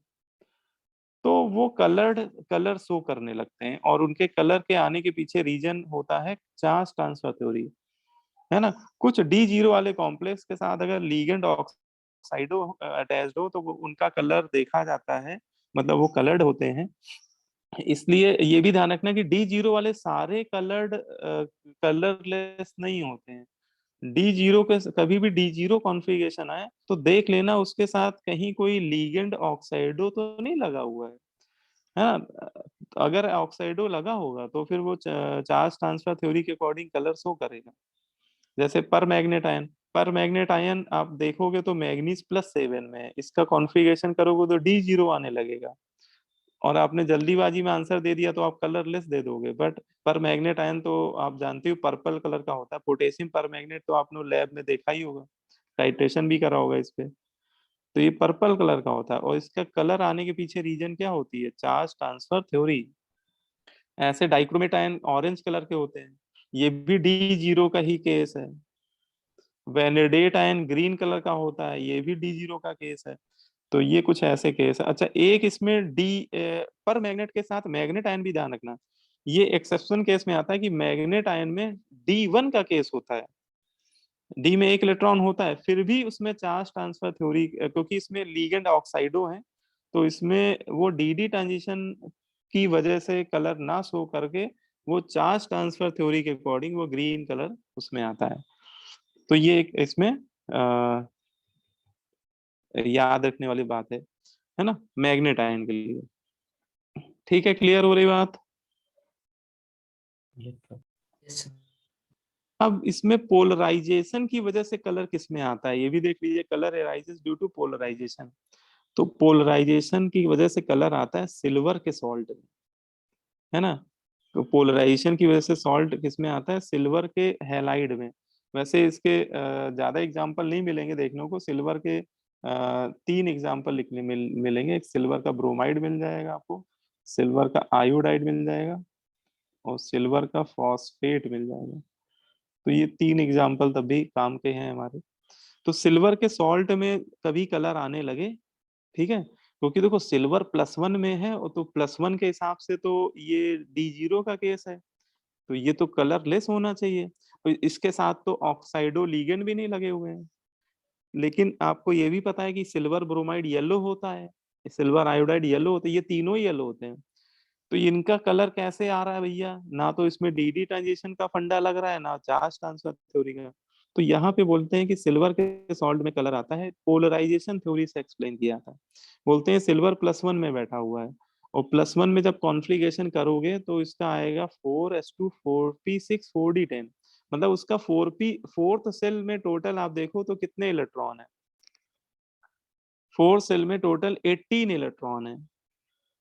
Speaker 1: तो वो कलर शो करने लगते हैं, और उनके कलर के आने के पीछे रीजन होता है चार्ज ट्रांसफर थ्योरी, है ना। कुछ D0 वाले कॉम्प्लेक्स के साथ अगर लीगेंड ऑक्साइडो अटैच्ड हो, तो वो उनका कलर देखा जाता है, मतलब वो कलर्ड होते हैं। इसलिए ये भी ध्यान रखना कि D0 वाले सारे कलरलेस नहीं होते हैं। D0 के कभी भी D0 कॉन्फ़िगरेशन आए तो देख लेना उसके साथ कहीं कोई लीगेंड ऑक्साइडो तो नहीं लगा हुआ है ना। अगर ऑक्साइडो लगा होगा तो फिर वो चार्ज ट्रांसफर थ्योरी के अकॉर्डिंग कलर शो करेगा। जैसे पर मैग्नेट आयन आप देखोगे तो मैग्नीज +7 में है, इसका कॉन्फ़िगरेशन करोगे तो D0 आने लगेगा, और आपने जल्दीबाजी में आंसर दे दिया तो आप कलरलेस दे दोगे। बट पर मैग्नेट आयन तो आप जानते हो पर्पल कलर का होता है। पोटेशियम पर मैग्नेट तो आपने लैब में देखा ही होगा, टाइट्रेशन भी करा होगा इस पे, तो ये पर्पल कलर का होता है। और इसका कलर आने के पीछे रीजन क्या होती है, चार्ज ट्रांसफर थ्योरी। ऐसे डाइक्रोमेट आयन ऑरेंज कलर के होते हैं, ये भी D0 का ही केस है। वेनेडेट आयन ग्रीन कलर का होता है, ये भी D0 का केस है। तो ये कुछ ऐसे केस है। अच्छा, एक इसमें पर मैग्नेट के साथ मैग्नेट आयन भी ध्यान रखना, ये एक्सेप्शन केस में आता है कि मैग्नेट आयन में D1 का केस होता है, डी में एक इलेक्ट्रॉन होता है, फिर भी उसमें चार्ज ट्रांसफर थ्योरी, क्योंकि इसमें लीगेंड ऑक्साइडो है, तो इसमें वो DD ट्रांजिशन की वजह से कलर ना शो करके वो चार्ज ट्रांसफर थ्योरी के अकॉर्डिंग वो ग्रीन कलर उसमें आता है। तो ये एक इसमें याद रखने वाली बात है ना, मैग्नेट आयन के लिए। ठीक है, क्लियर हो रही बात?
Speaker 8: Yes, sir.
Speaker 1: अब इसमें पोलराइजेशन की वजह से कलर किसमें आता है, ये भी देख लीजिए। Colour arises due to polarisation, तो पोलराइजेशन की वजह से कलर आता है सिल्वर के सॉल्ट में, है ना। तो पोलराइजेशन की वजह से सॉल्ट किसमें आता है, सिल्वर के हैलाइड में। वैसे इसके ज्यादा एग्जांपल नहीं मिलेंगे देखने को, सिल्वर के 3 एग्जांपल लिखने मिलेंगे। एक सिल्वर का ब्रोमाइड मिल जाएगा आपको, सिल्वर का आयोडाइड मिल जाएगा, और सिल्वर का फॉस्फेट मिल जाएगा। तो ये 3 एग्जाम्पल तभी काम के हैं हमारे। तो सिल्वर के सॉल्ट में कभी कलर आने लगे, ठीक है, क्योंकि देखो सिल्वर +1 में है, और तो +1 के हिसाब से तो ये D0 का केस है, तो ये तो कलरलेस होना चाहिए। तो इसके साथ तो ऑक्साइडो लिगेंड भी नहीं लगे हुए हैं। लेकिन आपको ये भी पता है कि सिल्वर ब्रोमाइड येलो होता है, सिल्वर आयोडाइड येलो होता है, ये तीनों ही येलो होते हैं। तो इनका कलर कैसे आ रहा है भैया? ना तो इसमें डी ट्रांजिशन का फंडा लग रहा है, ना चार्ज ट्रांसफर थ्योरी का। तो यहाँ पे बोलते हैं कि सिल्वर के सॉल्ट में कलर आता है, पोलराइजेशन थ्योरी से एक्सप्लेन किया था। बोलते हैं सिल्वर +1 में बैठा हुआ है, और +1 में जब कॉन्फ़िगरेशन करोगे तो इसका आएगा 4s2 4p6 4d10। मतलब उसका 4p फोर्थ सेल में टोटल आप देखो तो कितने इलेक्ट्रॉन है? 4 सेल में टोटल 18 इलेक्ट्रॉन है,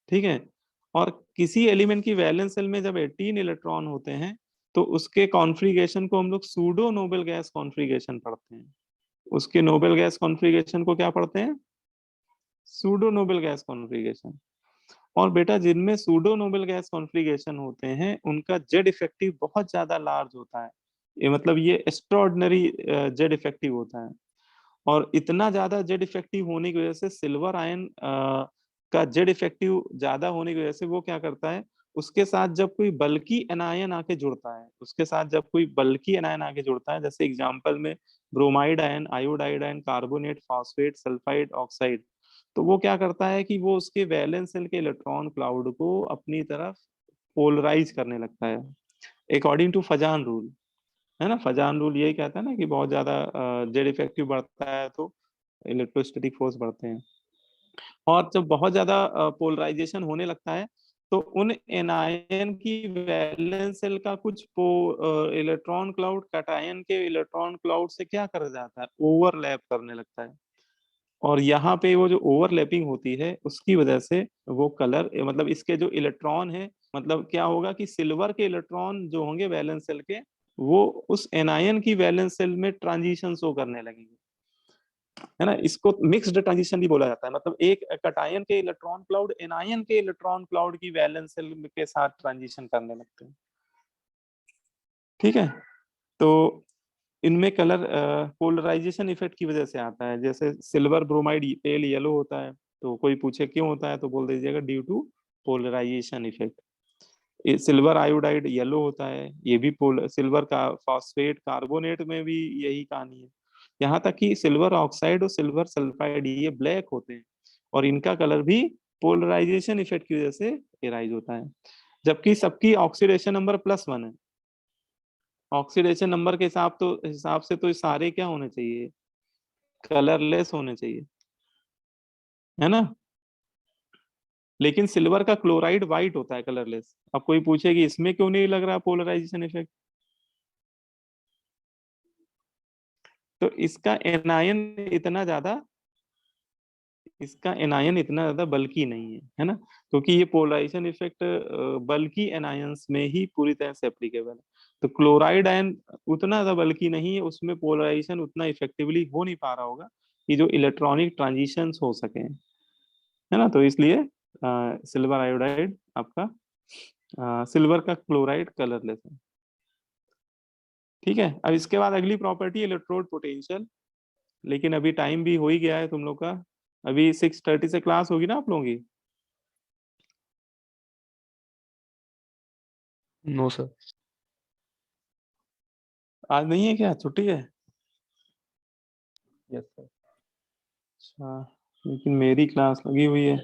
Speaker 1: ठीक है। और किसी एलिमेंट की वैलेंस सेल में जब 18 इलेक्ट्रॉन होते हैं तो उसके कॉन्फ़िगरेशन को हम लोग सूडो नोबल गैस कॉन्फ़िगरेशन पढ़ते हैं। उसके नोबल गैस कॉन्फ़िगरेशन को क्या पढ़ते हैं? Pseudo noble gas configuration. और बेटा जिनमें सूडो नोबल गैस कॉन्फ़िगरेशन होते हैं उनका जेड इफेक्टिव बहुत ज्यादा लार्ज होता है। ये मतलब ये एक्स्ट्राऑर्डिनरी जेड इफेक्टिव होता है। और इतना ज्यादा जेड इफेक्टिव होने की वजह से सिल्वर आयन का जेड इफेक्टिव ज्यादा होने की वजह से वो क्या करता है, उसके साथ जब कोई बल्कि एनायन आके जुड़ता है, उसके साथ जब कोई बल्कि एनायन आके जुड़ता है, जैसे एग्जांपल में bromide ion, iodide ion, carbonate, phosphate, sulphide, oxide, तो वो क्या करता है कि वो उसके वैलेंस शेल के इलेक्ट्रॉन क्लाउड को अपनी तरफ पोलराइज करने लगता है, अकॉर्डिंग टू फजान रूल, है ना। फजान रूल यही कहता है ना कि बहुत ज्यादा जेड इफेक्टिव बढ़ता है तो इलेक्ट्रोस्टैटिक फोर्स बढ़ते हैं। और जब बहुत ज्यादा पोलराइजेशन होने लगता है तो उन एनायन की वैलेंस शेल का कुछ इलेक्ट्रॉन क्लाउड कैटायन के इलेक्ट्रॉन क्लाउड से क्या कर जाता है, ओवरलैप करने लगता है। और यहाँ पे वो जो ओवरलैपिंग होती है उसकी वजह से वो कलर, मतलब इसके जो इलेक्ट्रॉन है, मतलब क्या होगा कि सिल्वर के इलेक्ट्रॉन जो होंगे वैलेंस शेल के, वो उस एनायन की वैलेंस शेल में ट्रांजिशन शो करने लगेंगे, है ना। इसको मिक्स्ड ट्रांजिशन भी बोला जाता है, मतलब एक कैटायन के इलेक्ट्रॉन क्लाउड एनायन के इलेक्ट्रॉन क्लाउड की वैलेंस शेल के साथ ट्रांजिशन करने लगते हैं, ठीक है। तो इनमें कलर पोलराइजेशन इफेक्ट की वजह से आता है। जैसे सिल्वर ब्रोमाइड पेल येलो होता है, तो कोई पूछे क्यों होता है तो बोल दीजिएगा due to polarisation effect. Silver iodide yellow होता है, ये भी सिल्वर का फॉस्फेट कार्बोनेट में भी यही कहानी है। यहाँ तक कि सिल्वर ऑक्साइड और सिल्वर सल्फाइड ये ब्लैक होते हैं, और इनका कलर भी पोलराइजेशन इफेक्ट की वजह से एराइज होता है। जबकि सबकी ऑक्सीडेशन नंबर +1 है। ऑक्सीडेशन नंबर के हिसाब से तो सारे क्या होने चाहिए, कलरलेस होने चाहिए, है ना। लेकिन सिल्वर का क्लोराइड वाइट होता है, कलरलेस। अब कोई पूछे कि इसमें क्यों नहीं लग रहा पोलराइजेशन इफेक्ट, तो इसका एनायन इतना ज्यादा बल्कि नहीं है ना, क्योंकि ये पोलराइजेशन इफेक्ट बल्कि एनायंस में ही पूरी तरह से एप्लीकेबल है। तो क्लोराइड आयन उतना ज्यादा बल्कि नहीं है, उसमें पोलराइजेशन उतना इफेक्टिवली हो नहीं पा रहा होगा कि जो इलेक्ट्रॉनिक ट्रांजिशंस हो सके, है ना। तो इसलिए सिल्वर आयोडाइड आपका सिल्वर का क्लोराइड कलरलेस है, ठीक है। अब इसके बाद अगली प्रॉपर्टी इलेक्ट्रोड पोटेंशियल। लेकिन अभी टाइम भी हो ही गया है तुम लोग का, अभी 6:30 से क्लास होगी ना आप लोगों की?
Speaker 3: No sir.
Speaker 1: आज नहीं है क्या, छुट्टी है? Yes sir. अच्छा, लेकिन मेरी क्लास लगी हुई है,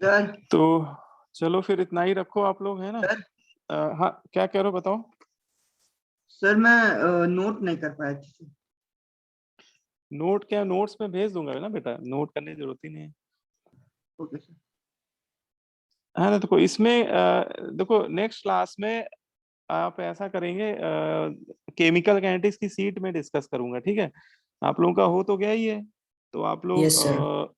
Speaker 5: सर
Speaker 1: तो चलो फिर इतना ही रखो आप लोग, है ना।
Speaker 5: सर
Speaker 1: हाँ क्या कह रहे हो बताओ।
Speaker 5: सर मैं नोट नहीं कर पाया अच्छे से।
Speaker 1: नोट क्या, नोट्स में भेज दूंगा ना बेटा, नोट करने की जरूरत ही नहीं है।
Speaker 5: Okay sir.
Speaker 1: है ना। देखो इसमें देखो नेक्स्ट क्लास में आप ऐसा करेंगे, केमिकल काइनेटिक्स की सीट में डिस्कस करूंगा, ठीक है। आप लोगों का हो तो गया ही है, तो आप लोग
Speaker 8: यस सर।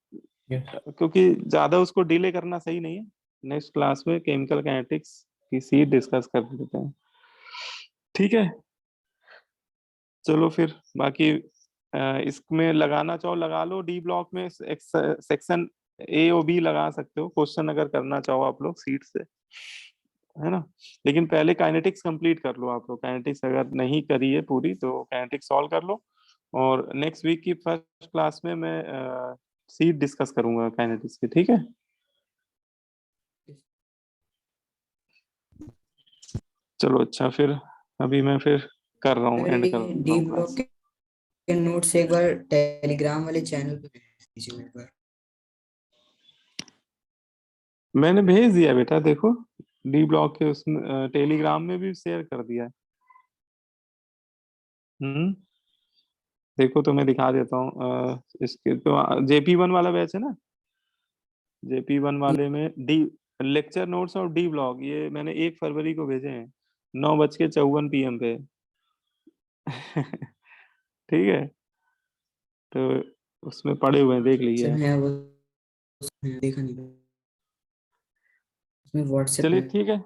Speaker 1: क्योंकि ज्यादा उसको डिले करना सही नहीं है, नेक्स्ट क्लास में केमिकल काइनेटिक्स की सीट डिस्कस कर देते हैं, ठीक है। चलो फिर बाकी इसमें लगाना चाहो लगा लो, डी ब्लॉक में सेक्शन ए और बी लगा सकते हो, क्वेश्चन अगर करना चाहो आप लोग सीट से, है ना। लेकिन पहले काइनेटिक्स कंप्लीट कर लो आप लोग, काइनेटिक्स अगर नहीं करी है पूरी तो काइनेटिक्स सॉल्व कर लो। और नेक्स्ट वीक की फर्स्ट क्लास में मैं सीट डिस्कस करूंगा काइनेटिक्स की, ठीक है। चलो अच्छा, फिर अभी मैं फिर कर रहा हूँ,
Speaker 8: सर
Speaker 1: एंड कर
Speaker 8: ये
Speaker 1: रहा
Speaker 8: डी
Speaker 1: हूँ
Speaker 8: ब्लॉक
Speaker 1: क्लास।
Speaker 8: के नोट्स एक बार टेलीग्राम वाले चैनल पे भेज दीजिए एक बार।
Speaker 1: मैंने भेज दिया बेटा, देखो डी ब्लॉक के उसमें टेलीग्राम में भी शेयर कर दिया है। देखो तो मैं दिखा देता हूँ इसके तो JP1 वाला बैच है ना, JP1 वाले में डी लेक्चर नोट्स और डी ब्लॉग ये मैंने 1 फरवरी को भेजे हैं 9:54 PM पे। ठीक है, तो उसमें पड़े हुए हैं, देख लीजिए
Speaker 8: सर
Speaker 1: आप।
Speaker 8: मैं वो देखा नहीं उसमें व्हाट्सएप
Speaker 1: चलिए
Speaker 8: में।
Speaker 1: ठीक है,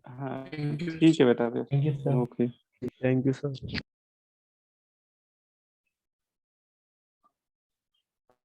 Speaker 1: हाँ
Speaker 7: Thank you.
Speaker 1: ठीक है बेटा फिर,
Speaker 2: thank you sir.
Speaker 1: Okay.
Speaker 3: Thank you sir.